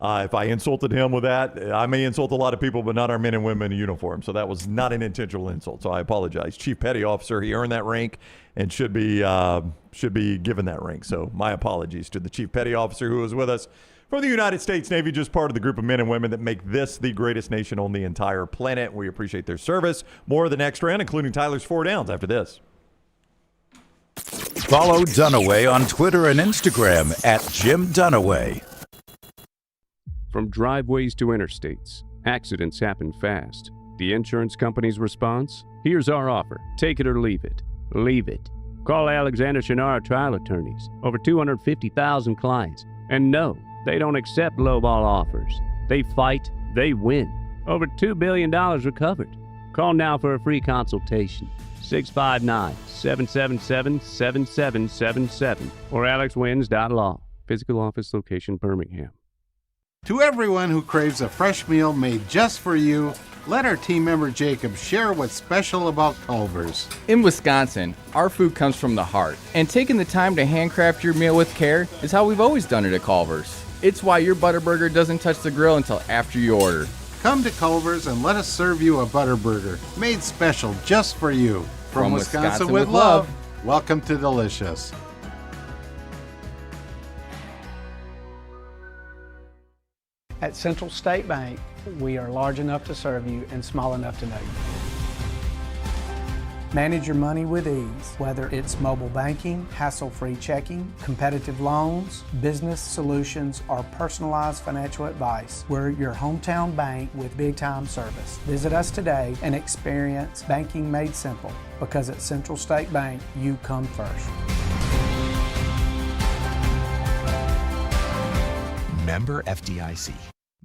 If I insulted him with that, I may insult a lot of people, but not our men and women in uniform. So that was not an intentional insult. So I apologize. Chief petty officer, he earned that rank and should be given that rank. So my apologies to the chief petty officer who was with us from the United States Navy, just part of the group of men and women that make this the greatest nation on the entire planet. We appreciate their service. More of the next round, including Tyler's 4 downs after this. Follow Dunaway on Twitter and Instagram at Jim Dunaway. From driveways to interstates, accidents happen fast. The insurance company's response? Here's our offer. Take it or leave it. Leave it. Call Alexander Shinar Trial Attorneys. Over 250,000 clients. And no, they don't accept lowball offers. They fight, they win. Over $2 billion recovered. Call now for a free consultation. 659-777-7777 or alexwins.law. Physical office location, Birmingham. To everyone who craves a fresh meal made just for you, let our team member Jacob share what's special about Culver's. In Wisconsin, our food comes from the heart, and taking the time to handcraft your meal with care is how we've always done it at Culver's. It's why your Butterburger doesn't touch the grill until after you order. Come to Culver's and let us serve you a butter burger made special just for you. From Wisconsin with love, welcome to Delicious. At Central State Bank, we are large enough to serve you and small enough to know you. Manage your money with ease, whether it's mobile banking, hassle-free checking, competitive loans, business solutions, or personalized financial advice. We're your hometown bank with big-time service. Visit us today and experience banking made simple, because at Central State Bank, you come first. Member FDIC.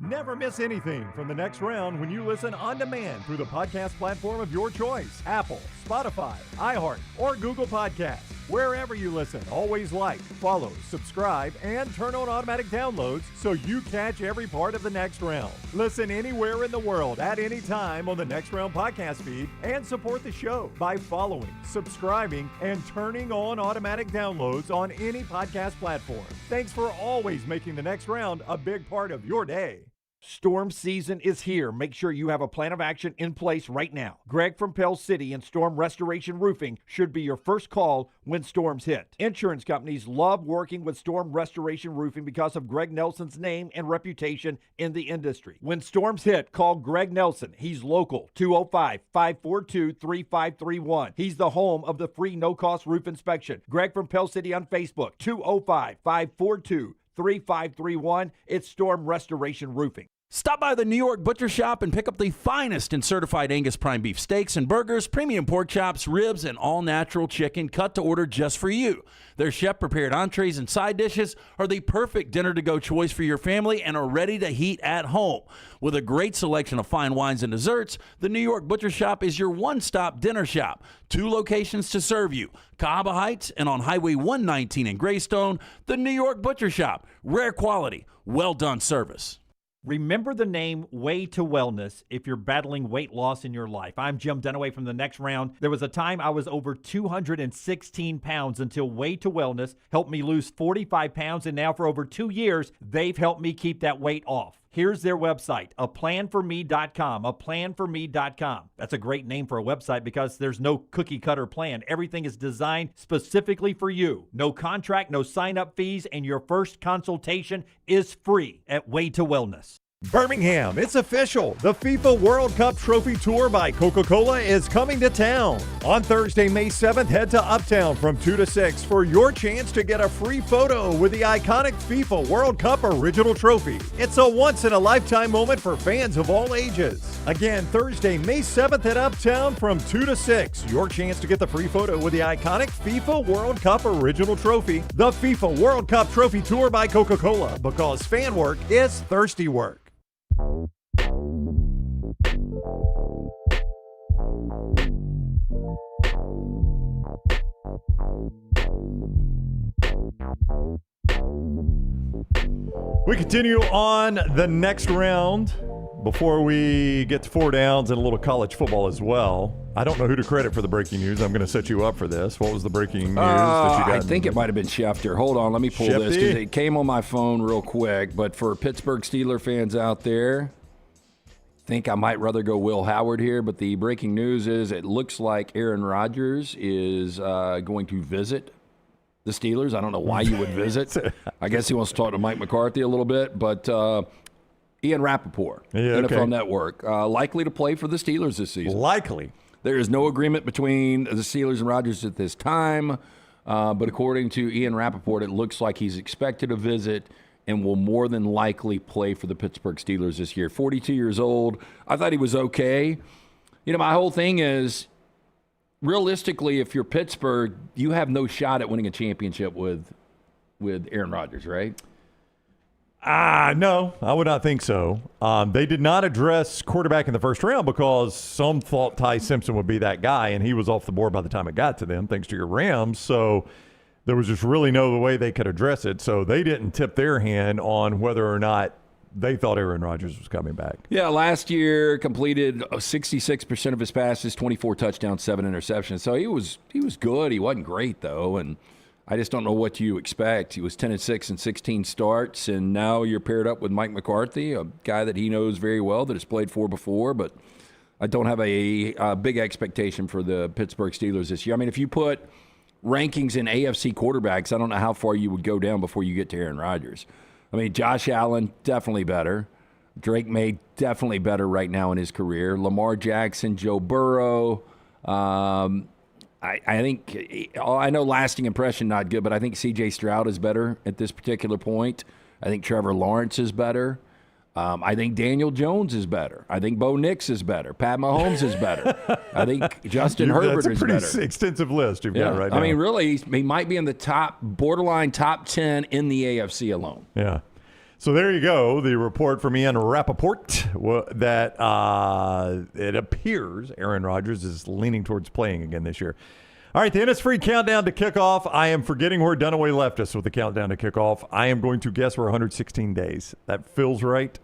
Never miss anything from the next round when you listen on demand through the podcast platform of your choice. Apple, Spotify, iHeart, or Google Podcasts. Wherever you listen, always like, follow, subscribe, and turn on automatic downloads so you catch every part of the next round. Listen anywhere in the world at any time on the Next Round podcast feed and support the show by following, subscribing, and turning on automatic downloads on any podcast platform. Thanks for always making the next round a big part of your day. Storm season is here. Make sure you have a plan of action in place right now. Greg from Pell City and Storm Restoration Roofing should be your first call when storms hit. Insurance companies love working with Storm Restoration Roofing because of Greg Nelson's name and reputation in the industry. When storms hit, call Greg Nelson. He's local, 205-542-3531. He's the home of the free no-cost roof inspection. Greg from Pell City on Facebook, 205-542-3531. It's Storm Restoration Roofing. Stop by the New York Butcher Shop and pick up the finest in certified Angus prime beef steaks and burgers, premium pork chops, ribs, and all-natural chicken cut to order just for you. Their chef-prepared entrees and side dishes are the perfect dinner-to-go choice for your family and are ready to heat at home. With a great selection of fine wines and desserts, the New York Butcher Shop is your one-stop dinner shop. 2 locations to serve you, Cahaba Heights and on Highway 119 in Greystone. The New York Butcher Shop. Rare quality, well-done service. Remember the name Way to Wellness if you're battling weight loss in your life. I'm Jim Dunaway from the Next Round. There was a time I was over 216 pounds until Way to Wellness helped me lose 45 pounds, and now for over 2 years, they've helped me keep that weight off. Here's their website, aplanforme.com, aplanforme.com. That's a great name for a website because there's no cookie-cutter plan. Everything is designed specifically for you. No contract, no sign-up fees, and your first consultation is free at Way to Wellness. Birmingham, it's official. The FIFA World Cup Trophy Tour by Coca-Cola is coming to town. On Thursday, May 7th, head to Uptown from 2 to 6 for your chance to get a free photo with the iconic FIFA World Cup Original Trophy. It's a once-in-a-lifetime moment for fans of all ages. Again, Thursday, May 7th at Uptown from 2 to 6. Your chance to get the free photo with the iconic FIFA World Cup Original Trophy. The FIFA World Cup Trophy Tour by Coca-Cola, because fan work is thirsty work. We continue on the next round. Before we get to 4 downs and a little college football as well, I don't know who to credit for the breaking news. I'm going to set you up for this. What was the breaking news that you got? I think it might have been Schefter. Hold on, let me pull this because it came on my phone real quick. But for Pittsburgh Steelers fans out there, I think I might rather go Will Howard here. But the breaking news is it looks like Aaron Rodgers is going to visit the Steelers. I don't know why you would visit. I guess he wants to talk to Mike McCarthy a little bit. But Ian Rappaport, NFL Network, likely to play for the Steelers this season. Likely. There is no agreement between the Steelers and Rodgers at this time. But according to Ian Rappaport, it looks like he's expected to visit and will more than likely play for the Pittsburgh Steelers this year. 42 years old. I thought he was okay. You know, my whole thing is, realistically, if you're Pittsburgh, you have no shot at winning a championship with Aaron Rodgers, right? No, I would not think so. They did not address quarterback in the first round because some thought Ty Simpson would be that guy, and he was off the board by the time it got to them, thanks to your Rams. So there was just really no way they could address it. So they didn't tip their hand on whether or not they thought Aaron Rodgers was coming back. Yeah, last year completed 66% of his passes, 24 touchdowns, 7 interceptions. So he was good. He wasn't great, though, and I just don't know what you expect. He was 10-6 in 16 starts, and now you're paired up with Mike McCarthy, a guy that he knows very well that has played for before, but I don't have a big expectation for the Pittsburgh Steelers this year. I mean, if you put rankings in AFC quarterbacks, I don't know how far you would go down before you get to Aaron Rodgers. I mean, Josh Allen, definitely better. Drake May, definitely better right now in his career. Lamar Jackson, Joe Burrow. I think, I know lasting impression not good, but I think C.J. Stroud is better at this particular point. I think Trevor Lawrence is better. I think Daniel Jones is better. I think Bo Nix is better. Pat Mahomes is better. I think Justin Herbert is better. That's a pretty extensive list you've got right now. I mean, really, he might be in the borderline top 10 in the AFC alone. Yeah. So there you go. The report from Ian Rappaport that it appears Aaron Rodgers is leaning towards playing again this year. All right, the Innisfree countdown to kickoff. I am forgetting where Dunaway left us with the countdown to kickoff. I am going to guess we're 116 days. That feels right.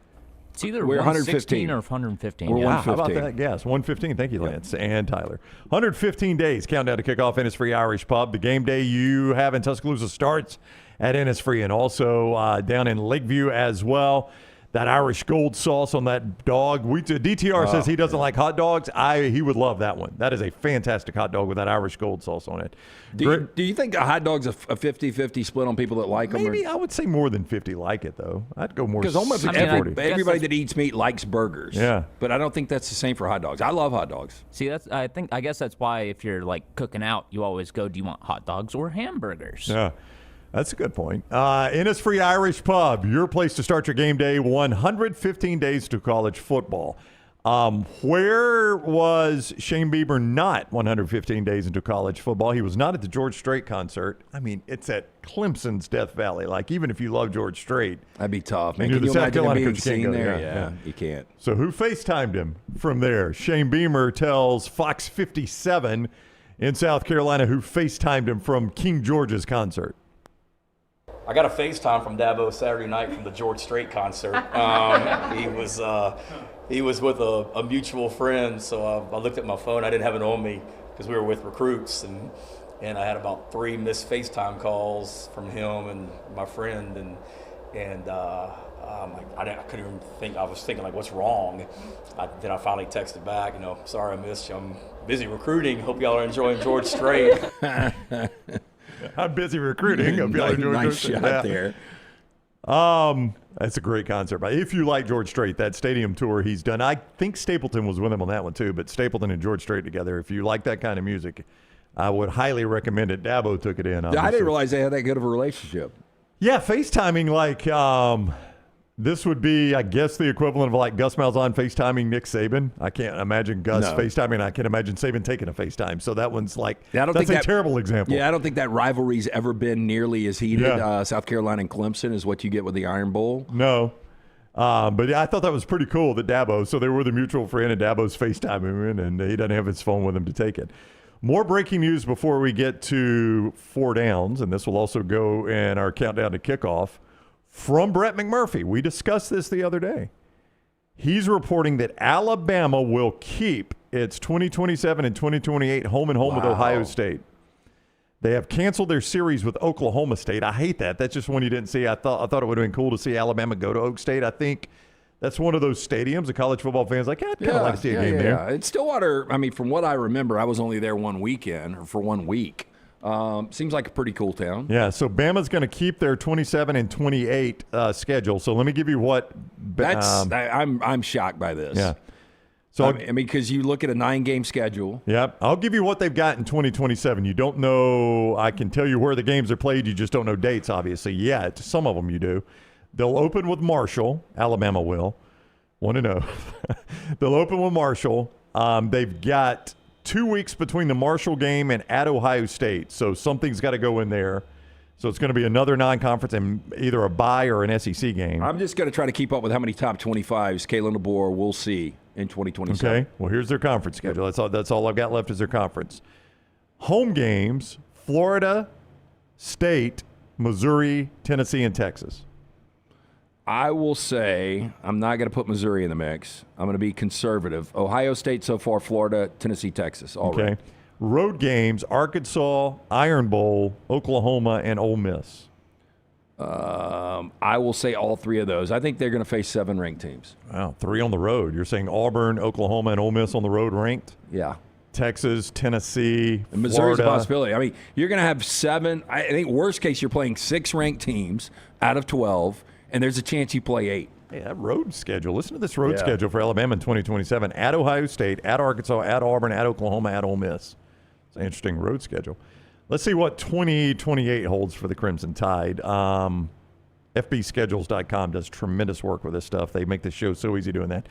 It's either 116 or 115. Wow, how about that guess? 115. Thank you, Lance and Tyler. 115 days countdown to kickoff. Innisfree Irish Pub. The game day you have in Tuscaloosa starts at Innisfree, and also down in Lakeview as well. That Irish gold sauce on that dog. DTR says he doesn't like hot dogs. He would love that one. That is a fantastic hot dog with that Irish gold sauce on it. Do you think a hot dog's a 50-50 split on people that like them? Maybe I would say more than 50 like it, though. I'd go more. Because almost everybody that eats meat likes burgers. Yeah. But I don't think that's the same for hot dogs. I love hot dogs. See, I guess that's why if you're like cooking out, you always go, do you want hot dogs or hamburgers? Yeah. That's a good point. Innisfree Irish Pub, your place to start your game day. 115 days to college football. Where was Shane Bieber not 115 days into college football? He was not at the George Strait concert. I mean, it's at Clemson's Death Valley. Like, even if you love George Strait. That'd be tough, man. Can you imagine him being seen there? Yeah, you can't. So who FaceTimed him from there? Shane Beamer tells Fox 57 in South Carolina who FaceTimed him from King George's concert. I got a FaceTime from Dabo Saturday night from the George Strait concert. He was with a mutual friend, so I looked at my phone. I didn't have it on me because we were with recruits, and I had about 3 missed FaceTime calls from him and my friend, and I couldn't even think. I was thinking, like, what's wrong? Then I finally texted back, sorry I missed you. I'm busy recruiting. Hope y'all are enjoying George Strait. I'm busy recruiting. Nice shot there. That's a great concert. But if you like George Strait, that stadium tour he's done, I think Stapleton was with him on that one too, but Stapleton and George Strait together, if you like that kind of music, I would highly recommend it. Dabo took it in. I didn't realize they had that good of a relationship. Yeah, FaceTiming, like, this would be, I guess, the equivalent of like Gus Malzahn FaceTiming Nick Saban. I can't imagine Gus FaceTiming. I can't imagine Saban taking a FaceTime. So that one's like, that's a terrible example. Yeah, I don't think that rivalry's ever been nearly as heated. Yeah. South Carolina and Clemson is what you get with the Iron Bowl. No. But yeah, I thought that was pretty cool that Dabo, so they were the mutual friend, and Dabo's FaceTiming him, and he doesn't have his phone with him to take it. More breaking news before we get to 4 downs, and this will also go in our countdown to kickoff. From Brett McMurphy. We discussed this the other day. He's reporting that Alabama will keep its 2027 and 2028 home and home with Ohio State. They have canceled their series with Oklahoma State. I hate that. That's just one you didn't see. I thought it would have been cool to see Alabama go to Oak State. I think that's one of those stadiums the college football fans like, I'd kind of like to see a game there. Yeah. It's Stillwater. I mean, from what I remember, I was only there one weekend or for 1 week. Seems like a pretty cool town. Yeah, so Bama's going to keep their 27 and 28 schedule. So let me give you what. I'm shocked by this. Yeah. So I mean, because you look at a 9-game schedule. Yep. I'll give you what they've got in 2027. You don't know. I can tell you where the games are played. You just don't know dates, obviously. Yeah, some of them you do. They'll open with Marshall. Alabama will. 1-0. They'll open with Marshall. They've got 2 weeks between the Marshall game and at Ohio State, so something's got to go in there. So it's going to be another non-conference and either a bye or an SEC game. I'm just going to try to keep up with how many top 25s Kalen DeBoer will see in 2027. Okay, well, here's their conference schedule. That's all I've got left is their conference. Home games, Florida, State, Missouri, Tennessee, and Texas. I will say I'm not going to put Missouri in the mix. I'm going to be conservative. Ohio State so far, Florida, Tennessee, Texas. All right. Road games, Arkansas, Iron Bowl, Oklahoma, and Ole Miss. I will say all three of those. I think they're going to face 7 ranked teams. Wow, 3 on the road. You're saying Auburn, Oklahoma, and Ole Miss on the road ranked? Yeah. Texas, Tennessee, and Missouri's Florida. a possibility. I mean, you're going to have 7. I think worst case you're playing 6 ranked teams out of 12, and there's a chance you play 8. Hey, that road schedule. Listen to this road schedule for Alabama in 2027. At Ohio State, at Arkansas, at Auburn, at Oklahoma, at Ole Miss. It's an interesting road schedule. Let's see what 2028 holds for the Crimson Tide. FBschedules.com does tremendous work with this stuff. They make the show so easy doing that.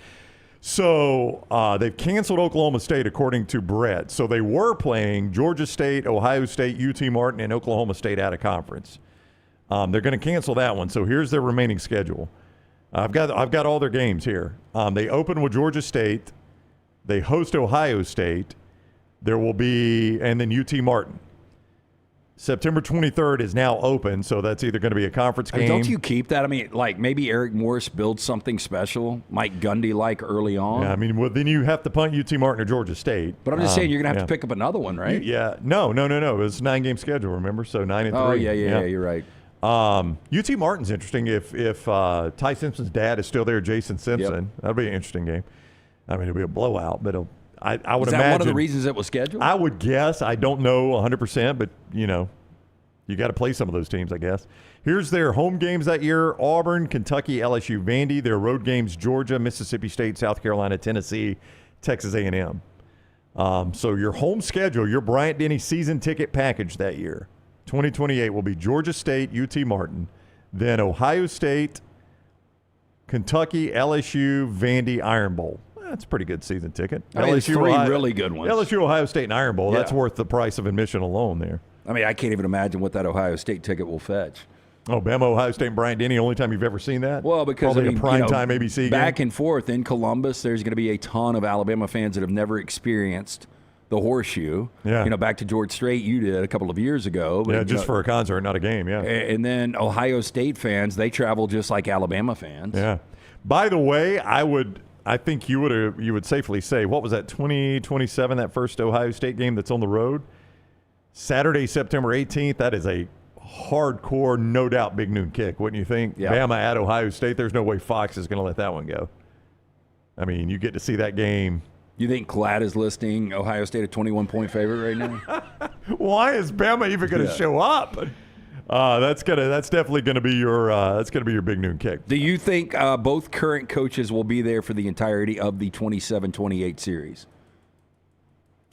So they've canceled Oklahoma State, according to Brett. So they were playing Georgia State, Ohio State, UT Martin, and Oklahoma State out of conference. They're going to cancel that one. So here's their remaining schedule. I've got all their games here. They open with Georgia State. They host Ohio State. There will be, and then UT Martin. September 23rd is now open, so that's either going to be a conference game. Don't you keep that? I mean, like maybe Eric Morris builds something special, Mike Gundy-like early on. Yeah, I mean, well, then you have to punt UT Martin or Georgia State. But I'm just saying you're going to have to pick up another one, right? No. It was a 9-game schedule, remember? So 9-3. Oh, yeah, you're right. UT Martin's interesting if Ty Simpson's dad is still there, Jason Simpson. That'll be an interesting game. I mean, it'll be a blowout, but I would imagine. Is that one of the reasons it was scheduled? I would guess. I don't know 100%, but, you got to play some of those teams, I guess. Here's their home games that year: Auburn, Kentucky, LSU, Vandy. Their road games: Georgia, Mississippi State, South Carolina, Tennessee, Texas A&M. So your home schedule, your Bryant-Denny season ticket package that year, 2028, will be Georgia State, UT Martin, then Ohio State, Kentucky, LSU, Vandy, Iron Bowl. That's a pretty good season ticket. I mean, LSU, 3 really good ones. LSU, Ohio State, and Iron Bowl. That's worth the price of admission alone there. I mean, I can't even imagine what that Ohio State ticket will fetch. Oh, Bama, Ohio State, and Bryant-Denny, only time you've ever seen that? Well, because probably a primetime ABC game. Back and forth in Columbus, there's going to be a ton of Alabama fans that have never experienced the horseshoe. Yeah. Back to George Strait, you did a couple of years ago. But, just for a concert, not a game, And then Ohio State fans, they travel just like Alabama fans. Yeah. By the way, I think you would safely say, what was that, 2027, that first Ohio State game that's on the road? Saturday, September 18th, that is a hardcore, no doubt, big noon kick, wouldn't you think? Yeah. Bama at Ohio State, there's no way Fox is going to let that one go. I mean, you get to see that game. You think Glad is listing Ohio State a 21-point favorite right now? Why is Bama even going to show up? That's definitely going to be your big noon kick. Do you think both current coaches will be there for the entirety of the 27-28 series?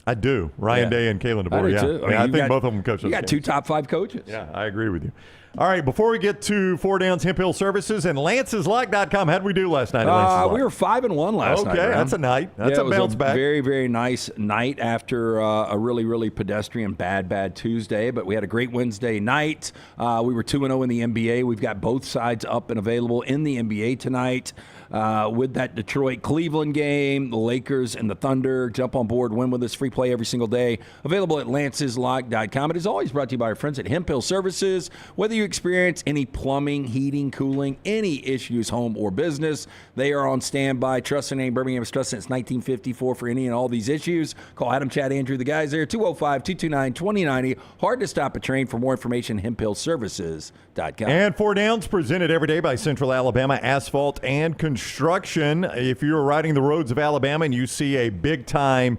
I do. Ryan Day and Kalen DeBoer. I do too. I think both of them coach those You got games. 2 top 5 coaches. Yeah, I agree with you. All right, before we get to 4 Downs Hemp Hill Services and Lance'sLock.com, how did we do last night at Lance's Lock? We were 5-1 last night. Okay, that's a night. That's a bounce back. Very, very nice night after a really, really pedestrian, bad Tuesday. But we had a great Wednesday night. We were 2-0 in the NBA. We've got both sides up and available in the NBA tonight. With that Detroit-Cleveland game, the Lakers and the Thunder. Jump on board, win with us, free play every single day. Available at Lance'sLock.com. It is always brought to you by our friends at Hemp Hill Services. Whether you experience any plumbing, heating, cooling, any issues, home or business, they are on standby. Trust the name. Birmingham has trusted since 1954 for any and all these issues. Call Adam, Chad, Andrew, the guys there, 205-229-2090. Hard to stop a train. For more information, hemphillservices.com. And 4 Downs presented every day by Central Alabama Asphalt and Construction. If you're riding the roads of Alabama and you see a big-time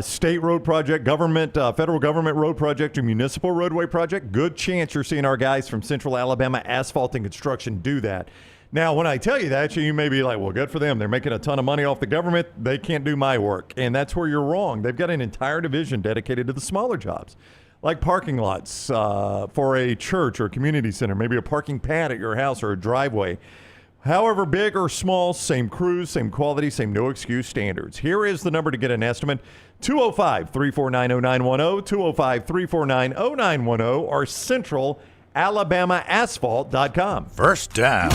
state road project, federal government road project, or municipal roadway project, good chance you're seeing our guys from Central Alabama Asphalt and Construction do that. Now, when I tell you that, you may be like, well, good for them. They're making a ton of money off the government. They can't do my work. And that's where you're wrong. They've got an entire division dedicated to the smaller jobs, like parking lots for a church or a community center, maybe a parking pad at your house or a driveway. However big or small, same crews, same quality, same no excuse standards. Here is the number to get an estimate: 205-349-0910, 205-349-0910, or CentralAlabamaAsphalt.com. First down.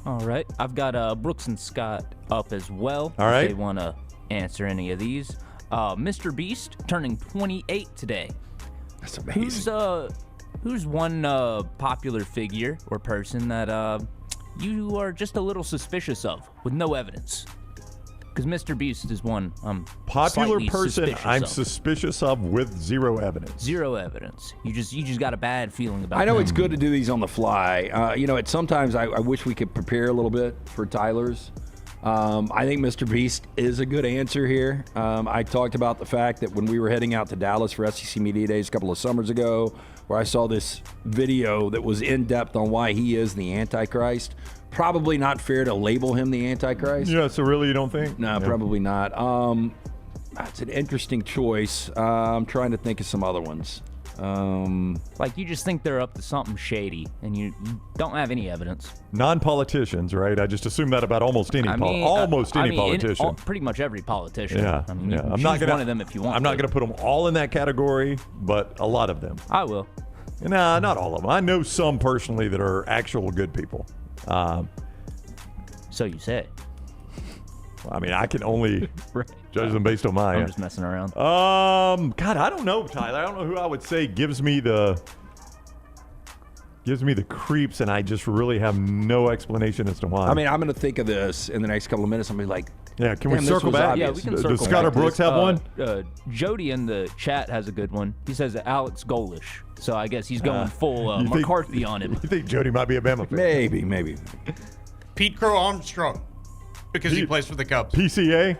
All right. I've got Brooks and Scott up as well. All right. If they want to answer any of these. Mr. Beast turning 28 today. That's amazing. Who's one popular figure or person that you are just a little suspicious of with no evidence? Because Mr. Beast is one Popular slightly person suspicious I'm of. suspicious of with zero evidence. Zero evidence. You just got a bad feeling about. I know him. it's good to do these on the fly. Sometimes I wish we could prepare a little bit for Tyler's. I think Mr. Beast is a good answer here. I talked about the fact that when we were heading out to Dallas for SEC Media Days a couple of summers ago, where I saw this video that was in depth on why he is the Antichrist. Probably not fair to label him the Antichrist. Yeah, so really you don't think? No, probably not. That's an interesting choice. I'm trying to think of some other ones. Like, you just think they're up to something shady, and you don't have any evidence. Non-politicians, right? I just assume that about almost any politician. Pretty much every politician. Yeah, I mean, yeah. you I'm choose not gonna, one of them if you want. I'm not going to put them all in that category, but a lot of them. I will. Nah, not all of them. I know some personally that are actual good people. So you say. I mean, I can only judge them based on mine. I'm just messing around. God, I don't know, Tyler. I don't know who I would say gives me the creeps, and I just really have no explanation as to why. I mean, I'm going to think of this in the next couple of minutes. I'm going to be like, yeah, can we circle back? Yeah, we can circle Does Scott or back. Brooks have one? Jody in the chat has a good one. He says Alex Golish. So I guess he's going full McCarthy on him. You think Jody might be a Bama fan? Maybe. Pete Crow Armstrong, because he plays for the Cubs. PCA?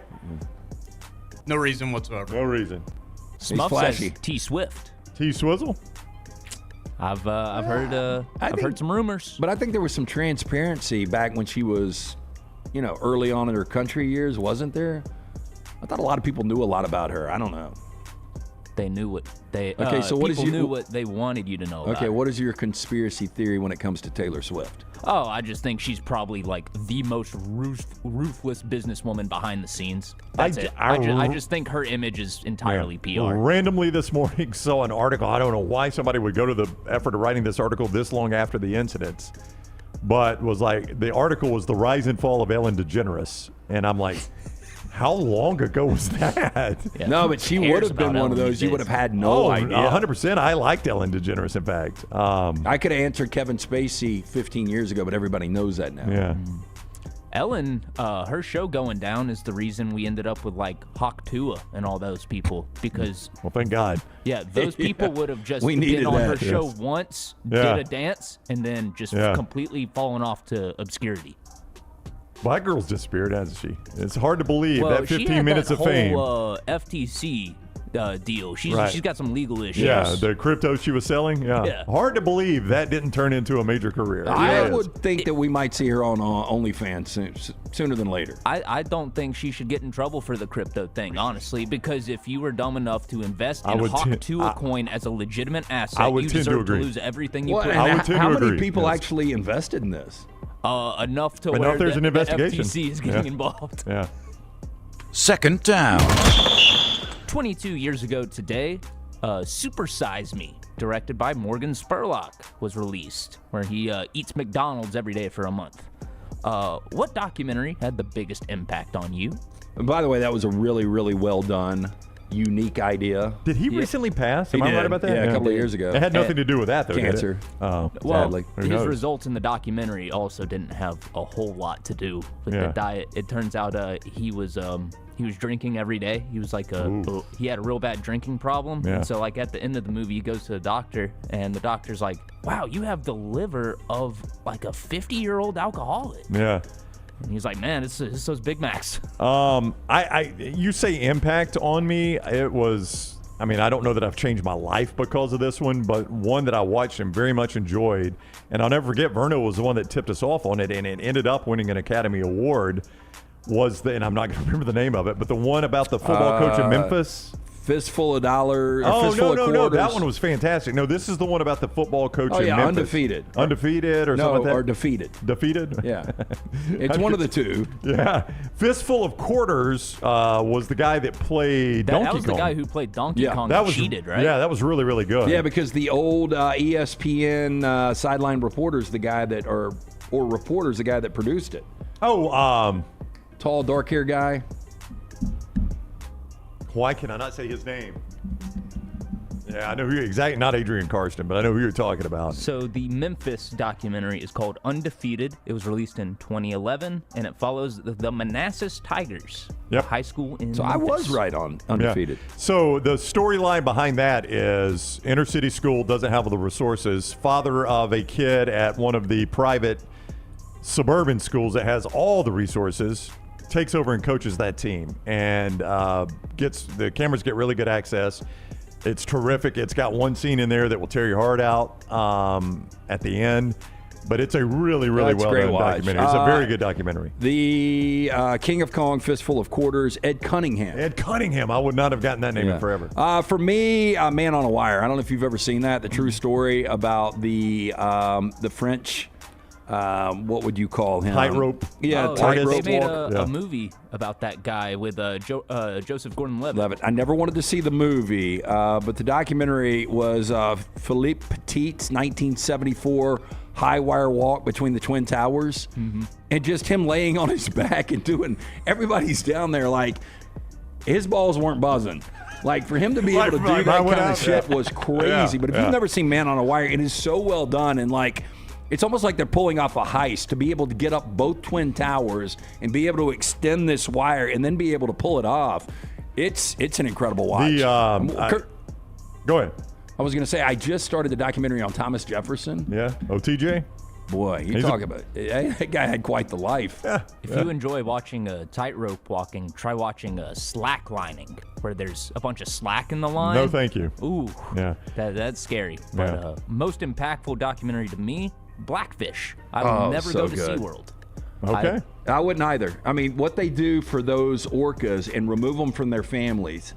No reason whatsoever. No reason. Smuff says T Swift. T Swizzle? I've heard some rumors. But I think there was some transparency back when she was, early on in her country years, wasn't there? I thought a lot of people knew a lot about her. I don't know. They knew what they. Okay, so what is people knew what they wanted you to know. Okay, about what is your conspiracy theory when it comes to Taylor Swift? Oh, I just think she's probably like the most ruthless businesswoman behind the scenes. That's it. I just think her image is entirely PR. Randomly this morning saw an article. I don't know why somebody would go to the effort of writing this article this long after the incidents, but was like, the article was the rise and fall of Ellen DeGeneres, and I'm like, how long ago was that? Yeah. No, but she would have been one of those. You would have had no idea. 100%. I liked Ellen DeGeneres, in fact. I could have answered Kevin Spacey 15 years ago, but everybody knows that now. Yeah. Ellen, her show going down is the reason we ended up with like Hawk Tua and all those people, because well, thank God. Yeah, those people would have just we been on her that, show yes. once, did a dance, and then just completely fallen off to obscurity. Black girl's disappeared, hasn't she? It's hard to believe that 15 she had minutes that of fame. whole FTC deal. She's got some legal issues. Yeah, the crypto she was selling. Yeah. Hard to believe that didn't turn into a major career. I would think that we might see her on OnlyFans sooner than later. I don't think she should get in trouble for the crypto thing, honestly, because if you were dumb enough to invest in Hawk Tua coin as a legitimate asset, you deserve to lose everything you put in. How many people actually invested in this? Enough to where there's an investigation. The FTC is getting involved. Yeah. Second down. 22 years ago today, Super Size Me, directed by Morgan Spurlock, was released, where he eats McDonald's every day for a month. What documentary had the biggest impact on you? And by the way, that was a really, really well done, unique idea. Did he recently pass? Am I right about that? Yeah, a couple of years ago. It had nothing to do with that, though. Cancer. Did it? Oh, well, sadly. his results in the documentary also didn't have a whole lot to do with the diet. It turns out he was drinking every day. He was like he had a real bad drinking problem. Yeah. And so like at the end of the movie, he goes to the doctor, and the doctor's like, "Wow, you have the liver of like a 50-year-old alcoholic." Yeah. And he's like, "Man, it's those Big Macs." You say impact on me. It was, I don't know that I've changed my life because of this one, but one that I watched and very much enjoyed. And I'll never forget, Verno was the one that tipped us off on it, and it ended up winning an Academy Award. And I'm not going to remember the name of it, but the one about the football coach in Memphis. Fistful of dollars. Oh, no. That one was fantastic. No, this is the one about the football coach in Memphis. Undefeated. Undefeated or something like that? Or defeated. Defeated? Yeah. It's one of the two. Yeah. Fistful of Quarters was the guy that played Donkey Kong. That was the guy who played Donkey Kong that was, cheated, right? Yeah, that was really, really good. Yeah, because the old ESPN sideline reporter's the guy that, or reporter's the guy that produced it. Oh, tall, dark-haired guy. Why can I not say his name? Yeah, I know who exactly. Not Adrian Karsten, but I know who you're talking about. So the Memphis documentary is called Undefeated. It was released in 2011, and it follows the Manassas Tigers, high school in So Memphis. I was right on Undefeated. Yeah. So the storyline behind that is inner city school doesn't have the resources. Father of a kid at one of the private suburban schools that has all the resources takes over and coaches that team, and the cameras get really good access. It's terrific. It's got one scene in there that will tear your heart out at the end. But it's a really, really well-done documentary. It's a very good documentary. The King of Kong, Fistful of Quarters, Ed Cunningham. Ed Cunningham. I would not have gotten that name in forever. For me, Man on a Wire. I don't know if you've ever seen that. The true story about the French, what would you call him? Tightrope. Yeah, Tightrope. They made a movie about that guy with Joseph Gordon-Levitt. I never wanted to see the movie, but the documentary was Philippe Petit's 1974 high wire walk between the Twin Towers, and just him laying on his back and doing. Everybody's down there like his balls weren't buzzing. Like for him to be able to do that kind of shit was crazy. But if you've never seen Man on a Wire, it is so well done, and like. It's almost like they're pulling off a heist to be able to get up both Twin Towers and be able to extend this wire and then be able to pull it off. It's an incredible watch. Go ahead. I was going to say, I just started the documentary on Thomas Jefferson. Yeah. TJ? Boy, you talk about it. That guy had quite the life. Yeah. If you enjoy watching tightrope walking, try watching slack lining, where there's a bunch of slack in the line. No, thank you. Ooh. Yeah. That's scary. But most impactful documentary to me, Blackfish. I will never go to SeaWorld. Okay. I wouldn't either. I mean, what they do for those orcas and remove them from their families.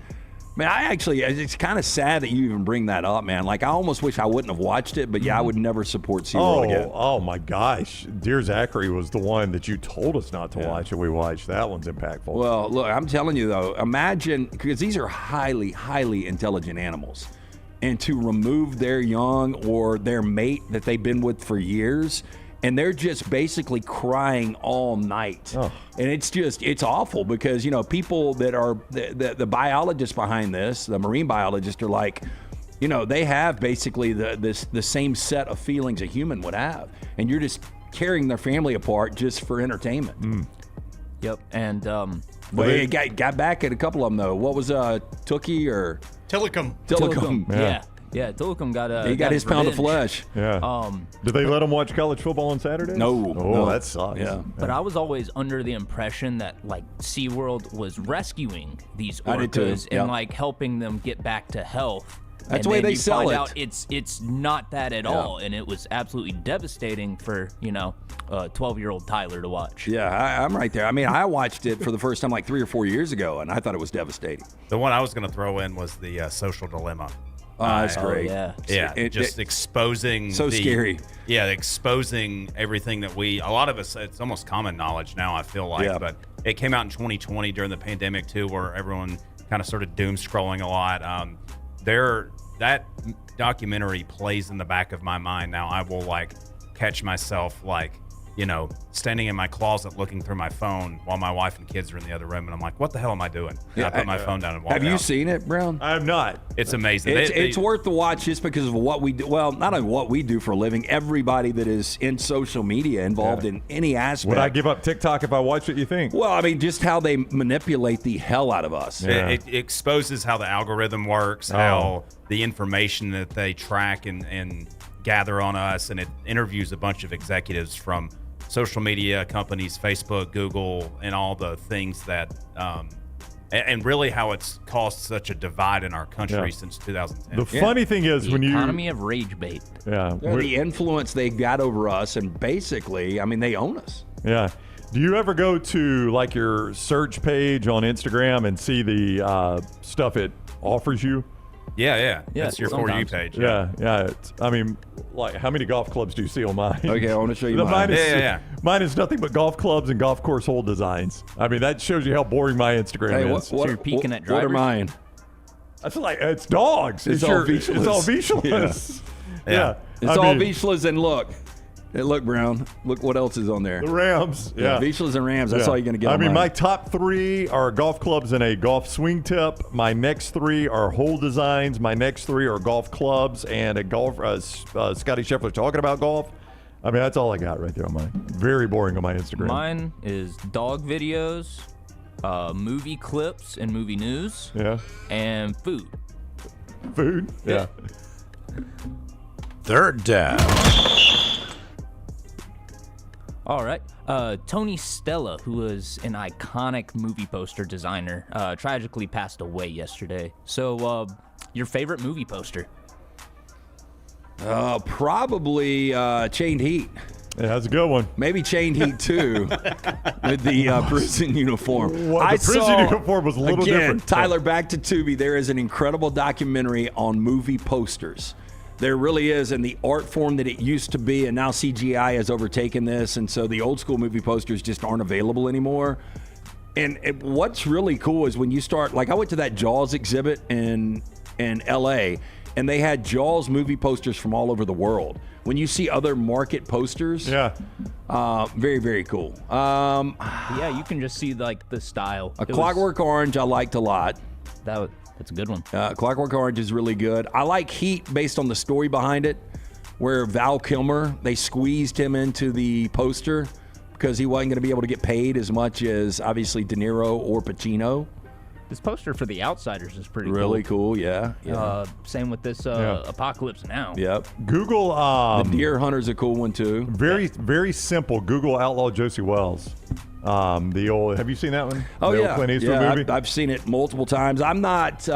Man, it's kind of sad that you even bring that up, man. Like, I almost wish I wouldn't have watched it, but I would never support SeaWorld again. Oh, my gosh. Dear Zachary was the one that you told us not to watch, and we watched. That one's impactful. Well, look, I'm telling you, though, imagine, because these are highly, highly intelligent animals. And to remove their young or their mate that they've been with for years, and they're just basically crying all night. And it's awful because, people that are the biologists behind this, the marine biologists are like, they have basically the same set of feelings a human would have. And you're just tearing their family apart just for entertainment. Yep. And but it got back at a couple of them, though. What was Tookie or Tillicum? Yeah, Tillicum got he got his pound of flesh. Yeah. Did they let him watch college football on Saturdays? No. That sucks. Yeah. But I was always under the impression that SeaWorld was rescuing these I did too. orcas and helping them get back to health. That's the way they sell find it. Out it's not that at all, and it was absolutely devastating for 12-year-old Tyler to watch. Yeah, I'm right there. I mean, I watched it for the first time like 3 or 4 years ago, and I thought it was devastating. The one I was going to throw in was the Social Dilemma. That's great. Yeah, exposing. So scary. Yeah, exposing everything that a lot of us, it's almost common knowledge now, I feel like. But it came out in 2020 during the pandemic, too, where everyone kind of started doom scrolling a lot. That documentary plays in the back of my mind now. I will catch myself standing in my closet looking through my phone while my wife and kids are in the other room, and I'm like, what the hell am I doing? And I put my phone down and walk out. Have you seen it, Brown? I have not. It's amazing. It's worth the watch just because of what we do. Well, not only what we do for a living, everybody that is in social media involved in any aspect. Would I give up TikTok if I watched it, you think? Well, I mean, just how they manipulate the hell out of us. It exposes how the algorithm works, how the information that they track and gather on us, and it interviews a bunch of executives from social media companies, Facebook, Google, and all the things that, and really how it's caused such a divide in our country since 2010. The funny thing is the economy of rage bait. The influence they got over us, and basically, I mean, they own us. Yeah. Do you ever go to your search page on Instagram and see the stuff it offers you? Yeah. That's your For You page. Yeah. I mean, how many golf clubs do you see on mine? Okay, I want to show you mine. Mine is nothing but golf clubs and golf course hole designs. I mean, that shows you how boring my Instagram is. So you're peeking at drivers? What are mine? That's it's dogs. It's all Vichelas. It's all Vichelas. Yeah. It's all Vichelas, and look. Hey, look, Brown. Look what else is on there. The Rams. Yeah. Vizslas and Rams. That's all you're going to get. I on mean, mine. my top 3 are golf clubs and a golf swing tip. My next 3 are hole designs. My next 3 are golf clubs and a golf. Scotty Scheffler talking about golf. I mean, that's all I got right there on mine. Very boring on my Instagram. Mine is dog videos, movie clips and movie news. Yeah. And food. Food? Yeah. Third down. All right. Tony Stella, who was an iconic movie poster designer, tragically passed away yesterday. So, your favorite movie poster? Probably Chained Heat. Yeah, that's a good one. Maybe Chained Heat 2 with the prison uniform. Well, the prison uniform was a little different. Tyler, back to Tubi. There is an incredible documentary on movie posters. There really is, and the art form that it used to be, and now CGI has overtaken this, and so the old school movie posters just aren't available anymore. And what's really cool is when you start, like I went to that Jaws exhibit in LA, and they had Jaws movie posters from all over the world. When you see other market posters, very, very cool. Yeah, you can just see like the style. Clockwork Orange I liked a lot. That's a good one. Clockwork Orange is really good. I like Heat based on the story behind it, where Val Kilmer, they squeezed him into the poster because he wasn't going to be able to get paid as much as obviously De Niro or Pacino. This poster for The Outsiders is pretty really cool. Yeah. Same with this Apocalypse Now. Yep. Google. The Deer Hunter's a cool one too. Very simple. Google Outlaw Josie Wells. The old. Have you seen that one? Oh, the yeah. old Clint Eastwood movie? I've seen it multiple times. I'm not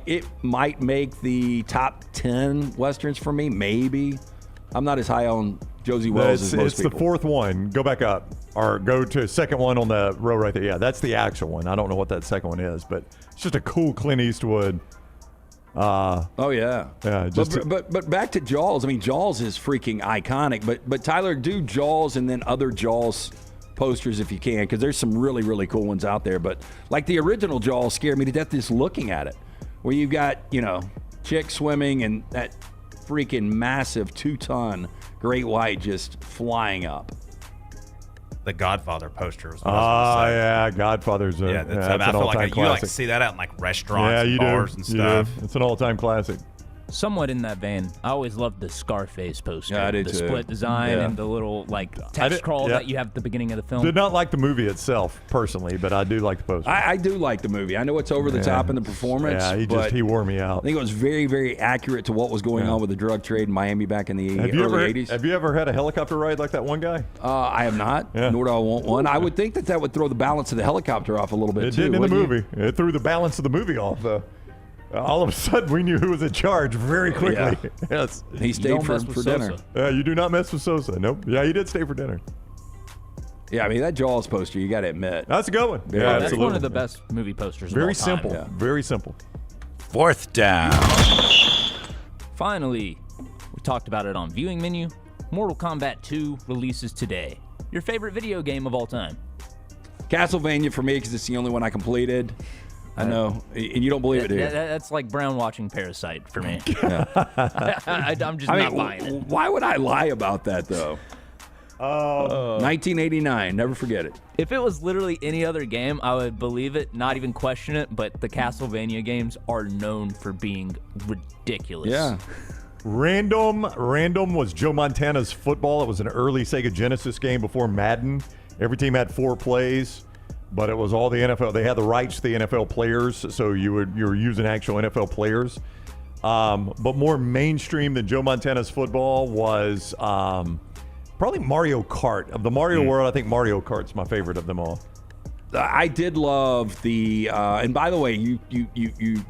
it might make the top 10 Westerns for me. Maybe. I'm not as high on Josie Wells as most people. It's the fourth one. Go back up. Or go to second one on the row right there. Yeah, that's the actual one. I don't know what that second one is, but it's just a cool Clint Eastwood. Oh yeah. Yeah. But back to Jaws. I mean, Jaws is freaking iconic. But Tyler, do Jaws and then other Jaws posters if you can, because there's some really, really cool ones out there. But like the original Jaws scared me to death just looking at it, where you've got chick swimming and that freaking massive 2-ton great white just flying up. The Godfather poster was what I was gonna say. Yeah, Godfather's I feel like you like see that out in like restaurants and bars and stuff. It's an all-time classic. Somewhat in that vein, I always loved the Scarface poster. Yeah, I do the too. split design and the little text crawl that you have at the beginning of the film. Did not like the movie itself personally, but I do like the poster. I do like the movie. I know it's over the top in the performance. Yeah, he wore me out. I think it was very, very accurate to what was going on with the drug trade in Miami back in the early 80s. Have you ever had a helicopter ride like that one guy? I have not, nor do I want one. I would think that would throw the balance of the helicopter off a little bit, It too. did in the movie. It threw the balance of the movie off, though. All of a sudden, we knew who was in charge very quickly. Yeah. Yes. He stayed for dinner. You do not mess with Sosa. Nope. Yeah, he did stay for dinner. Yeah, I mean, that Jaws poster, you got to admit. That's a good one. That's one of the best movie posters of all Very time. simple. Yeah. Very simple. Fourth down. Finally, we talked about it on Viewing Menu. Mortal Kombat 2 releases today. Your favorite video game of all time? Castlevania for me, because it's the only one I completed. I know, and you don't believe it, do you? That's like Brown watching Parasite for me. I'm just not buying it. Why would I lie about that, though? 1989, never forget it. If it was literally any other game, I would believe it, not even question it, but the Castlevania games are known for being ridiculous. Yeah. Random was Joe Montana's football. It was an early Sega Genesis game before Madden. Every team had 4 plays. But it was all the NFL. They had the rights to the NFL players, so you were using actual NFL players. But more mainstream than Joe Montana's football was probably Mario Kart. Of the Mario world, I think Mario Kart's my favorite of them all. I did love the, and by the way, you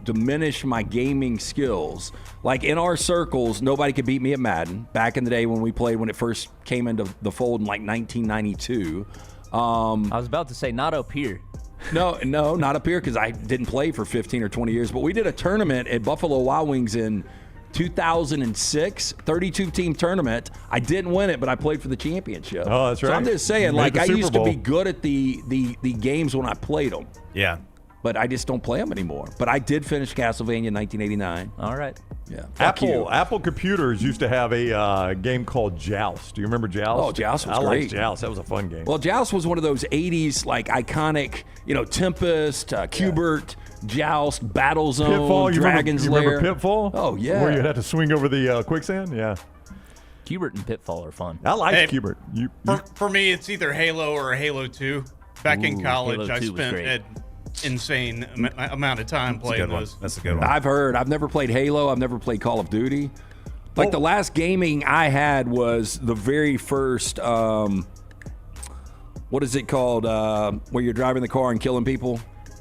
diminish my gaming skills. Like in our circles, nobody could beat me at Madden. Back in the day when it first came into the fold in like 1992. I was about to say not up here. No, not up here because I didn't play for 15 or 20 years. But we did a tournament at Buffalo Wild Wings in 2006, 32-team tournament. I didn't win it, but I played for the championship. Oh, that's right. So I'm just saying, like I used to be good at the games when I played them. Yeah. but I just don't play them anymore. But I did finish Castlevania in 1989. All right. Yeah. Apple Computers used to have a game called Joust. Do you remember Joust? Oh, Joust was great. great. Liked Joust. That was a fun game. Well, Joust was one of those 80s, like, iconic, Tempest, Cubert, Joust, Battlezone, Pitfall. Dragon's Lair. Remember Pitfall? Oh, yeah. Where you'd have to swing over the quicksand? Yeah. Cubert and Pitfall are fun. I like Cubert. For me, it's either Halo or Halo 2. Back in college, Halo I 2 was spent great. an insane amount of time playing those. That's a good one. I've never played Halo. I've never played Call of Duty. Like, the last gaming I had was the very first, what is it called, where you're driving the car and killing people?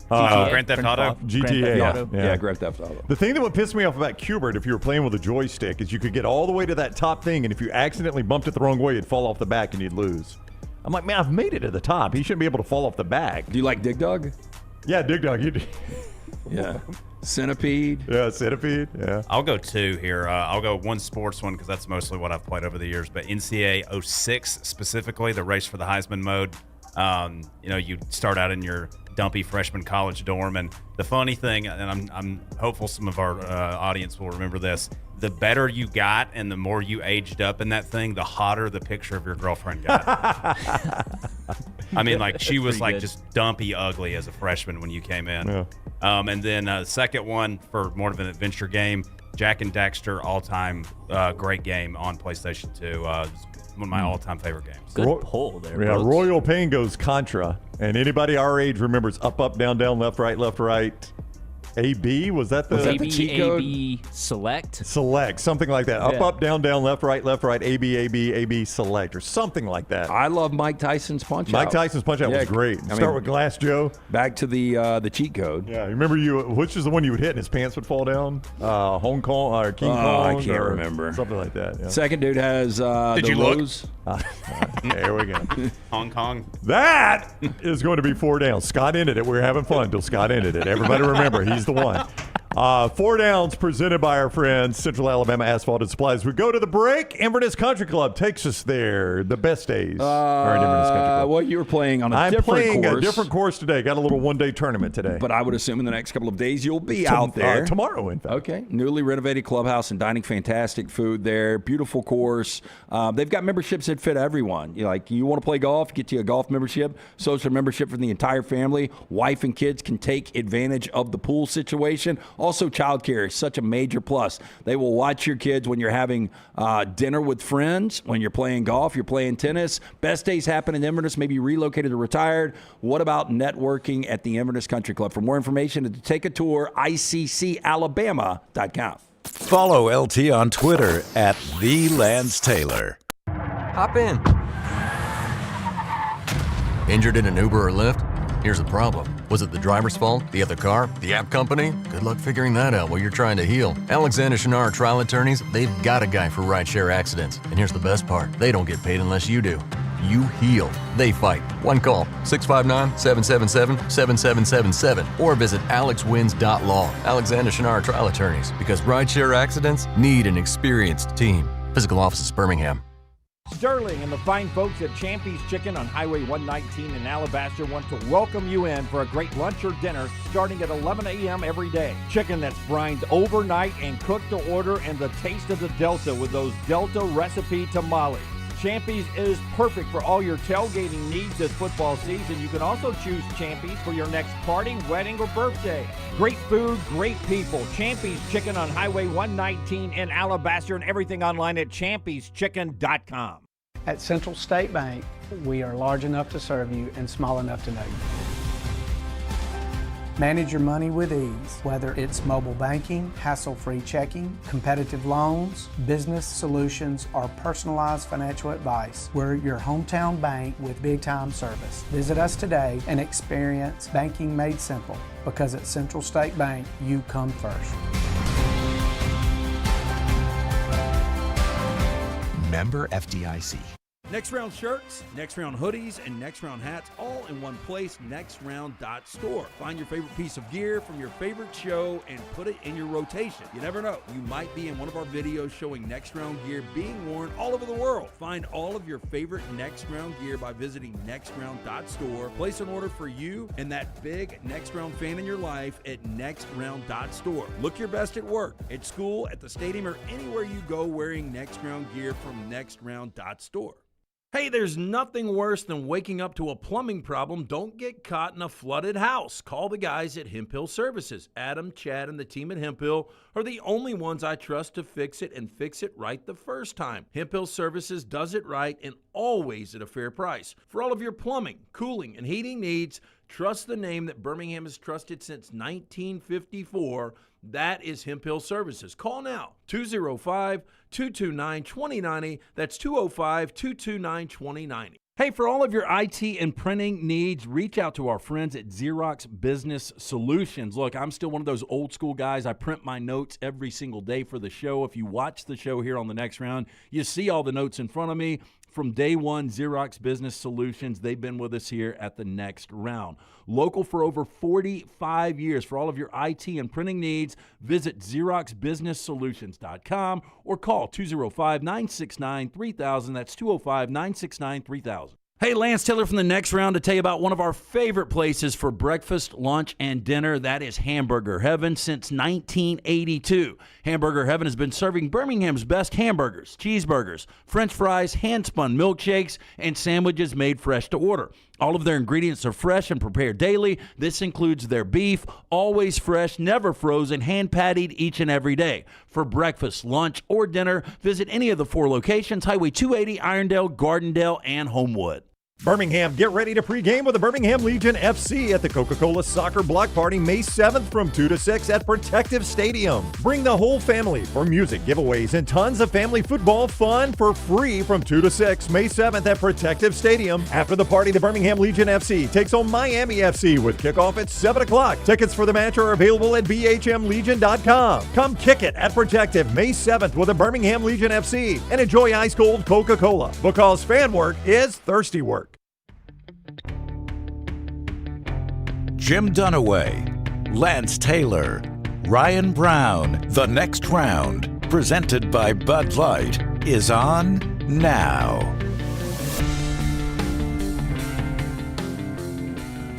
Grand Theft Auto? GTA. Yeah, Grand Theft Auto. The thing that would piss me off about Cubert, if you were playing with a joystick, is you could get all the way to that top thing, and if you accidentally bumped it the wrong way, it'd fall off the back and you'd lose. I'm like, man, I've made it to the top. He shouldn't be able to fall off the back. Do you like Dig Dug? Yeah, Dig Dug. You do. Yeah. Centipede. Yeah, Centipede. Yeah. I'll go 2 here. I'll go one sports one because that's mostly what I've played over the years. But NCAA 06 specifically, the race for the Heisman mode. You start out in your dumpy freshman college dorm, and the funny thing, and I'm hopeful some of our audience will remember this. The better you got and the more you aged up in that thing, the hotter the picture of your girlfriend got. I mean, like, she was like just dumpy ugly as a freshman when you came in. Yeah. And then the second one for more of an adventure game, Jack and Daxter, all-time great game on PlayStation 2. One of my all-time favorite games. Good pull there. Yeah, Brooks. Royal Pain goes Contra, and anybody our age remembers up, up, down, down, left, right. AB, was that the cheat code? AB select? Select, something like that. Up, up, down, down, left, right, AB, select, or something like that. I love Mike Tyson's Punch-Out. Mike Tyson's Punch-Out was great. Start with Glass Joe. Back to the cheat code. Yeah, remember which is the one you would hit and his pants would fall down? Hong Kong or King Kong? I can't remember. Something like that. Yeah. Second dude has Did the you look? Rose. There we go. Hong Kong. That is going to be 4 down. Scott ended it. We were having fun until Scott ended it. Everybody remember, he's the one. 4 downs presented by our friends Central Alabama Asphalt and Supplies. We go to the break. Inverness Country Club takes us there. The best days are in Inverness Country Club. Well, you were playing on a I'm different playing course. a different course today. Got a little one-day tournament today. But I would assume in the next couple of days you'll be out there. Tomorrow, in fact. Okay. Newly renovated clubhouse and dining. Fantastic food there. Beautiful course. They've got memberships that fit everyone. You want to play golf, get you a golf membership, social membership for the entire family. Wife and kids can take advantage of the pool situation. Also, childcare is such a major plus. They will watch your kids when you're having dinner with friends, when you're playing golf, you're playing tennis. Best days happen in Inverness. Maybe relocated or retired. What about networking at the Inverness Country Club? For more information and to take a tour, ICCalabama.com. Follow LT on Twitter at @TheLanceTaylor. Hop in. Injured in an Uber or Lyft? Here's the problem. Was it the driver's fault? The other car? The app company? Good luck figuring that out while you're trying to heal. Alexander Shinar Trial Attorneys, they've got a guy for rideshare accidents. And here's the best part. They don't get paid unless you do. You heal. They fight. One call, 659-777-7777. Or visit alexwins.law. Alexander Shinar Trial Attorneys. Because rideshare accidents need an experienced team. Physical office is Birmingham. Sterling and the fine folks at Champy's Chicken on Highway 119 in Alabaster want to welcome you in for a great lunch or dinner starting at 11 a.m. every day. Chicken that's brined overnight and cooked to order, and the taste of the Delta with those Delta recipe tamales. Champy's is perfect for all your tailgating needs this football season. You can also choose Champy's for your next party, wedding, or birthday. Great food, great people. Champy's Chicken on Highway 119 in Alabaster, and everything online at champyschicken.com. At Central State Bank, we are large enough to serve you and small enough to know you. Manage your money with ease, whether it's mobile banking, hassle-free checking, competitive loans, business solutions, or personalized financial advice. We're your hometown bank with big-time service. Visit us today and experience banking made simple, because at Central State Bank, you come first. Member FDIC. Next Round shirts, Next Round hoodies, and Next Round hats all in one place, nextround.store. Find your favorite piece of gear from your favorite show and put it in your rotation. You never know, you might be in one of our videos showing Next Round gear being worn all over the world. Find all of your favorite Next Round gear by visiting nextround.store. Place an order for you and that big Next Round fan in your life at nextround.store. Look your best at work, at school, at the stadium, or anywhere you go wearing Next Round gear from nextround.store. Hey, there's nothing worse than waking up to a plumbing problem. Don't get caught in a flooded house. Call the guys at Hemphill Services. Adam, Chad, and the team at Hemphill are the only ones I trust to fix it and fix it right the first time. Hemphill Services does it right and always at a fair price. For all of your plumbing, cooling, and heating needs, trust the name that Birmingham has trusted since 1954. That is Hemphill Services. Call now, 205-229-2090. That's 205-229-2090. Hey, for all of your IT and printing needs, reach out to our friends at Xerox Business Solutions. Look, I'm still one of those old school guys. I print my notes every single day for the show. If you watch the show here on the Next Round, you see all the notes in front of me. From day one, Xerox Business Solutions, they've been with us here at the Next Round. Local for over 45 years. For all of your IT and printing needs, visit XeroxBusinessSolutions.com or call 205-969-3000. That's 205-969-3000. Hey, Lance Taylor from the Next Round to tell you about one of our favorite places for breakfast, lunch, and dinner. That is Hamburger Heaven since 1982. Hamburger Heaven has been serving Birmingham's best hamburgers, cheeseburgers, French fries, hand-spun milkshakes, and sandwiches made fresh to order. All of their ingredients are fresh and prepared daily. This includes their beef, always fresh, never frozen, hand-pattied each and every day. For breakfast, lunch, or dinner, visit any of the 4 locations, Highway 280, Irondale, Gardendale, and Homewood. Birmingham, get ready to pregame with the Birmingham Legion FC at the Coca-Cola Soccer Block Party May 7th from 2 to 6 at Protective Stadium. Bring the whole family for music, giveaways, and tons of family football fun for free from 2 to 6 May 7th at Protective Stadium. After the party, the Birmingham Legion FC takes on Miami FC with kickoff at 7 o'clock. Tickets for the match are available at bhmlegion.com. Come kick it at Protective May 7th with the Birmingham Legion FC and enjoy ice-cold Coca-Cola because fan work is thirsty work. Jim Dunaway, Lance Taylor, Ryan Brown. The Next Round, presented by Bud Light, is on now.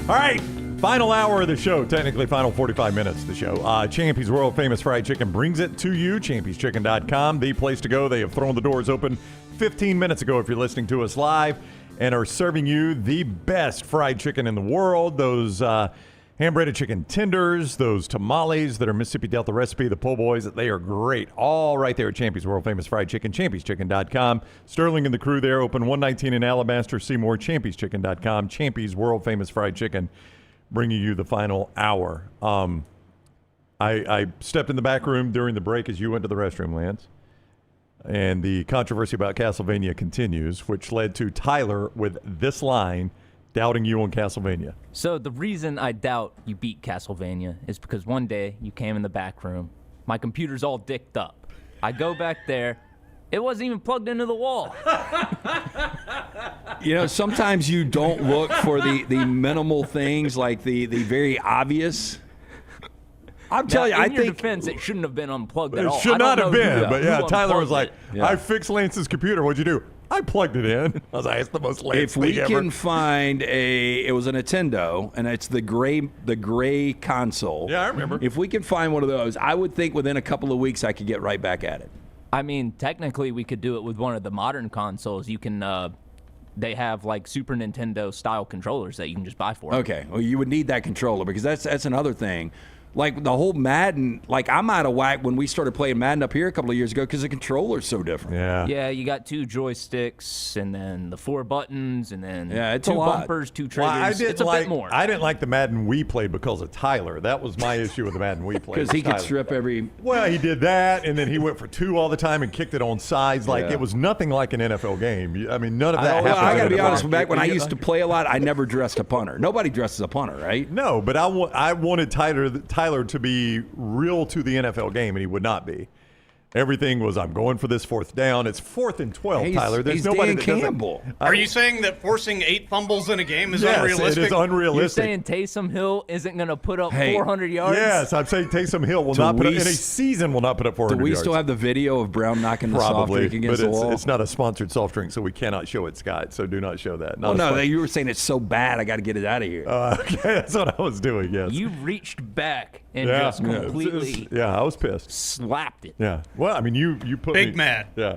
All right, final hour of the show, technically final 45 minutes of the show. Champy's World Famous Fried Chicken brings it to you, champy'schicken.com, the place to go. They have thrown the doors open 15 minutes ago if you're listening to us live, and are serving you the best fried chicken in the world. Those hand-breaded chicken tenders, those tamales that are Mississippi Delta recipe, the po' boys, they are great. All right there at Champy's World Famous Fried Chicken, champy'schicken.com. Sterling and the crew there, open 119 in Alabaster, Seymour, champy'schicken.com. Champy's World Famous Fried Chicken, bringing you the final hour. I stepped in the back room during the break as you went to the restroom, Lance. And the controversy about Castlevania continues, which led to Tyler with this line, doubting you on Castlevania. So the reason I doubt you beat Castlevania is because one day you came in the back room. My computer's all dicked up. I go back there. It wasn't even plugged into the wall. You know, sometimes you don't look for the minimal things, like the very obvious. I'm telling you, I think in your defense, it shouldn't have been unplugged at all. It should not have been, but yeah, Tyler was like, Yeah. I fixed Lance's computer. What'd you do? I plugged it in. I was like, it's the most Lance if we thing ever. can find it was a Nintendo, and it's the gray console. Yeah, I remember. If we can find one of those, I would think within a couple of weeks I could get right back at it. I mean, technically, we could do it with one of the modern consoles. You can, they have like Super Nintendo style controllers that you can just buy for it. Okay, well, you would need that controller because that's another thing. Like the whole Madden, like I'm out of whack when we started playing Madden up here a couple of years ago because the controller's so different. Yeah, you got 2 joysticks and then the 4 buttons and then it's 2 a lot. bumpers, 2 triggers. Well, it's a bit more. I didn't like the Madden we played because of Tyler. That was my issue with the Madden we played. Because he could Tyler. strip every. Well, he did that, and then he went for 2 all the time and kicked it on sides. Like it was nothing like an NFL game. I mean, none of that happened. I got to be honest. Back when I used to play a lot, I never dressed a punter. Nobody dresses a punter, right? No, but I wanted Tyler to be real to the NFL game, and he would not be. Everything was, I'm going for this 4th down. It's 4th and 12, Tyler. There's nobody Dan that Campbell. Are you saying that forcing 8 fumbles in a game is yes, unrealistic? It is unrealistic. You're saying Taysom Hill isn't going to put up 400 yards? Yes, I'm saying Taysom Hill will not put up, in a season will not put up 400 yards. Do we still have the video of Brown knocking the soft drink against the wall? It's not a sponsored soft drink, so we cannot show it, Scott. So do not show that. You were saying it's so bad, I got to get it out of here. Okay, that's what I was doing, yes. You reached back and just completely I was pissed. Slapped it. Yeah. Well, I mean, you put Big me. mad. Yeah.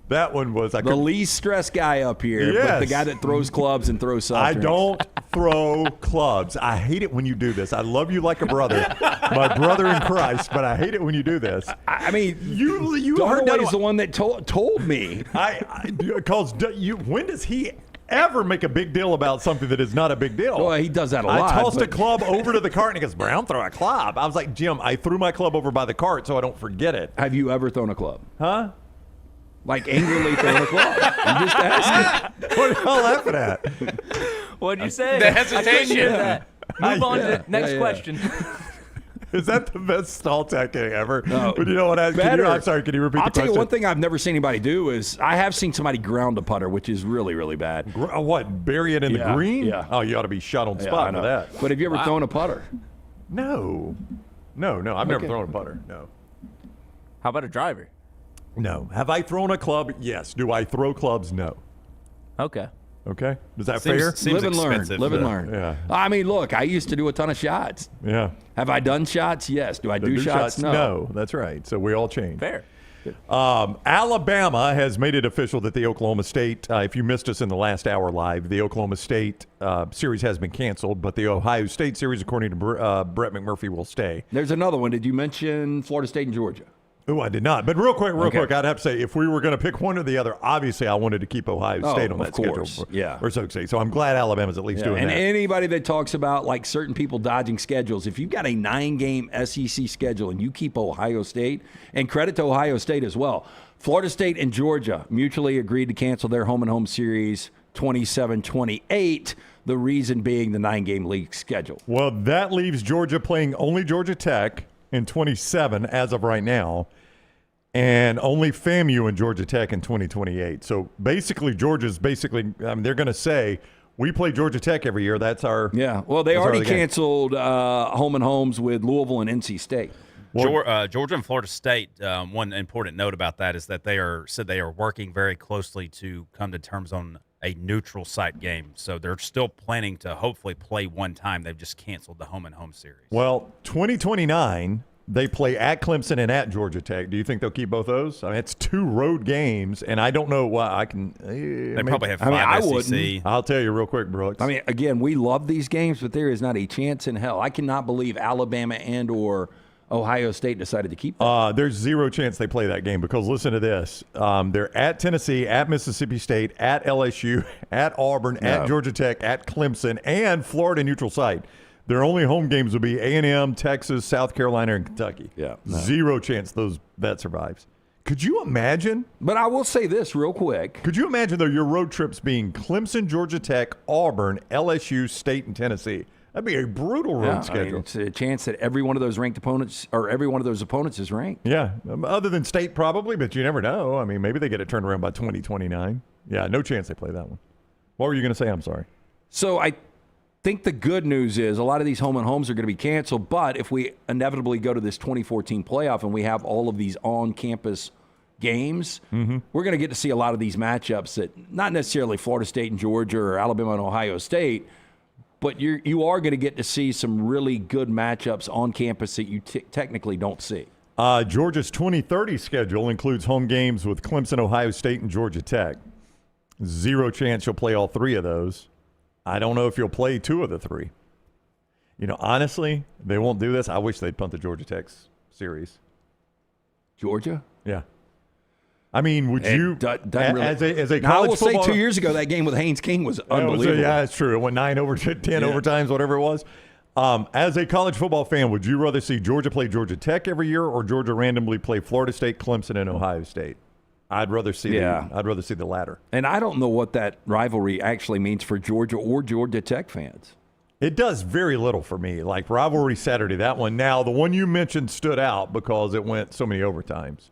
That one was the least stressed guy up here, but the guy that throws clubs and throws soft drinks. I don't throw clubs. I hate it when you do this. I love you like a brother, my brother in Christ, but I hate it when you do this. I mean, you Darwin's the one that told me. When does he ever make a big deal about something that is not a big deal? Well, he does that a lot. I tossed a club over to the cart, and he goes, Brown, throw a club. I was like, Jim, I threw my club over by the cart so I don't forget it. Have you ever thrown a club? Huh? Like angrily thrown a club? I'm just asking. What are y'all laughing at? What'd you say? The hesitation. Move on to the next question. Is that the best stall tactic ever? No. But you know what? I'm sorry, can you repeat the question? I'll tell you one thing I've never seen anybody do is I have seen somebody ground a putter, which is really, really bad. What, bury it in the green? Yeah. Oh, you ought to be shot on spot for that. But have you ever thrown a putter? No. I've never thrown a putter. No. How about a driver? No. Have I thrown a club? Yes. Do I throw clubs? No. Okay. Okay. Is that fair? Live and learn. Live and learn. Yeah. I mean, look, I used to do a ton of shots. Yeah. Have I done shots? Yes. Do I do shots? No. No. That's right. So we all change. Fair. Alabama has made it official that the Oklahoma State, if you missed us in the last hour live, the Oklahoma State series has been canceled, but the Ohio State series, according to Brett McMurphy, will stay. There's another one. Did you mention Florida State and Georgia? Oh, I did not. But real quick, I'd have to say, if we were going to pick one or the other, obviously I wanted to keep Ohio State on that schedule. Or so to say. So I'm glad Alabama's at least doing that. And anybody that talks about like certain people dodging schedules, if you've got a 9-game SEC schedule and you keep Ohio State, and credit to Ohio State as well, Florida State and Georgia mutually agreed to cancel their home-and-home series 27-28, the reason being the 9-game league schedule. Well, that leaves Georgia playing only Georgia Tech in 27 as of right now, and only FAMU and Georgia Tech in 2028. So basically, Georgia's they're going to say, we play Georgia Tech every year. That's our Well, they already canceled home and homes with Louisville and NC State. Georgia and Florida State, one important note about that is that they are working very closely to come to terms on a neutral site game. So they're still planning to hopefully play one time. They've just canceled the home and home series. Well, 2029, they play at Clemson and at Georgia Tech. Do you think they'll keep both those? I mean, it's 2 road games, and I don't know why I can. They probably have 5 SEC. wouldn't. I'll tell you real quick, Brooks. I mean, again, we love these games, but there is not a chance in hell. I cannot believe Alabama and or Ohio State decided to keep that. There's 0 chance they play that game because listen to this. They're at Tennessee, at Mississippi State, at LSU, at Auburn, at Georgia Tech, at Clemson, and Florida neutral site. Their only home games will be A&M, Texas, South Carolina, and Kentucky. Yeah. 0 chance that survives. Could you imagine? But I will say this real quick. Could you imagine, though, your road trips being Clemson, Georgia Tech, Auburn, LSU, State, and Tennessee? That'd be a brutal road schedule. I mean, it's a chance that every one of those ranked opponents or every one of those opponents is ranked. Yeah, other than State probably, but you never know. I mean, maybe they get it turned around by 2029. Yeah, no chance they play that one. What were you going to say? I'm sorry. So I think the good news is a lot of these home and homes are going to be canceled, but if we inevitably go to this 2014 playoff and we have all of these on-campus games, we're going to get to see a lot of these matchups that not necessarily Florida State and Georgia or Alabama and Ohio State, but you are going to get to see some really good matchups on campus that you technically don't see. Georgia's 2030 schedule includes home games with Clemson, Ohio State, and Georgia Tech. 0 chance you'll play all 3 of those. I don't know if you'll play 2 of the 3. You know, honestly, they won't do this. I wish they'd punt the Georgia Tech series. Georgia? Yeah. I mean, would you, as a college now, I will football, say 2 years ago, that game with Haynes King was unbelievable. Yeah, it's true. It went 9 over 10 overtimes, whatever it was. As a college football fan, would you rather see Georgia play Georgia Tech every year or Georgia randomly play Florida State, Clemson, and Ohio State? I'd rather see the latter. And I don't know what that rivalry actually means for Georgia or Georgia Tech fans. It does very little for me. Like rivalry Saturday, that one. Now, the one you mentioned stood out because it went so many overtimes.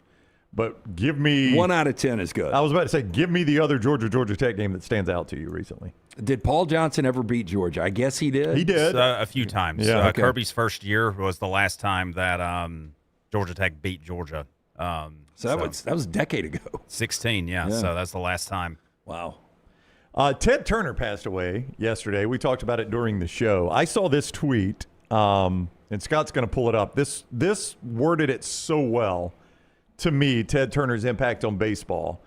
But give me 1 out of 10 is good. I was about to say, give me the other Georgia Tech game that stands out to you recently. Did Paul Johnson ever beat Georgia? I guess he did. He did a few times. Yeah. Okay. Kirby's first year was the last time that Georgia Tech beat Georgia. So that was a decade ago. 16, yeah. So that's the last time. Wow. Ted Turner passed away yesterday. We talked about it during the show. I saw this tweet, and Scott's going to pull it up. This worded it so well to me, Ted Turner's impact on baseball.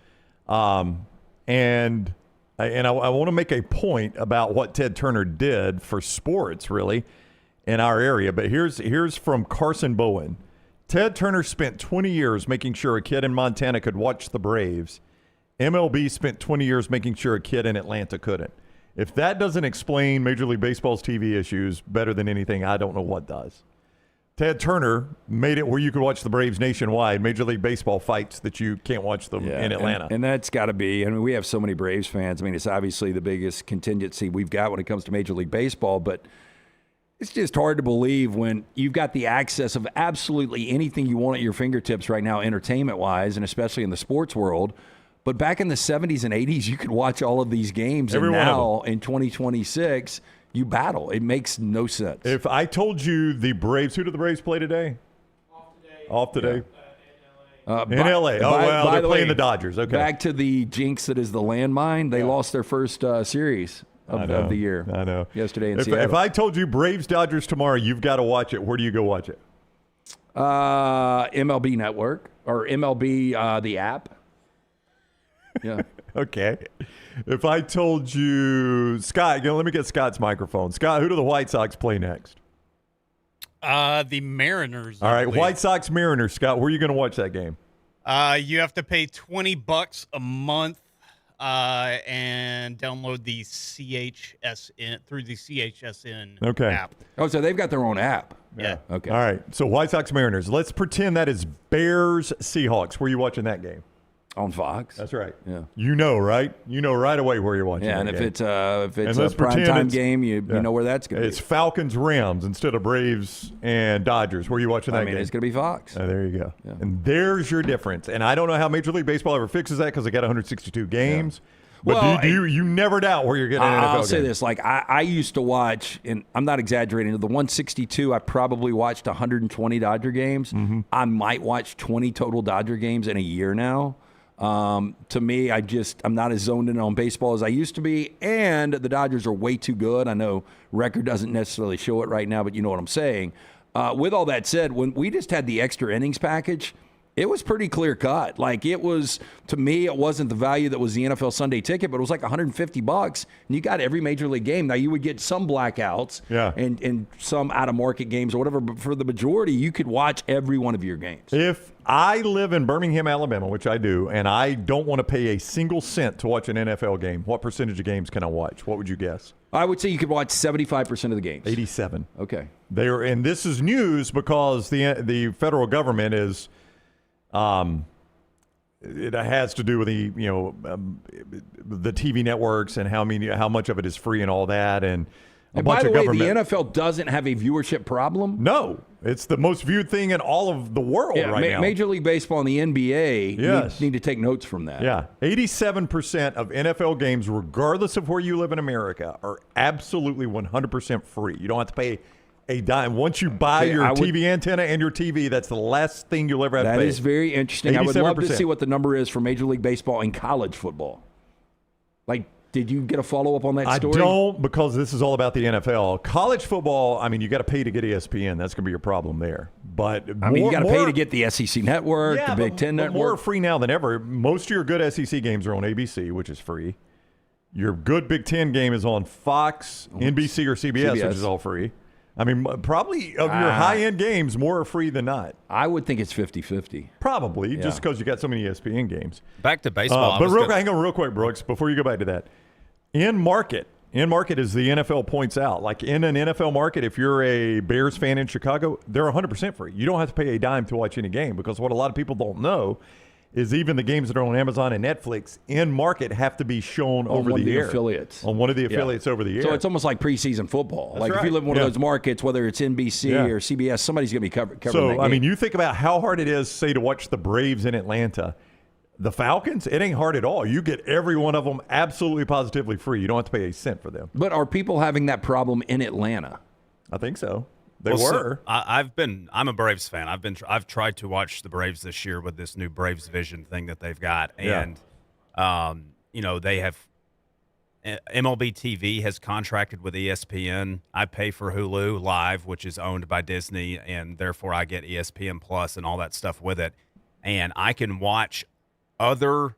And I want to make a point about what Ted Turner did for sports, really, in our area. But here's from Carson Bowen. Ted Turner spent 20 years making sure a kid in Montana could watch the Braves. MLB spent 20 years making sure a kid in Atlanta couldn't. If that doesn't explain Major League Baseball's TV issues better than anything, I don't know what does. Ted Turner made it where you could watch the Braves nationwide. Major League Baseball fights that you can't watch them in Atlanta. And that's got to be, I mean, we have so many Braves fans. I mean, it's obviously the biggest contingency we've got when it comes to Major League Baseball, but it's just hard to believe when you've got the access of absolutely anything you want at your fingertips right now, entertainment-wise, and especially in the sports world. But back in the 70s and 80s, you could watch all of these games, and now in 2026, you battle. It makes no sense. If I told you the Braves, who do the Braves play today? Off today. In L.A. Oh, well, they're playing the Dodgers. Okay. Back to the jinx that is the landmine. They lost their first series of the year. I know. Yesterday in Seattle. If I told you Braves-Dodgers tomorrow, you've got to watch it. Where do you go watch it? MLB Network or MLB the app. Yeah. Okay. If I told you, Scott, let me get Scott's microphone. Scott, who do the White Sox play next? The Mariners. All right, White Sox Mariners. Scott, where are you going to watch that game? You have to pay $20 a month and download the CHSN through the CHSN app. Oh, so they've got their own app. Yeah. Okay. All right. So White Sox Mariners. Let's pretend that is Bears Seahawks. Where are you watching that game? On Fox. That's right. Yeah. You know, right? You know right away where you're watching. Yeah, and that if game. it's a primetime game, you know where that's going to be. It's Falcons Rams instead of Braves and Dodgers. Where are you watching that game? It's going to be Fox. There you go. Yeah. And there's your difference. And I don't know how Major League Baseball ever fixes that because they got 162 games. Yeah. But well, you never doubt where you're getting an NFL game. I'll say this. Like, I used to watch, and I'm not exaggerating, the 162, I probably watched 120 Dodger games. Mm-hmm. I might watch 20 total Dodger games in a year now. To me, I'm not as zoned in on baseball as I used to be, and the Dodgers are way too good. I know record doesn't necessarily show it right now, but you know what I'm saying. With all that said, when we just had the extra innings package, it was pretty clear cut. Like, it was, to me, it wasn't the value that was the NFL Sunday ticket, but it was like $150, and you got every major league game. Now, you would get some blackouts and some out-of-market games or whatever, but for the majority, you could watch every one of your games. If I live in Birmingham, Alabama, which I do, and I don't want to pay a single cent to watch an NFL game, what percentage of games can I watch? What would you guess? I would say you could watch 75% of the games. 87. Okay. And this is news because the federal government is it has to do with the TV networks and how much of it is free and all that, and by the way, the NFL doesn't have a viewership problem. No, it's the most viewed thing in all of the world right now. Major League Baseball and the NBA need to take notes from that. Yeah, 87% of NFL games, regardless of where you live in America, are absolutely 100% free. You don't have to pay a dime. Once you buy your TV antenna and your TV, that's the last thing you'll ever have to pay. That is very interesting. 87%. I would love to see what the number is for Major League Baseball and college football. Like, did you get a follow-up on that story? I don't, because this is all about the NFL. College football, I mean, you got to pay to get ESPN. That's going to be your problem there. But you got to pay to get the SEC Network, the Big Ten Network. More free now than ever. Most of your good SEC games are on ABC, which is free. Your good Big Ten game is on Fox, NBC, or CBS, which is all free. I mean, probably of your high-end games, more are free than not. I would think it's 50-50. Probably, just because you got so many ESPN games. Back to baseball. But hang on real quick, Brooks, before you go back to that. In market, as the NFL points out, like in an NFL market, if you're a Bears fan in Chicago, they're 100% free. You don't have to pay a dime to watch any game, because what a lot of people don't know is even the games that are on Amazon and Netflix in market have to be shown over the air. Affiliates. On one of the affiliates over the air. So it's almost like preseason football. That's like right. if you live in one of those markets, whether it's NBC or CBS, somebody's going to be covering that So, game. I mean, you think about how hard it is, say, to watch the Braves in Atlanta. The Falcons, it ain't hard at all. You get every one of them absolutely positively free. You don't have to pay a cent for them. But are people having that problem in Atlanta? I think so. They Well, were. I'm a Braves fan. I've tried to watch the Braves this year with this new Braves Vision thing that they've got, and they have MLB TV has contracted with ESPN. I pay for Hulu Live, which is owned by Disney, and therefore I get ESPN Plus and all that stuff with it, and I can watch other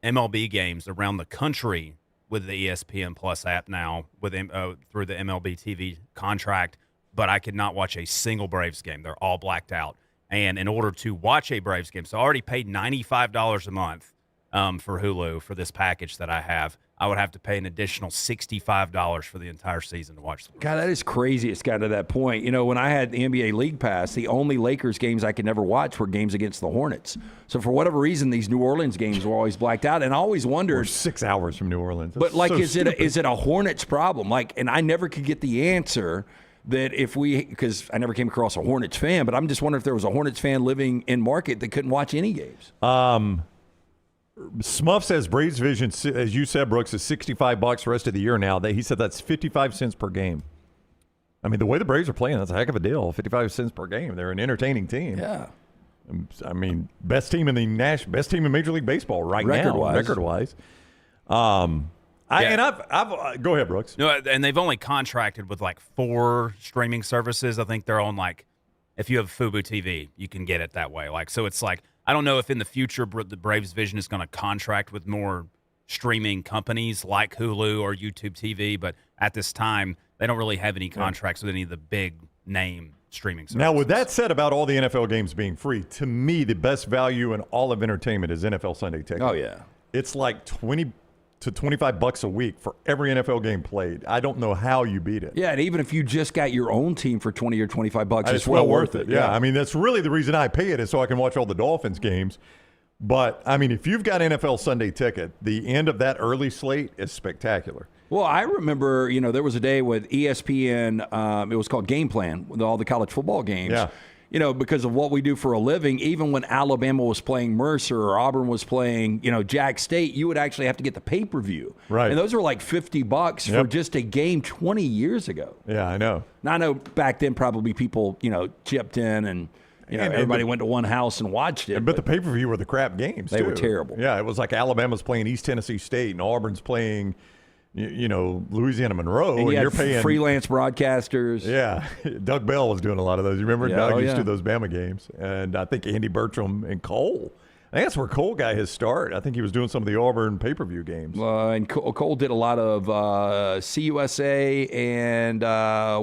MLB games around the country with the ESPN Plus app now with through the MLB TV contract. But I could not watch a single Braves game. They're all blacked out. And in order to watch a Braves game, so I already paid $95 a month for Hulu for this package that I have. I would have to pay an additional $65 for the entire season to watch the Braves. God, that is crazy. It's got to that point. You know, when I had the NBA League Pass, the only Lakers games I could never watch were games against the Hornets. So for whatever reason, these New Orleans games were always blacked out. And I always wondered. We're 6 hours from New Orleans. But like, so is it a Hornets problem? Like, and I never could get the answer. That because I never came across a Hornets fan, but I'm just wondering if there was a Hornets fan living in market that couldn't watch any games. Smuff says Braves Vision, as you said, Brooks, is $65 the rest of the year now. He said that's 55 cents per game. I mean, the way the Braves are playing, that's a heck of a deal. 55 cents per game. They're an entertaining team. Yeah. I mean, best team in Major League Baseball right now, record-wise. I've go ahead, Brooks. No, and they've only contracted with like 4 streaming services. I think they're on if you have Fubo TV, you can get it that way. So it's I don't know if in the future the Braves Vision is going to contract with more streaming companies like Hulu or YouTube TV, but at this time they don't really have any contracts with any of the big name streaming services. Now, with that said about all the NFL games being free, to me the best value in all of entertainment is NFL Sunday Ticket. Oh yeah, it's like $20 to $25 a week for every NFL game played. I don't know how you beat it. Yeah, and even if you just got your own team for $20 or $25, it's well worth it. Yeah, I mean, that's really the reason I pay it is so I can watch all the Dolphins games. But, I mean, if you've got NFL Sunday Ticket, the end of that early slate is spectacular. Well, I remember, there was a day with ESPN, it was called Game Plan, with all the college football games. Yeah. Because of what we do for a living, even when Alabama was playing Mercer or Auburn was playing, Jack State, you would actually have to get the pay-per-view. Right. And those were like $50 for just a game 20 years ago. Yeah, I know. Now, I know back then probably people, chipped in and everybody went to one house and watched it. But the pay-per-view were the crap games, They were terrible. Yeah, it was like Alabama's playing East Tennessee State and Auburn's playing Louisiana Monroe, and you're paying freelance broadcasters. Yeah, Doug Bell was doing a lot of those. You remember Doug used to do those Bama games, and I think Andy Bertram and Cole. I think that's where Cole got his start. I think he was doing some of the Auburn pay-per-view games. And Cole did a lot of CUSA and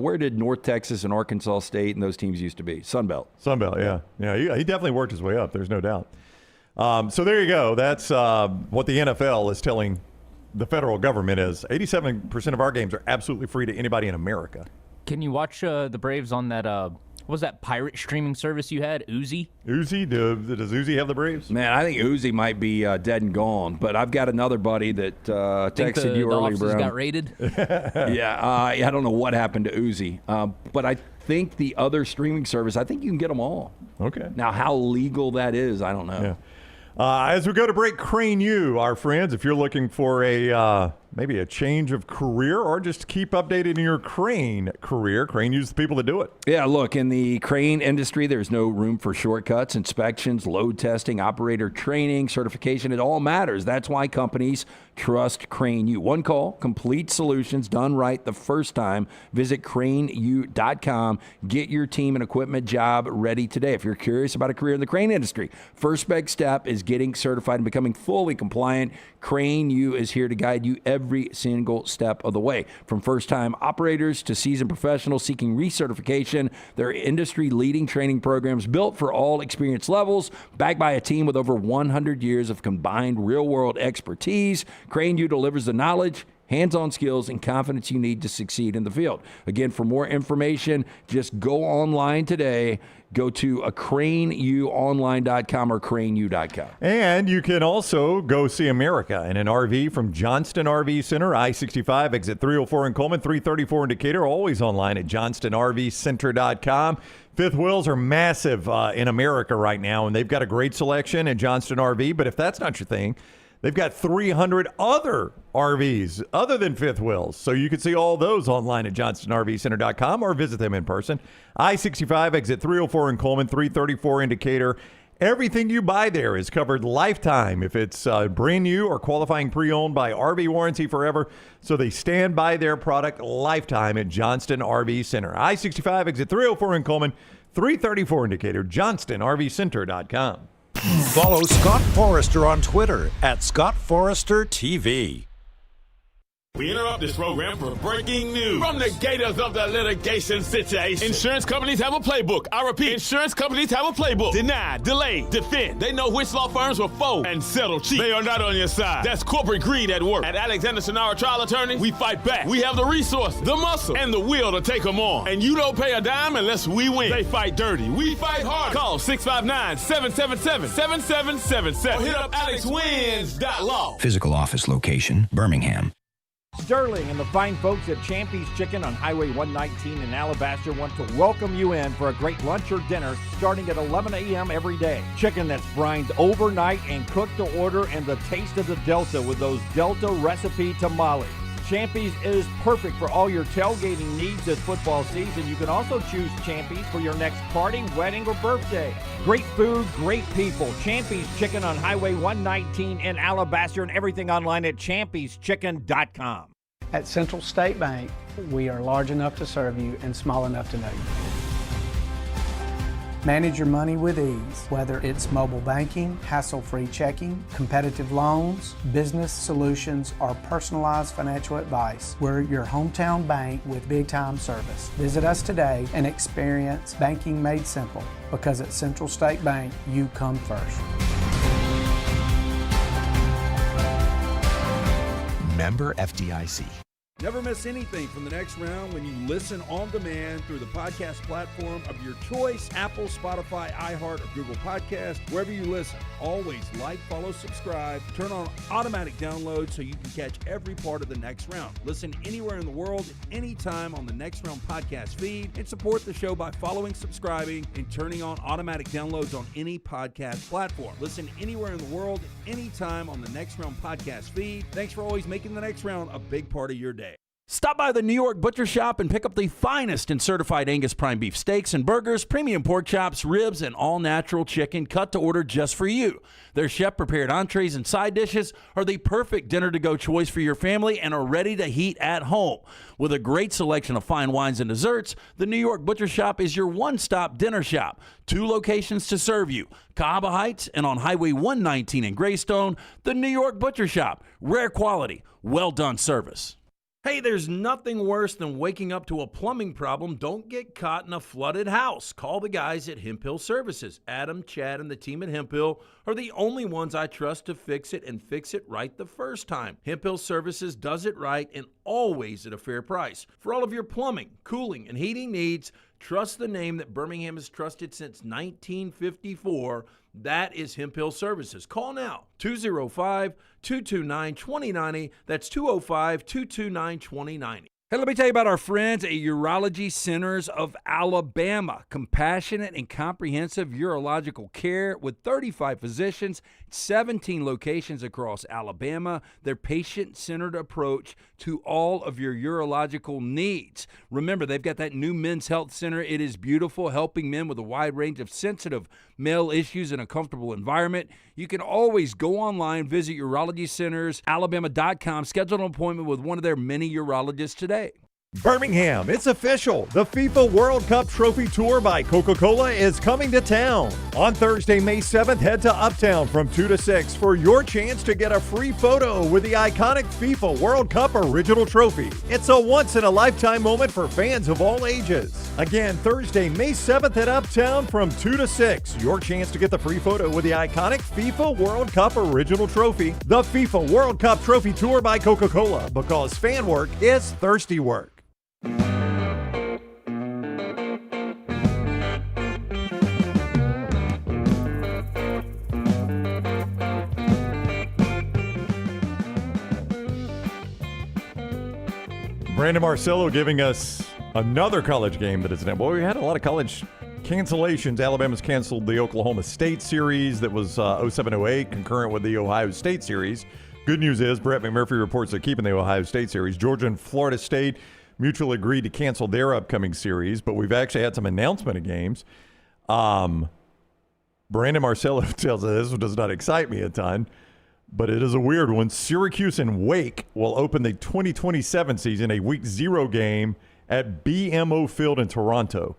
where did North Texas and Arkansas State and those teams used to be? Sunbelt. Yeah. He definitely worked his way up. There's no doubt. So there you go. That's what the NFL is telling the federal government is 87% of our games are absolutely free to anybody in America. Can you watch the Braves on that, what was that pirate streaming service you had, Uzi? Uzi? Does Uzi have the Braves? Man, I think Uzi might be dead and gone, but I've got another buddy that texted you earlier, Brown. Brown. Got raided? Yeah, I don't know what happened to Uzi, but I think the other streaming service, I think you can get them all. Okay. Now, how legal that is, I don't know. Yeah. As we go to break, Crane U, our friends, if you're looking for maybe a change of career or just keep updated in your crane career, Crane U's the people that do it. Yeah, look, in the crane industry, there's no room for shortcuts, inspections, load testing, operator training, certification. It all matters. That's why companies trust Crane U. One call, complete solutions done right the first time. Visit craneu.com. Get your team and equipment job ready today. If you're curious about a career in the crane industry, first big step is getting certified and becoming fully compliant. Crane U is here to guide you every single step of the way. From first-time operators to seasoned professionals seeking recertification, their industry-leading training programs built for all experience levels, backed by a team with over 100 years of combined real-world expertise. Crane U delivers the knowledge, hands-on skills, and confidence you need to succeed in the field. Again, for more information, just go online today go to craneuonline.com or craneu.com. And you can also go see America in an RV from Johnston RV Center, I-65, exit 304 in Coleman, 334 in Decatur, always online at johnstonrvcenter.com. Fifth wheels are massive in America right now, and they've got a great selection at Johnston RV. But if that's not your thing, they've got 300 other RVs other than fifth wheels. So you can see all those online at johnstonrvcenter.com or visit them in person. I-65, exit 304 in Coleman, 334 in Decatur. Everything you buy there is covered lifetime if it's brand new or qualifying pre-owned by RV Warranty Forever. So they stand by their product lifetime at Johnston RV Center. I-65, exit 304 in Coleman, 334 in Decatur, johnstonrvcenter.com. Follow Scott Forrester on Twitter at Scott Forrester TV. We interrupt this program for breaking news. From the gators of the litigation situation. Insurance companies have a playbook. I repeat, insurance companies have a playbook. Deny, delay, defend. They know which law firms will fold and settle cheap. They are not on your side. That's corporate greed at work. At Alexander Sonara Trial Attorneys, we fight back. We have the resources, the muscle, and the will to take them on. And you don't pay a dime unless we win. They fight dirty. We fight hard. Call 659-777-7777. Or hit up alexwins.law. Physical office location, Birmingham. Sterling and the fine folks at Champy's Chicken on Highway 119 in Alabaster want to welcome you in for a great lunch or dinner starting at 11 a.m. every day. Chicken that's brined overnight and cooked to order, and the taste of the Delta with those Delta recipe tamales. Champy's is perfect for all your tailgating needs this football season. You can also choose Champy's for your next party, wedding, or birthday. Great food, great people. Champy's Chicken on Highway 119 in Alabaster, and everything online at champyschicken.com. At Central State Bank, we are large enough to serve you and small enough to know you. Manage your money with ease, whether it's mobile banking, hassle-free checking, competitive loans, business solutions, or personalized financial advice. We're your hometown bank with big-time service. Visit us today and experience banking made simple, because at Central State Bank, you come first. Member FDIC. Never miss anything from the next round when you listen on demand through the podcast platform of your choice, Apple, Spotify, iHeart, or Google Podcast, wherever you listen. Always like, follow, subscribe, turn on automatic download so you can catch every part of the next round. Listen anywhere in the world, anytime on the Next Round podcast feed, and support the show by following, subscribing, and turning on automatic downloads on any podcast platform. Listen anywhere in the world, anytime on the Next Round podcast feed. Thanks for always making the next round a big part of your day. Stop by the New York Butcher Shop and pick up the finest in certified Angus prime beef steaks and burgers, premium pork chops, ribs, and all-natural chicken cut to order just for you. Their chef-prepared entrees and side dishes are the perfect dinner-to-go choice for your family and are ready to heat at home. With a great selection of fine wines and desserts, the New York Butcher Shop is your one-stop dinner shop. 2 locations to serve you, Cahaba Heights and on Highway 119 in Greystone. The New York Butcher Shop. Rare quality, well-done service. Hey, there's nothing worse than waking up to a plumbing problem. Don't get caught in a flooded house. Call the guys at Hemp Hill Services. Adam, Chad, and the team at Hemp Hill are the only ones I trust to fix it and fix it right the first time. Hemp Hill Services does it right and always at a fair price. For all of your plumbing, cooling, and heating needs, trust the name that Birmingham has trusted since 1954. That is Hemp Hill Services. Call now, 205-229-2090. That's 205-229-2090. Hey, let me tell you about our friends at Urology Centers of Alabama. Compassionate and comprehensive urological care with 35 physicians, 17 locations across Alabama. Their patient-centered approach to all of your urological needs. Remember, they've got that new men's health center. It is beautiful, helping men with a wide range of sensitive male issues in a comfortable environment. You can always go online, visit urologycentersalabama.com, schedule an appointment with one of their many urologists today. Birmingham, it's official. The FIFA World Cup Trophy Tour by Coca-Cola is coming to town. On Thursday, May 7th, head to Uptown from 2 to 6 for your chance to get a free photo with the iconic FIFA World Cup Original Trophy. It's a once-in-a-lifetime moment for fans of all ages. Again, Thursday, May 7th at Uptown from 2 to 6. Your chance to get the free photo with the iconic FIFA World Cup Original Trophy. The FIFA World Cup Trophy Tour by Coca-Cola, because fan work is thirsty work. Brandon Marcello giving us another college game that is now. Boy, we had a lot of college cancellations. Alabama's canceled the Oklahoma State series that was 07-08, concurrent with the Ohio State series. Good news is Brett McMurphy reports they're keeping the Ohio State series. Georgia and Florida State mutually agreed to cancel their upcoming series, but we've actually had some announcement of games. Brandon Marcello tells us this does not excite me a ton, but it is a weird one. Syracuse and Wake will open the 2027 season, a Week 0 game at BMO Field in Toronto.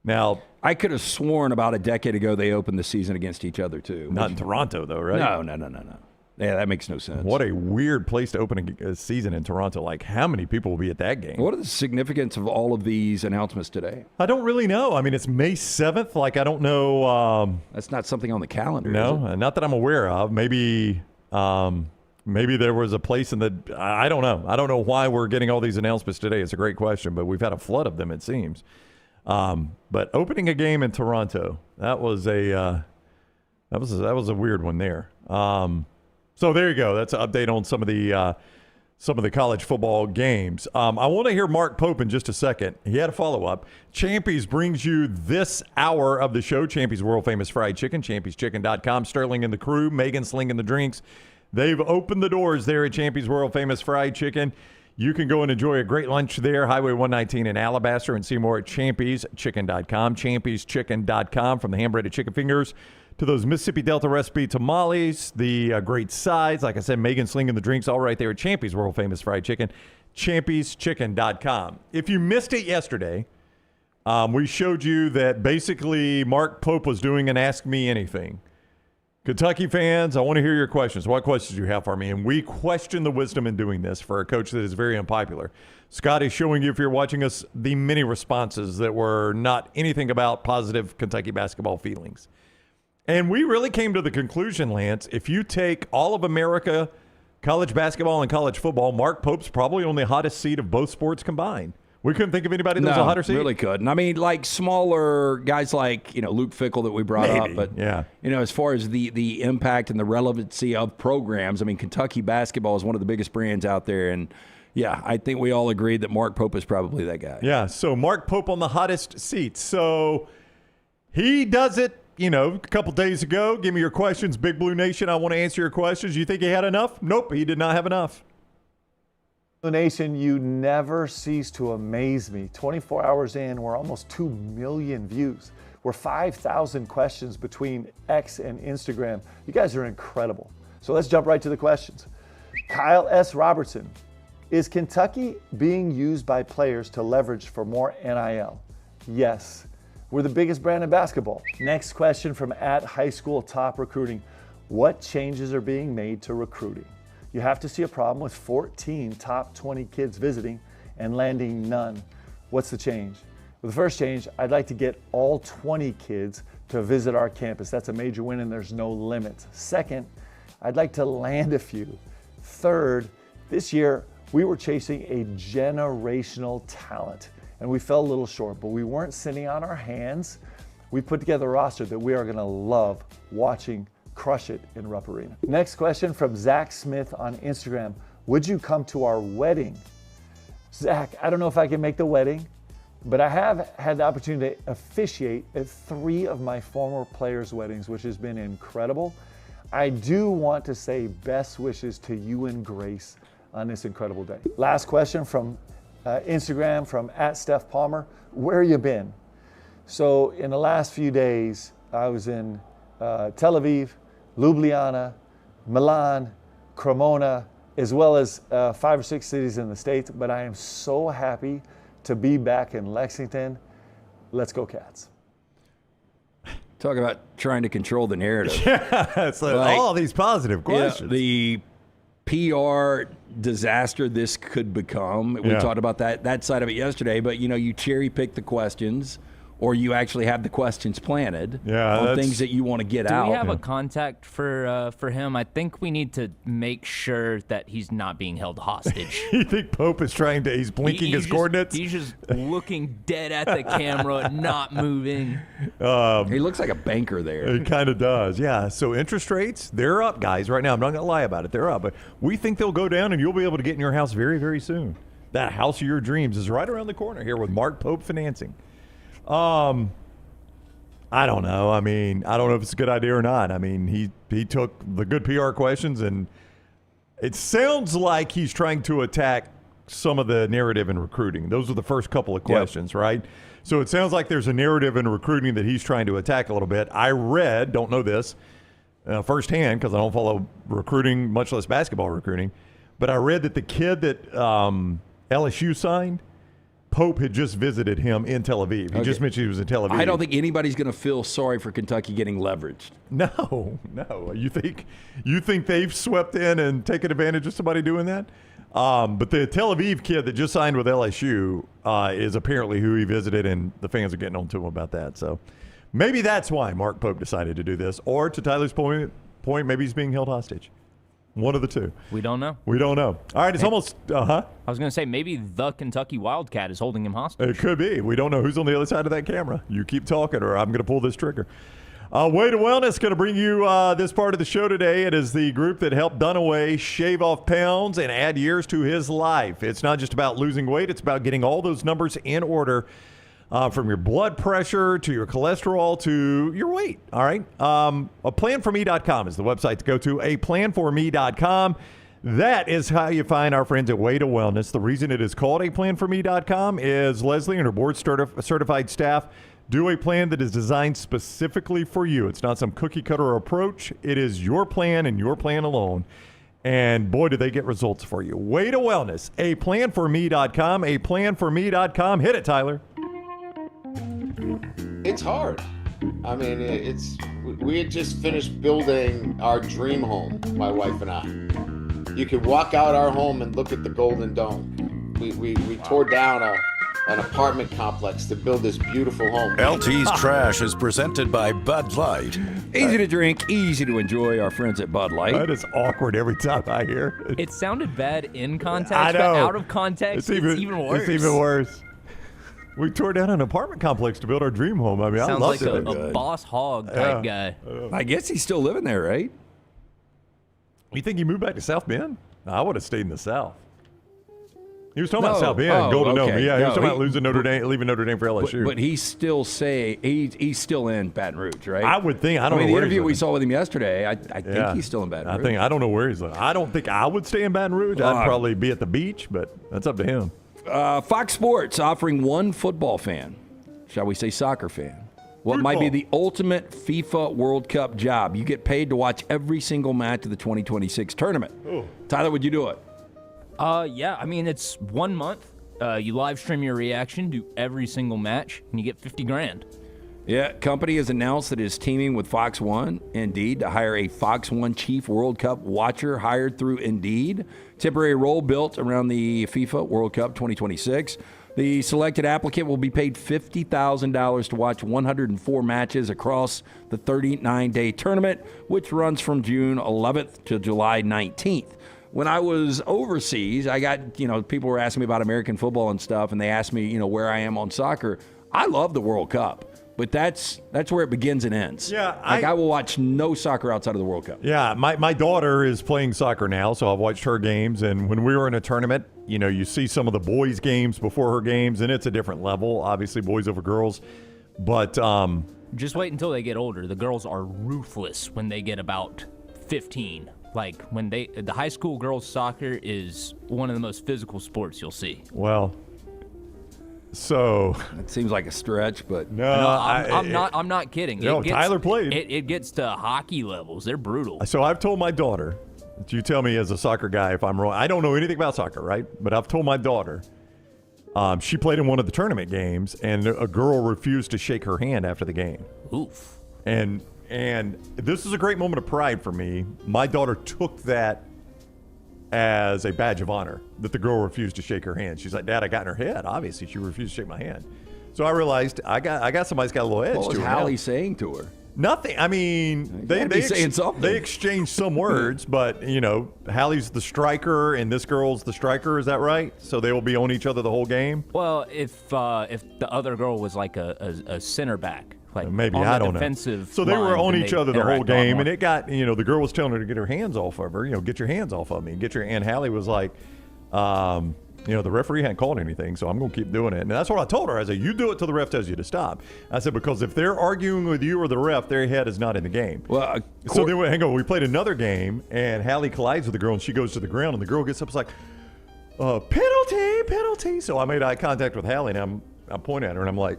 Now, I could have sworn about a decade ago they opened the season against each other, too. Not in Toronto, though, right? No. Yeah, that makes no sense. What a weird place to open a season in Toronto. Like, how many people will be at that game? What is the significance of all of these announcements today? I don't really know. I mean, it's May 7th. Like, I don't know. That's not something on the calendar, no, is it? Not that I'm aware of. Maybe there was a place in the – I don't know. I don't know why we're getting all these announcements today. It's a great question, but we've had a flood of them, it seems. But opening a game in Toronto, that was a weird one there. So there you go. That's an update on some of the college football games. I want to hear Mark Pope in just a second. He had a follow-up. Champies brings you this hour of the show. Champies world-famous fried chicken, champieschicken.com. Sterling and the crew, Megan slinging the drinks. They've opened the doors there at Champies world-famous fried chicken. You can go and enjoy a great lunch there, Highway 119 in Alabaster, and see more at champieschicken.com. Champieschicken.com, from the hand-breaded chicken fingers to those Mississippi Delta recipe tamales, the great sides. Like I said, Megan slinging the drinks, all right there at Champies world-famous fried chicken. Champieschicken.com. If you missed it yesterday, we showed you that basically Mark Pope was doing an Ask Me Anything. Kentucky fans, I want to hear your questions. What questions do you have for me? And we question the wisdom in doing this for a coach that is very unpopular. Scott is showing you, if you're watching us, the many responses that were not anything about positive Kentucky basketball feelings. And we really came to the conclusion, Lance, if you take all of America, college basketball and college football, Mark Pope's probably on the hottest seat of both sports combined. We couldn't think of anybody that was a hotter seat. No, really couldn't. I mean, like smaller guys like, Luke Fickell that we brought up. But, as far as the impact and the relevancy of programs, I mean, Kentucky basketball is one of the biggest brands out there. And, yeah, I think we all agreed that Mark Pope is probably that guy. Yeah, so Mark Pope on the hottest seat. So he does it, a couple days ago. Give me your questions, Big Blue Nation. I want to answer your questions. You think he had enough? Nope, he did not have enough. Nation, you never cease to amaze me. 24 hours in, we're almost 2 million views. We're 5,000 questions between X and Instagram. You guys are incredible. So let's jump right to the questions. Kyle S. Robertson, is Kentucky being used by players to leverage for more NIL? Yes. We're the biggest brand in basketball. Next question from @HighSchoolTopRecruiting. What changes are being made to recruiting? You have to see a problem with 14 top 20 kids visiting and landing none. What's the change? Well, the first change, I'd like to get all 20 kids to visit our campus. That's a major win and there's no limits. Second, I'd like to land a few. Third, this year we were chasing a generational talent and we fell a little short, but we weren't sitting on our hands. We put together a roster that we are gonna love watching crush it in Rupp Arena. Next question from Zach Smith on Instagram. Would you come to our wedding? Zach, I don't know if I can make the wedding, but I have had the opportunity to officiate at 3 of my former players' weddings, which has been incredible. I do want to say best wishes to you and Grace on this incredible day. Last question from Instagram from @StephPalmer. Where you been? So in the last few days, I was in Tel Aviv, Ljubljana, Milan, Cremona, as well as 5 or 6 cities in the States, but I am so happy to be back in Lexington. Let's go Cats. Talk about trying to control the narrative. Yeah, it's like all these positive questions. The PR disaster this could become. We talked about that side of it yesterday, but you cherry pick the questions, or you actually have the questions planted on things that you want to get out. Do we have a contact for him? I think we need to make sure that he's not being held hostage. You think Pope is he's blinking his coordinates? He's just looking dead at the camera, not moving. He looks like a banker there. He kind of does, yeah. So interest rates, they're up, guys, right now. I'm not going to lie about it. They're up. But we think they'll go down, and you'll be able to get in your house very, very soon. That house of your dreams is right around the corner here with Mark Pope Financing. I don't know. I mean, I don't know if it's a good idea or not. I mean, he took the good PR questions, and it sounds like he's trying to attack some of the narrative in recruiting. Those are the first couple of questions, right? So it sounds like there's a narrative in recruiting that he's trying to attack a little bit. I read, don't know this firsthand because I don't follow recruiting, much less basketball recruiting, but I read that the kid that LSU signed, Pope had just visited him in Tel Aviv. He just mentioned he was in Tel Aviv. I don't think anybody's going to feel sorry for Kentucky getting leveraged. No. You think they've swept in and taken advantage of somebody doing that? But the Tel Aviv kid that just signed with LSU is apparently who he visited, and the fans are getting on to him about that. So maybe that's why Mark Pope decided to do this. Or to Tyler's point, maybe he's being held hostage. One of the two. We don't know. All right, it's almost, I was going to say, maybe the Kentucky Wildcat is holding him hostage. It could be. We don't know who's on the other side of that camera. You keep talking or I'm going to pull this trigger. Way to Wellness going to bring you this part of the show today. It is the group that helped Dunaway shave off pounds and add years to his life. It's not just about losing weight. It's about getting all those numbers in order. From your blood pressure to your cholesterol to your weight, all right? Aplanforme.com is the website to go to, aplanforme.com. That is how you find our friends at Way to Wellness. The reason it is called aplanforme.com is Leslie and her board-certified staff do a plan that is designed specifically for you. It's not some cookie-cutter approach. It is your plan and your plan alone. And boy, do they get results for you. Way to Wellness, aplanforme.com, aplanforme.com. Hit it, Tyler. It's hard. I mean, we had just finished building our dream home, my wife and I. You could walk out our home and look at the Golden Dome. We tore down an apartment complex to build this beautiful home. LT's Trash is presented by Bud Light. Easy to drink, easy to enjoy. Our friends at Bud Light. That is awkward every time I hear it. It sounded bad in context, I know. but out of context, it's even worse. It's even worse. We tore down an apartment complex to build our dream home. I mean, Sounds I love like a boss hog type guy. I guess he's still living there, right? You think he moved back to South Bend? No, I would have stayed in the South. He was talking about South Bend, Golden Dome. Yeah, he was talking about leaving Notre Dame for LSU. But he's still he's still in Baton Rouge, right? I would think. I don't know the where interview he's we saw with him yesterday, I think he's still in Baton Rouge. I don't know where he's living. I don't think I would stay in Baton Rouge. I'd probably be at the beach, but that's up to him. Fox Sports offering one football fan, shall we say soccer fan, what might be the ultimate FIFA World Cup job. You get paid to watch every single match of the 2026 tournament. Ooh. Tyler, would you do it? Yeah, I mean, it's 1 month. You live stream your reaction to every single match, and you get $50,000. Yeah, company has announced that it is teaming with Fox One, Indeed, to hire a Fox One Chief World Cup watcher hired through Indeed. Temporary role built around the FIFA World Cup 2026. The selected applicant will be paid $50,000 to watch 104 matches across the 39-day tournament, which runs from June 11th to July 19th. When I was overseas, I got, people were asking me about American football and stuff, and they asked me, where I am on soccer. I love the World Cup. But that's where it begins and ends. Yeah, I will watch no soccer outside of the World Cup. Yeah, my daughter is playing soccer now, so I've watched her games. And when we were in a tournament, you see some of the boys' games before her games, and it's a different level. Obviously, boys over girls. But just wait until they get older. The girls are ruthless when they get about 15. Like when the high school girls' soccer is one of the most physical sports you'll see. Well. So it seems like a stretch, but no, I'm not kidding. Tyler played. It gets to hockey levels. They're brutal. So I've told my daughter. You tell me as a soccer guy if I'm wrong. I don't know anything about soccer, right? But I've told my daughter. She played in one of the tournament games, and a girl refused to shake her hand after the game. Oof. And this is a great moment of pride for me. My daughter took that as a badge of honor that the girl refused to shake her hand. She's like, Dad, I got in her head. Obviously, she refused to shake my hand. So I realized I got somebody's got a little edge. What was Hallie saying to her? Nothing. I mean, they saying something. They exchanged some words, but Hallie's the striker and this girl's the striker. Is that right? So they will be on each other the whole game. Well, if the other girl was like a center back. Like maybe I don't know. So they were on each other the whole game, and it got the girl was telling her to get her hands off of her. Get your hands off of me. And Hallie was like, the referee hadn't called anything, so I'm going to keep doing it. And that's what I told her. I said, you do it till the ref tells you to stop. I said, because if they're arguing with you or the ref, their head is not in the game. Well, so then we played another game, and Hallie collides with the girl, and she goes to the ground, and the girl gets up, it's like, penalty. So I made eye contact with Hallie, and I'm pointing at her, and I'm like,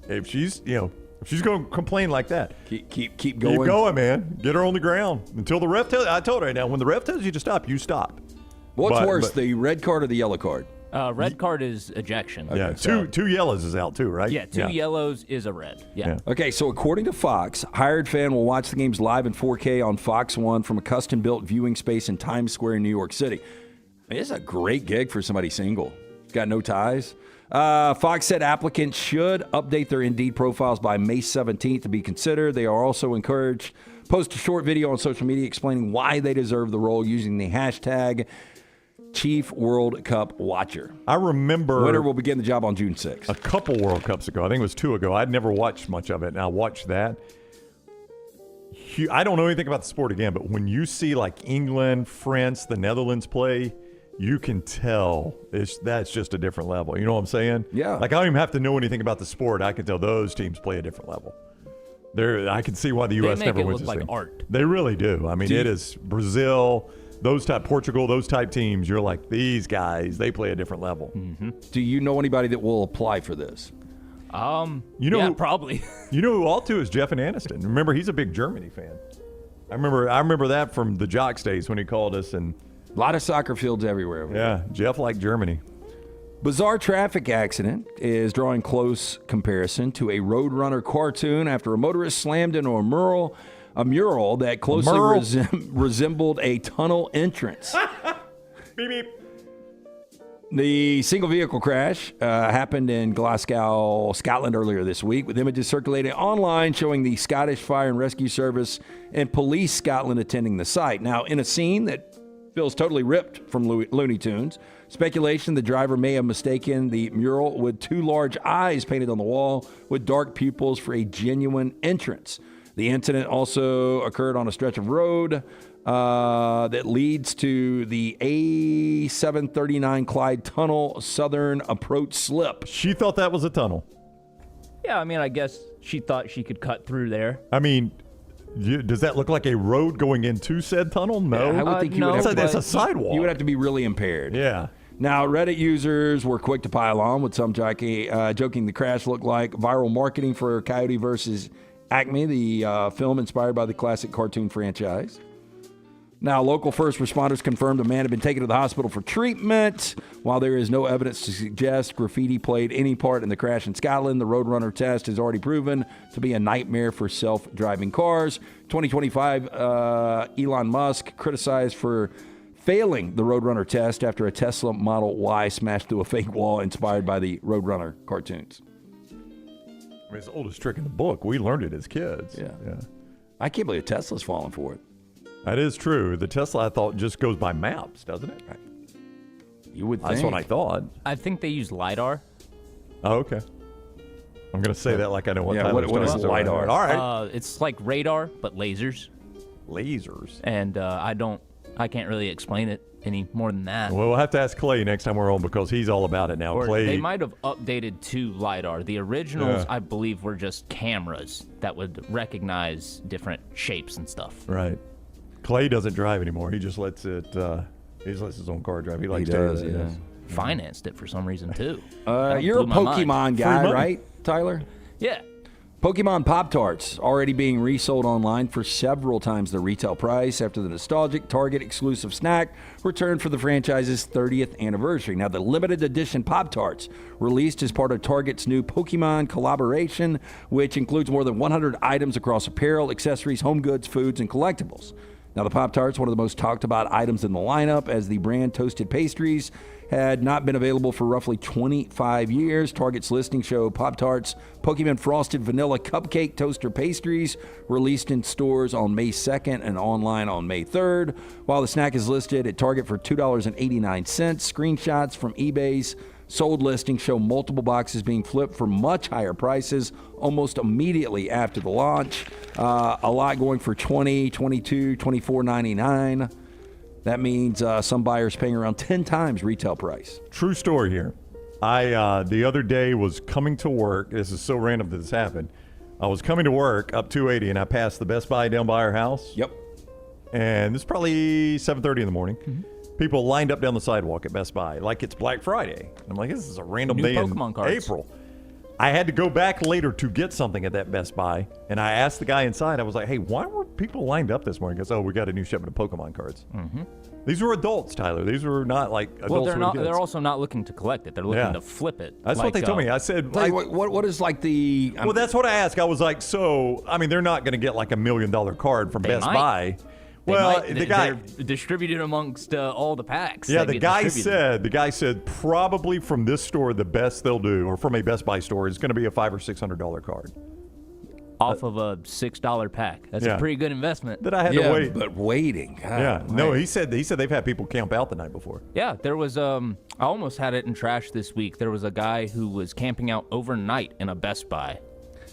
if she's going to complain like that, keep going. Keep going, man. Get her on the ground until the ref tells. I told her right now, when the ref tells you to stop, you stop. What's worse, the red card or the yellow card? Red card is ejection. Yeah, two yellows is out too, right? Yeah, two yellows is a red. Yeah. Okay, so according to Fox, hired fan will watch the games live in 4K on Fox 1 from a custom-built viewing space in Times Square in New York City. I mean, it's a great gig for somebody single. Got no ties. Fox said applicants should update their Indeed profiles by May 17th to be considered. They are also encouraged post a short video on social media explaining why they deserve the role using the hashtag Chief World Cup Watcher. I remember winner will begin the job on June 6th. A couple World Cups ago, I think it was 2 ago. I'd never watched much of it, and I watched that. I don't know anything about the sport again, but when you see like England, France, the Netherlands play, you can tell that's just a different level. You know what I'm saying? Yeah. Like I don't even have to know anything about the sport. I can tell those teams play a different level. I can see why the U.S. never wins this like thing. Art. They really do. I mean, it is Brazil. Portugal, those type teams, you're like, these guys, they play a different level. Mm-hmm. Do you know anybody that will apply for this? Yeah, probably. You know who ought to is Jeff and Aniston. Remember, he's a big Germany fan. I remember that from the Jocks days when he called us. And a lot of soccer fields everywhere. Yeah, Jeff liked Germany. Bizarre traffic accident is drawing close comparison to a Roadrunner cartoon after a motorist slammed into a mural that closely resembled a tunnel entrance. Beep, beep. The single vehicle crash happened in Glasgow, Scotland earlier this week, with images circulating online showing the Scottish Fire and Rescue Service and Police Scotland attending the site. Now, in a scene that feels totally ripped from Looney Tunes, speculation the driver may have mistaken the mural with 2 large eyes painted on the wall with dark pupils for a genuine entrance. The incident also occurred on a stretch of road that leads to the A739 Clyde Tunnel Southern Approach Slip. She thought that was a tunnel. Yeah, I mean, I guess she thought she could cut through there. I mean, does that look like a road going into said tunnel? No. I would think you would have to. That's a sidewalk. You would have to be really impaired. Yeah. Now, Reddit users were quick to pile on, with some joking the crash looked like viral marketing for Coyote versus Acme, the film inspired by the classic cartoon franchise. Now, local first responders confirmed a man had been taken to the hospital for treatment. While there is no evidence to suggest graffiti played any part in the crash in Scotland, the Roadrunner test has already proven to be a nightmare for self-driving cars. 2025, Elon Musk criticized for failing the Roadrunner test after a Tesla Model Y smashed through a fake wall inspired by the Roadrunner cartoons. I mean, it's the oldest trick in the book. We learned it as kids. Yeah. I can't believe Tesla's falling for it. That is true. The Tesla, I thought, just goes by maps, doesn't it? Right. You would think. That's what I thought. I think they use LiDAR. Oh, okay. I'm going to say that like I know what what is LiDAR? All right. It's like radar, but lasers. Lasers? And I can't really explain it any more than that. Well, we'll have to ask Clay next time we're on because he's all about it now. Or Clay, they might have updated to LiDAR. The originals, I believe, were just cameras that would recognize different shapes and stuff. Right. Clay doesn't drive anymore. He just lets it. He just lets his own car drive. He likes does, to. yeah. Financed it for some reason too. You're a Pokemon guy, right, Tyler? Yeah. Pokemon Pop-Tarts already being resold online for several times the retail price after the nostalgic Target exclusive snack returned for the franchise's 30th anniversary. Now, the limited edition Pop-Tarts released as part of Target's new Pokemon collaboration, which includes more than 100 items across apparel, accessories, home goods, foods, and collectibles. Now, the Pop-Tarts, one of the most talked about items in the lineup, as the brand toasted pastries had not been available for roughly 25 years. Target's listings show Pop-Tarts Pokemon Frosted Vanilla Cupcake Toaster Pastries released in stores on May 2nd and online on May 3rd. While the snack is listed at Target for $2.89, screenshots from eBay's sold listings show multiple boxes being flipped for much higher prices almost immediately after the launch. A lot going for $20, $22, $24.99. that means some buyers paying around 10 times retail price. True story here. I the other day was coming to work. This is so random that this happened. I was coming to work up 280, and I passed the Best Buy down by our house. Yep. And this is probably 7:30 in the morning. People lined up down the sidewalk at Best Buy like it's Black Friday. I'm like, this is a random New day Pokemon in cards. April. I had to go back later to get something at that Best Buy, and I asked the guy inside, I was like, hey, why were people lined up this morning? He goes, oh, we got a new shipment of Pokemon cards. These were adults, Tyler. These were not like adults. Well, they're with not. kids. They're also not looking to collect it. They're looking to flip it. That's what they told me. I said, Tell you what is like the... well, that's what I asked. I was like, so, I mean, they're not going to get like $1 million card from Best Buy. Well, the guy they're distributed amongst all the packs. Yeah, that the get guy distributed. said probably from this store the best they'll do, or from a Best Buy store, is going to be a $500 or $600 card off of a $6 pack. That's a pretty good investment. that I had to wait. But waiting. God, No, he said they've had people camp out the night before. Yeah, there was I almost had it in trash this week. There was a guy who was camping out overnight in a Best Buy.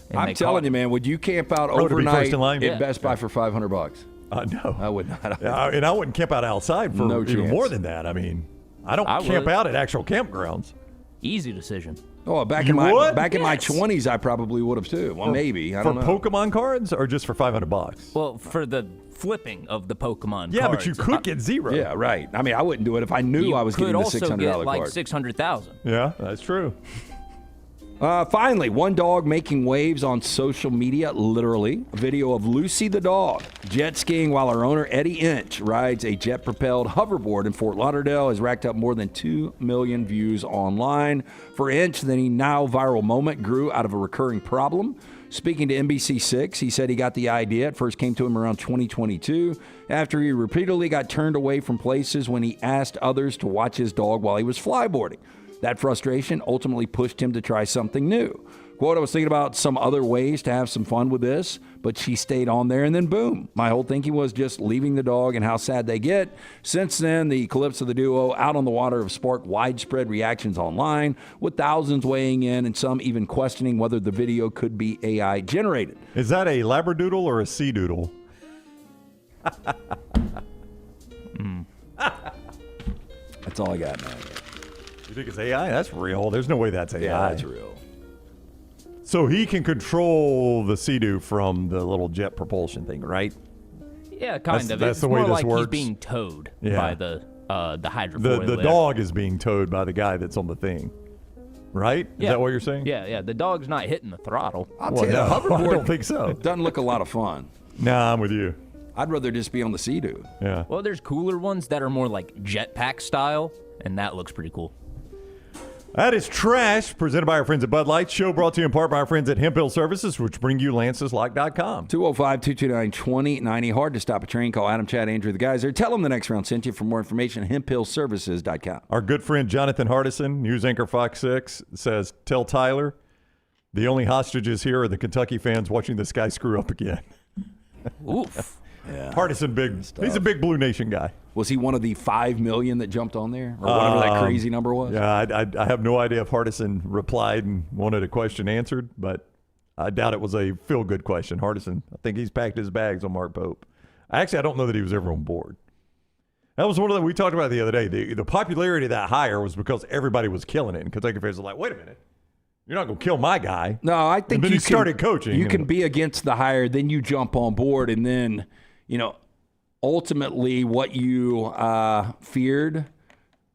And I'm telling you, man, would you camp out to be overnight first in line? at Best Buy for $500? No, I would not. And I wouldn't camp out outside for No even chance. more than that. I mean, I don't camp would. out at actual campgrounds. Easy decision. Oh, back You in my would? in my 20s, I probably would have too. Well, maybe I For don't know. Pokemon cards or just for $500? Well, for the flipping of the Pokemon Yeah, cards. but you could get zero. Yeah, right. I mean, I wouldn't do it if I knew I was getting the $600 could also get like card. 600,000. Yeah, that's true. Finally, one dog making waves on social media, literally. A video of Lucy the dog jet skiing while her owner, Eddie Inch, rides a jet-propelled hoverboard in Fort Lauderdale, has racked up more than 2 million views online. For Inch, the now viral moment grew out of a recurring problem. Speaking to NBC6, he said he got the idea. It first came to him around 2022 after he repeatedly got turned away from places when he asked others to watch his dog while he was flyboarding. That frustration ultimately pushed him to try something new. Quote, I was thinking about some other ways to have some fun with this, but she stayed on there, and then boom. My whole thinking was just leaving the dog and how sad they get. Since then, the clips of the duo out on the water have sparked widespread reactions online, with thousands weighing in and some even questioning whether the video could be AI generated. Is that a Labradoodle or a Sea Doodle? That's all I got, man. You think it's AI? That's real. There's no way that's AI. Yeah, that's real. So he can control the Sea-Doo from the little jet propulsion thing, right? Yeah, kind of. That's It's the way more this like works. he's being towed Yeah. by the hydrofoil. The dog is being towed by the guy that's on the thing, right? Is that what you're saying? Yeah. The dog's not hitting the throttle. I'll tell you, the hoverboard, I don't think so. It doesn't look a lot of fun. Nah, I'm with you. I'd rather just be on the Sea-Doo. Yeah. Well, there's cooler ones that are more like jetpack style, and that looks pretty cool. That is Trash, presented by our friends at Bud Light. Show brought to you in part by our friends at Hemp Hill Services, which bring you LancesLock.com. 205-229-2090. Hard to stop a train. Call Adam, Chad, Andrew, the guys there. Tell them the next round sent you. For more information, hemphillservices.com. Our good friend Jonathan Hardison, news anchor Fox 6, says, tell Tyler, the only hostages here are the Kentucky fans watching this guy screw up again. Oof. Yeah. Hardison, he's a big Blue Nation guy. Was he one of the 5 million that jumped on there? Or whatever that crazy number was? Yeah, I have no idea if Hardison replied and wanted a question answered, but I doubt it was a feel-good question. Hardison, I think he's packed his bags on Mark Pope. I don't know that he was ever on board. That was one of the we talked about the other day. The popularity of that hire was because everybody was killing it, and Kentucky fans were like, wait a minute. You're not going to kill my guy. No, I think and then he started coaching. You can be against the hire, then you jump on board, and then, ultimately what you feared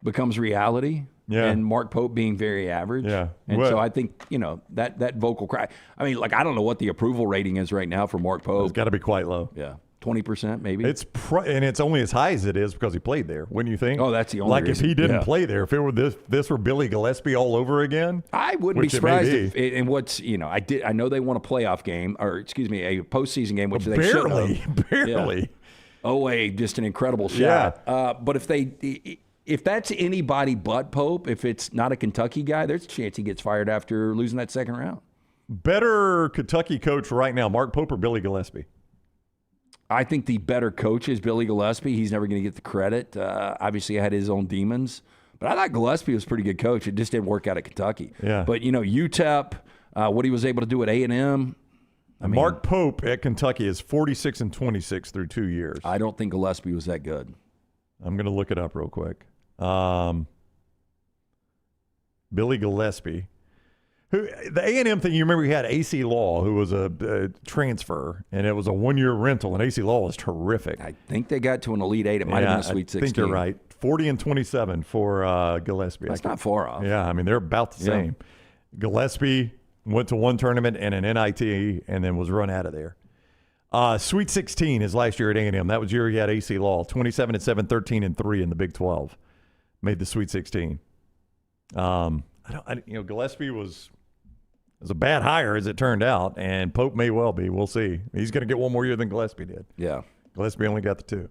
becomes reality. Yeah. And Mark Pope being very average. Yeah. And so I think, that vocal cry. I mean, I don't know what the approval rating is right now for Mark Pope. It's got to be quite low. Yeah. 20% maybe. And it's only as high as it is because he played there. Wouldn't you think? Oh, that's the only reason. If he didn't play there, if it were this were Billy Gillespie all over again, I wouldn't be surprised if. And what's I know they want a playoff game a postseason game, which they should have. Barely. Yeah. Just an incredible shot. Yeah. But if that's anybody but Pope, if it's not a Kentucky guy, there's a chance he gets fired after losing that second round. Better Kentucky coach right now, Mark Pope or Billy Gillespie? I think the better coach is Billy Gillespie. He's never going to get the credit. Obviously, he had his own demons. But I thought Gillespie was a pretty good coach. It just didn't work out at Kentucky. Yeah. But, UTEP, what he was able to do at A&M. Mark Pope at Kentucky is 46-26 through 2 years. I don't think Gillespie was that good. I'm going to look it up real quick. Billy Gillespie. The A&M thing, you remember we had AC Law, who was a transfer, and it was a 1-year rental, and AC Law was terrific. I think they got to an Elite Eight. It might have been a Sweet 16. I think you're right. 40-27 for Gillespie. That's not far off. Yeah, I mean, they're about the same. Gillespie went to one tournament and an NIT and then was run out of there. Sweet 16 is last year at A&M. That was the year he had AC Law. 27-7, 13-3 in the Big 12. Made the Sweet 16. Gillespie was a bad hire as it turned out, and Pope may well be. We'll see. He's going to get one more year than Gillespie did. Yeah. Gillespie only got the 2.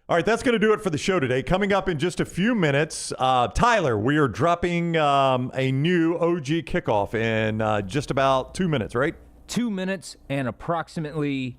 All right, that's going to do it for the show today. Coming up in just a few minutes, Tyler, we are dropping a new OG kickoff in just about 2 minutes, right? 2 minutes and approximately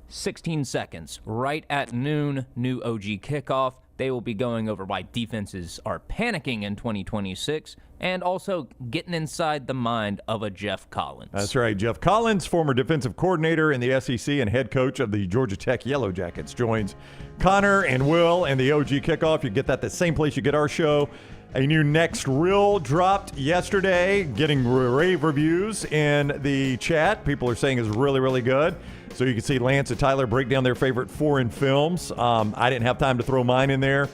16 seconds. Right at noon, new OG kickoff. They will be going over why defenses are panicking in 2026 and also getting inside the mind of a Jeff Collins. That's right. Jeff Collins, former defensive coordinator in the SEC and head coach of the Georgia Tech Yellow Jackets, joins Connor and Will and the OG Kickoff. You get that the same place you get our show. A new Next Reel dropped yesterday, getting rave reviews in the chat. People are saying it's really, really good. So you can see Lance and Tyler break down their favorite foreign films. I didn't have time to throw mine in there,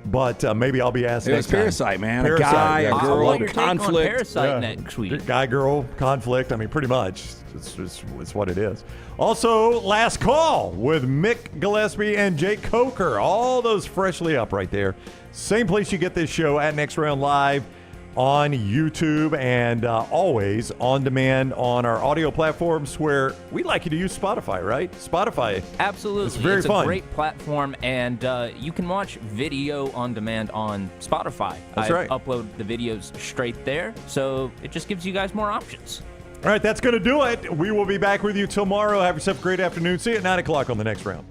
but maybe I'll be asked next time. Parasite, man. Parasite, a guy, a girl, a conflict. Parasite next week. Guy, girl, conflict. I mean, pretty much. It's what it is. Also, Last Call with Mick Gillespie and Jake Coker. All those freshly up right there. Same place you get this show at Next Round Live on YouTube and always on demand on our audio platforms where we like you to use Spotify, right? Spotify. Absolutely. It's very fun. It's a great platform, and you can watch video on demand on Spotify. That's right. Upload the videos straight there, so it just gives you guys more options. All right, that's going to do it. We will be back with you tomorrow. Have yourself a great afternoon. See you at 9 o'clock on the Next Round.